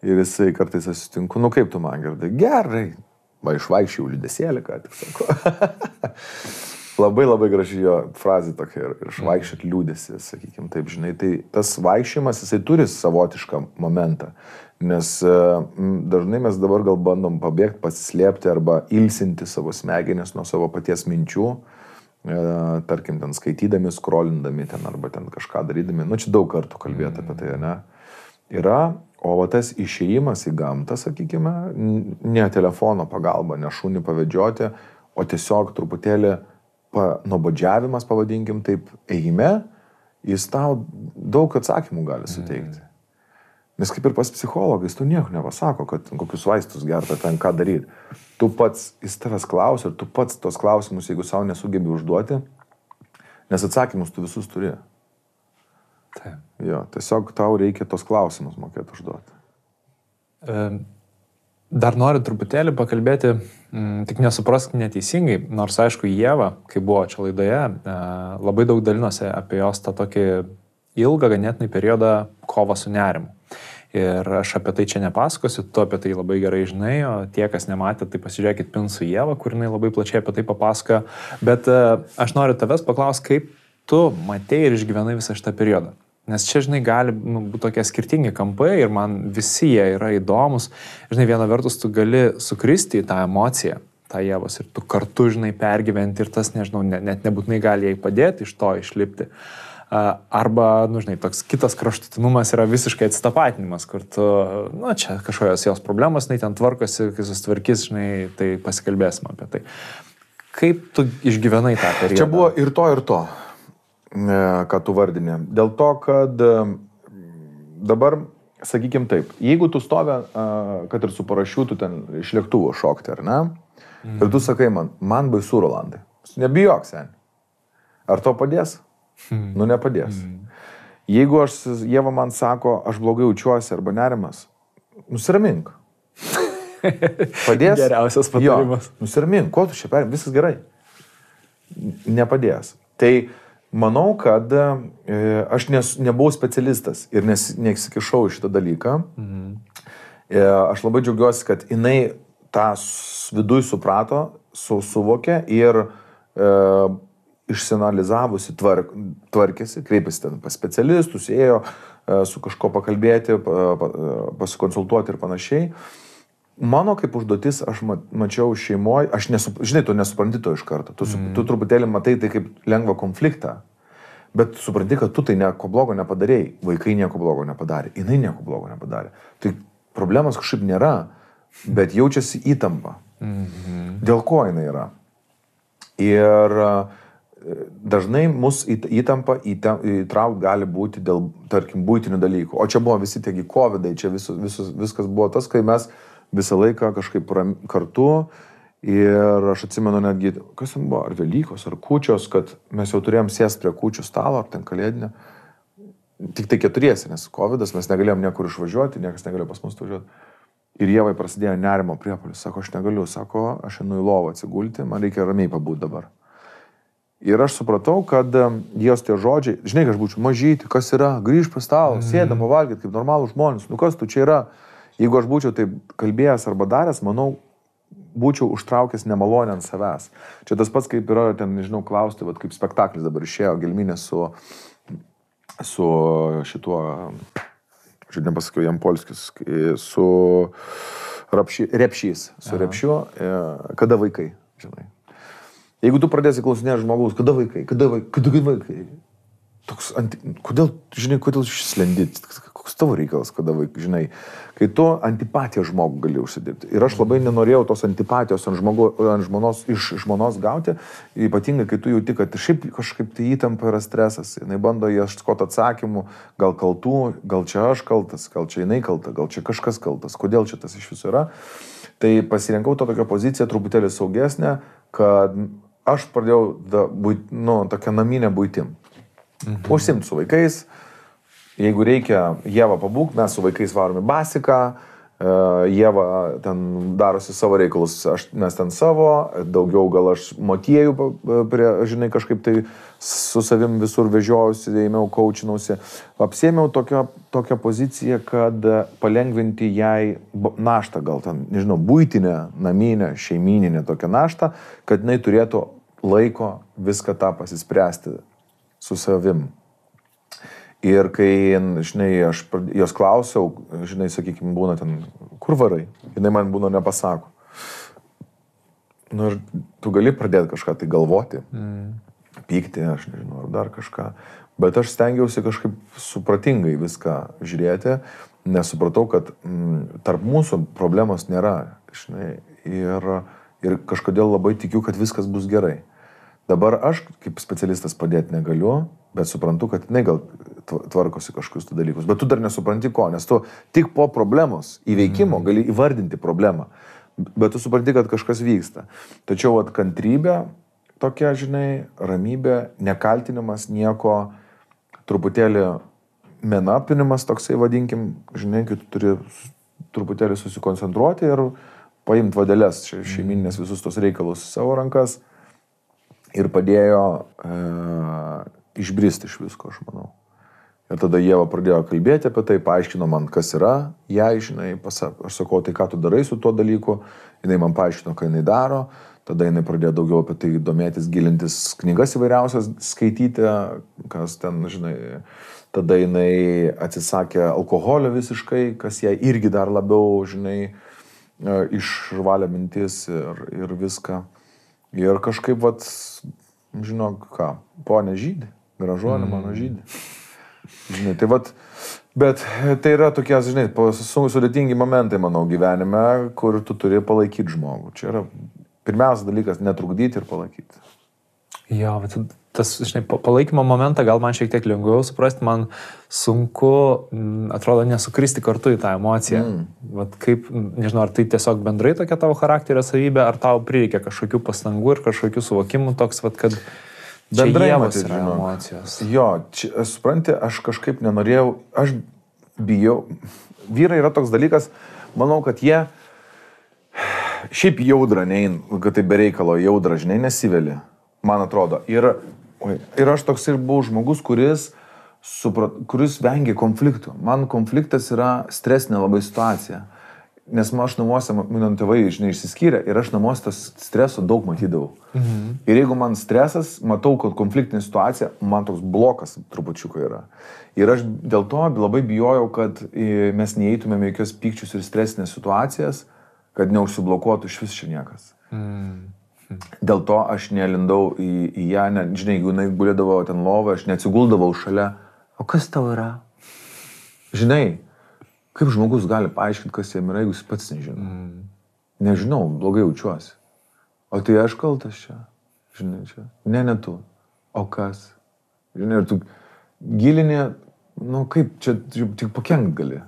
ir jisai kartais susitinku, kaip tu, Mangirdai? Gerai. Va, išvaikščiau liūdėsėlį, ką tik sako. Labai labai graži jo frazė tokia ir išvaikščiot liūdėsi, sakykime taip, žinai. Tai tas vaikščiojimas, jisai turi savotišką momentą, nes dažnai mes dabar gal bandom pabėgti, pasislėpti arba ilsinti savo smegenis nuo savo paties minčių, tarkim, ten skaitydami, scrollindami ten arba ten kažką darydami. Nu, čia daug kartų kalbėti apie tai, ne? Yra, o va tas išėjimas į gamtą, sakykime, ne telefono pagalba, ne šunį pavedžioti, o tiesiog truputėlį nuobodžiavimas, pavadinkim taip, ėjime, jis tau daug atsakymų gali suteikti. Nes kaip ir pas psichologais, tu nieko nepasako, kad kokius vaistus gerta, ten ką daryti. Tu pats, jis tavęs klausia ir tu pats tos klausimus, jeigu savo nesugebi užduoti, nes atsakymus tu visus turi. Taip. Jo, tiesiog tau reikia tos klausimus mokėti užduoti. Dar noriu truputėlį pakalbėti, tik nesuprask neteisingai, nors aišku, Ieva, kai buvo čia laidoje, labai daug dalinosi apie jos tą tokį ilgą ganėtinai periodą kovą su nerimu. Ir aš apie tai čia nepasakosiu, tu apie tai labai gerai žinai, o tie, kas nematė, tai pasižiūrėkit Pin su Ieva, kur jinai labai plačiai apie tai papasakoja. Bet aš noriu tavęs paklausti, kaip tu matei ir išgyvenai visą šitą periodą. Nes čia, žinai, gali būti tokie skirtingi kampai ir man visi jie yra įdomus. Žinai, viena vertus tu gali sukristi į tą emociją, tą Ievos, ir tu kartu, žinai, pergyventi ir tas, nežinau, net nebūtinai gali jai padėti iš to išlipti. Arba, nu, žinai, toks kitas kraštutinumas yra visiškai atsitapatinimas, kur tu, nu, čia kažkokios jos problemos, jinai ten tvarkosi, kai susitvarkys, žinai, tai pasikalbėsim apie tai. Kaip tu išgyvenai tą periodą? Čia buvo ir to, ką tu vardinė. Dėl to, kad dabar, sakykim taip, jeigu tu stovi, kad ir su parašiutu ten iš lėktuvo šokti, ar ne? Ir tu sakai man baisu, Rolandai. Nebijok, seni. Ar to padės? Nu, nepadės. Jeigu Ieva man sako, aš blogai jaučiuosi arba nerimas, nusiramink. Padės? Geriausias patarimas. Jo, nusiramink, ko tu čia viskas gerai. Nepadės. Tai manau, kad aš nebuvau specialistas ir nesikišau į šitą dalyką. Aš labai džiaugiuosi, kad jinai tą viduj suprato, suvokė ir išsianalizavusi tvarkėsi, kreipėsi ten pas specialistus, ėjo su kažko pakalbėti, pasikonsultuoti ir panašiai. Mano kaip užduotis, aš mačiau šeimoje, žinai, tu nesupranti to iš karto, tu truputėlį matai tai kaip lengvą konfliktą, bet supranti, kad tu tai nieko blogo nepadarėjai, vaikai nieko blogo nepadarė, jinai nieko blogo nepadarė. Tai problemos kažkaip nėra, bet jaučiasi įtampa. Dėl ko jinai yra? Ir dažnai mus įtampa įtraukt gali būti dėl, tarkim, buitinių dalykų. O čia buvo visi tiegi covidai, čia viskas buvo tas, kai mes visą laiką kažkaip kartu ir aš atsimenu netgi, kas ten buvo, ar Velykos, ar kūčios, kad mes jau turėjom sėsti prie kūčių stalo, ar ten kalėdinę. Tik tai keturiesi, nes covidas, mes negalėjom niekur išvažiuoti, niekas negalėjo pas mus važiuoti. Ir Ievai prasidėjo nerimo priepuolis. Sako, aš negaliu, sako, aš einu į lovą atsigulti, man reikia ramiai pabūti dabar. Ir aš supratau, kad jos tie žodžiai, žinai, aš būčiau mažyti, kas yra, grįž pas tavo, sėdam pavalgyti kaip normalų žmonės, nu kas tu čia yra. Jeigu aš būčiau taip kalbėjęs arba daręs, manau, būčiau užtraukęs nemalonę ant savęs. Čia tas pats, kaip yra, ten, nežinau, klausti, vat, kaip spektaklis dabar išėjo Gelminė su šituo, aš nepasakiau, Jampolskis, su Repšys, su Repšiu, kada vaikai, žinai. Jeigu tu pradėsi klausinėti žmogaus, kada vaikai? Toks, kodėl, žinai, kodėl išslendi, koks tavo reikalas, kada vaikai, žinai, kai tu antipatiją žmogų gali užsidirbti. Ir aš labai nenorėjau tos antipatijos iš žmonos gauti, ypatingai, kai tu jauti, kad šiaip kažkaip tai įtampa yra stresas, jinai bando ieškoti atsakymų, gal kaltų, gal čia aš kaltas, gal čia jinai kalta, gal čia kažkas kaltas, kodėl čia tas iš viso yra. Tai pasirinkau tą tokią poziciją truputėlį saugesnę, kad aš pradėjau tokią naminę buitim. Užsimti su vaikais, jeigu reikia Ieva pabūk, mes su vaikais varom į basiką, Ieva ten darosi savo reikalus, mes ten savo, daugiau gal aš motiejų, žinai, kažkaip tai su savim visur vežiausi, ėmiau, kaučinausi. Apsėmiau tokią poziciją, kad palengvinti jai naštą, gal ten, nežinau, buitinę, naminę, šeimininę tokią naštą, kad jinai turėtų laiko viską tą pasispręsti su savim. Ir kai, žinai, aš jos klausiau, žinai, sakykime, būna ten, kur varai? Jinai man būna nepasako. Nu, ir tu gali pradėti kažką tai galvoti, pykti, aš nežinau, ar dar kažką. Bet aš stengiausi kažkaip supratingai viską žiūrėti, nes supratau, kad tarp mūsų problemos nėra, žinai, ir kažkodėl labai tikiu, kad viskas bus gerai. Dabar aš kaip specialistas padėti negaliu, bet suprantu, kad jinai gal tvarkosi kažkokius tų dalykus. Bet tu dar nesupranti ko, nes tu tik po problemos įveikimo gali įvardinti problemą. Bet tu supranti, kad kažkas vyksta. Tačiau kantrybė, tokia, žinai, ramybė, nekaltinimas, nieko, truputėlį menapinimas, toksai vadinkim, žinai, kai tu turi truputėlį susikoncentruoti ir paimti vadelės šeiminės visus tos reikalus į savo rankas ir padėjo išbristi iš visko, aš manau. Ir tada Ieva pradėjo kalbėti apie tai, paaiškino man, kas yra, jai, žinai, aš sakau, tai ką tu darai su tuo dalyku, jinai man paaiškino, ką jinai daro, tada jinai pradėjo daugiau apie tai domėtis, gilintis, knygas įvairiausias skaityti, kas ten, žinai, tada jinai atsisakė alkoholio visiškai, kas jai irgi dar labiau, žinai, išvalė mintis ir viską. Ir kažkaip, vat, žinok ką, ponė žydė, gražuolė mano žydė. Žinai, tai vat, bet tai yra tokie, žinai, sudėtingi momentai mano gyvenime, kur tu turi palaikyti žmogų. Čia yra pirmiausias dalykas, netrukdyti ir palaikyti. Jo, bet tas, žinai, palaikymo momentą gal man šiek tiek lengviau suprasti, man sunku, atrodo, nesukristi kartu į tą emociją. Vat kaip, nežinau, ar tai tiesiog bendrai tokia tavo charakterio savybė, ar tau prireikia kažkokių pastangų ir kažkokių suvokimų toks, vat, kad bendrai Ievos yra emocijos. Jo, čia, supranti, aš kažkaip nenorėjau, aš bijau. Vyrai yra toks dalykas, manau, kad jie šiaip jaudra, kad tai bereikalo jaudra, žinai, nesiveli, man atrodo. Ir aš toks ir buvau žmogus, kuris vengia konfliktų. Man konfliktas yra stresinė labai situacija. Nes aš namuose, mano tėvai, žinai, išsiskyrė ir aš namuose tas streso daug matydavau. Ir jeigu man stresas, matau, kad konfliktinė situacija, man toks blokas trupučiuko yra. Ir aš dėl to labai bijojau, kad mes neįtumėm jokios pykčius ir stresinės situacijas, kad neužsiblokuotų iš vis čia niekas. Dėl to aš nelindau į ją, žinai, jeigu jinai gulėdavo ten lovą, aš neatsiguldavau šalia. O kas tau yra? Žinai, kaip žmogus gali paaiškinti, kas jam yra, jeigu jis pats nežino? Nežinau, blogai jaučiuosi. O tai aš kaltas čia? Žinai, čia. Ne tu. O kas? Žinai, ir tu gilinė, nu kaip, čia tik pakenkt gali.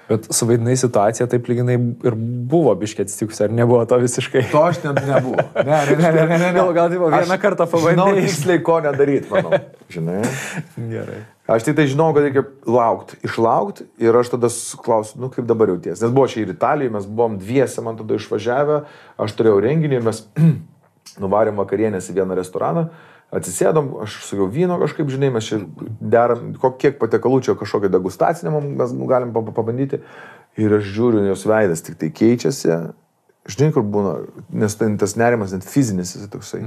Bet suvaidinai situaciją, taip lyginai ir buvo biškiai atsitikusi, ar nebuvo to visiškai? To aš net nebuvo. Ne. Gal tai buvo vieną kartą pabandėjai. Žinau tiksliai, ko nedaryti, manau. Žinai? Gerai. Aš tai žinau, kad reikia išlaukti ir aš tada klausiu, nu kaip dabar jauties. Nes buvo čia ir Italijoje, mes buvom dviese, man tada išvažiavę, aš turėjau renginį, mes nuvarėm vakarienės į vieną restoraną, atsisėdom, aš sakiau, vyno kažkaip, žinai, mes čia deram, kiek patekalų čia kažkokią degustacinę mes galim pabandyti. Ir aš žiūriu, jos veidas tik tai keičiasi. Žinai, kur būna, nes tas nerimas net fizinis jis toksai.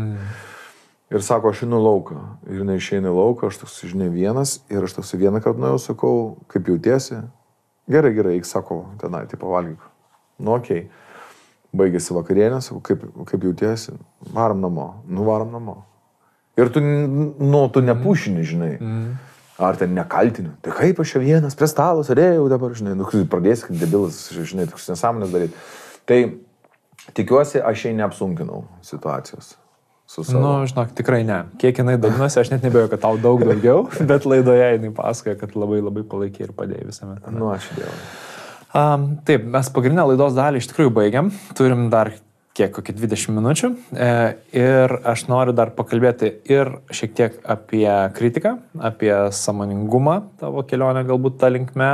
Ir sako, aš einu lauką. Ir jinai išeina į lauką, aš toks, žinai, vienas. Ir aš toks vieną kartą nuėjau, sakau, kaip jautiesi? Gerai, eik, sako, tenai, tai pavalgyk. Nu, okei. Baigėsi vakarienė, sakau, kaip jautiesi? Varom namo. Nuvarom namo. Ir tu nepušini, žinai. Ar ten nekaltini. Tai kaip aš čia vienas prie stalo sėdėjau dabar, žinai, pradėsi kaip debilas, žinai, toks nesąmonės daryti. Tai tikiuosi, aš jai neapsunkinau situacijos. Nu, žinok, tikrai ne. Kiek jinai dalinosi, aš net nebėjau, kad tau daug daugiau, bet laidoje jinai pasakoja, kad labai labai palaikė ir padėjo visame. Nu, ačiū Dievui. Taip, mes pagrindinę laidos dalį iš tikrųjų baigiam. Turim dar kokį 20 minučių. Ir aš noriu dar pakalbėti ir šiek tiek apie kritiką, apie sąmoningumą, tavo kelionę galbūt tą linkme.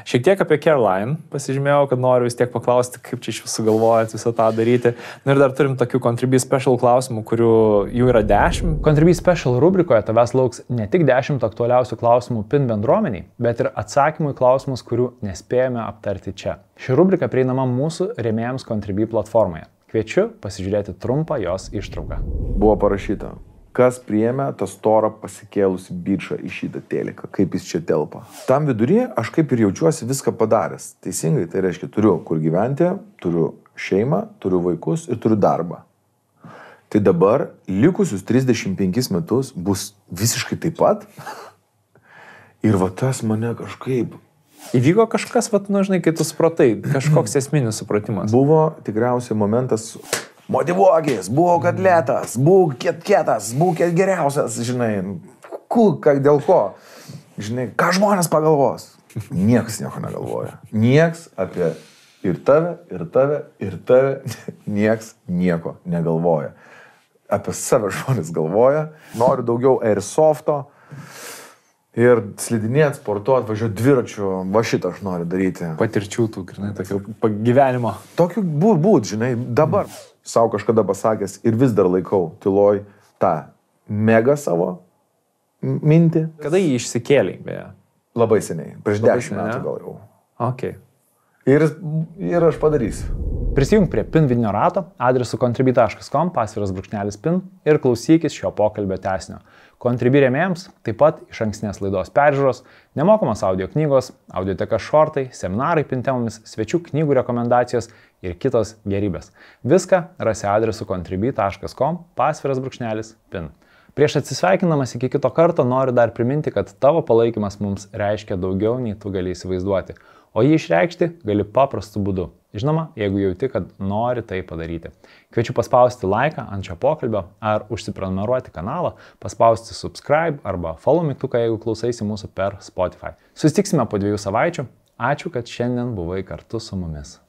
Šiek tiek apie Careline pasižymėjau, kad noriu vis tiek paklausti, kaip čia iš visų galvojat visą tą daryti. Ir dar turim tokių Contribui Special klausimų, kurių jų yra 10. Contribui Special rubrikoje tavęs lauks ne tik 10 aktualiausių klausimų PIN bendruomeniai, bet ir atsakymų į klausimus, kurių nespėjome aptarti čia. Ši rubrika prieinama mūsų rėmėjams Contribui platformoje. Kviečiu pasižiūrėti trumpą jos ištrauką. Buvo parašyta, kas priėmė tą storą pasikėlusi bičą į šitą teliką, kaip jis čia telpa. Tam vidury aš kaip ir jaučiuosi viską padaręs. Teisingai, tai reiškia, turiu kur gyventi, turiu šeimą, turiu vaikus ir turiu darbą. Tai dabar likusius 35 metus bus visiškai taip pat. Ir va tas mane kažkaip... Įvyko kažkas, žinai, kai tu supratai, kažkoks esminis supratimas. Buvo tikriausiai momentas, motyvuokis, būk atletas, būk kietas, būk geriausias, žinai, dėl ko, žinai, ką žmonės pagalvos. Niekas nieko negalvoja. Nieks apie ir tave, nieks nieko negalvoja. Apie save žmonės galvoja, noriu daugiau airsofto. Ir slidinėt, sportuot, važiuoti dviračiu, va šitą aš noriu daryti. Patirčių tų, žinai, tokio gyvenimo. Tokiu būt, žinai, dabar. Sau kažkada pasakęs ir vis dar laikau tyloj tą mega savo mintį. Kada jį išsikėlei, beje? Labai seniai, prieš 10 metų gal jau. Okay. Ir aš padarysiu. Prisijung prie PIN vidinio rato adresu contribui.com /PIN ir klausykis šio pokalbio tęsinio. Contribui rėmėjams taip pat išankstinės laidos peržiūros, nemokamos audio knygos, audioteka šortai, seminarai PIN temomis, svečių knygų rekomendacijos ir kitos gerybės. Viską rasi adresu contribui.com /PIN. Prieš atsisveikinamas iki kito karto noriu dar priminti, kad tavo palaikymas mums reiškia daugiau nei tu gali įsivaizduoti, o jį išreikšti gali paprastu būdu. Žinoma, jeigu jauti, kad nori tai padaryti. Kviečiu paspausti laiką ant šio pokalbio ar užsiprenumeruoti kanalą, paspausti subscribe arba follow mygtuką, jeigu klausaisi mūsų per Spotify. Susitiksime po 2 savaičių. Ačiū, kad šiandien buvai kartu su mumis.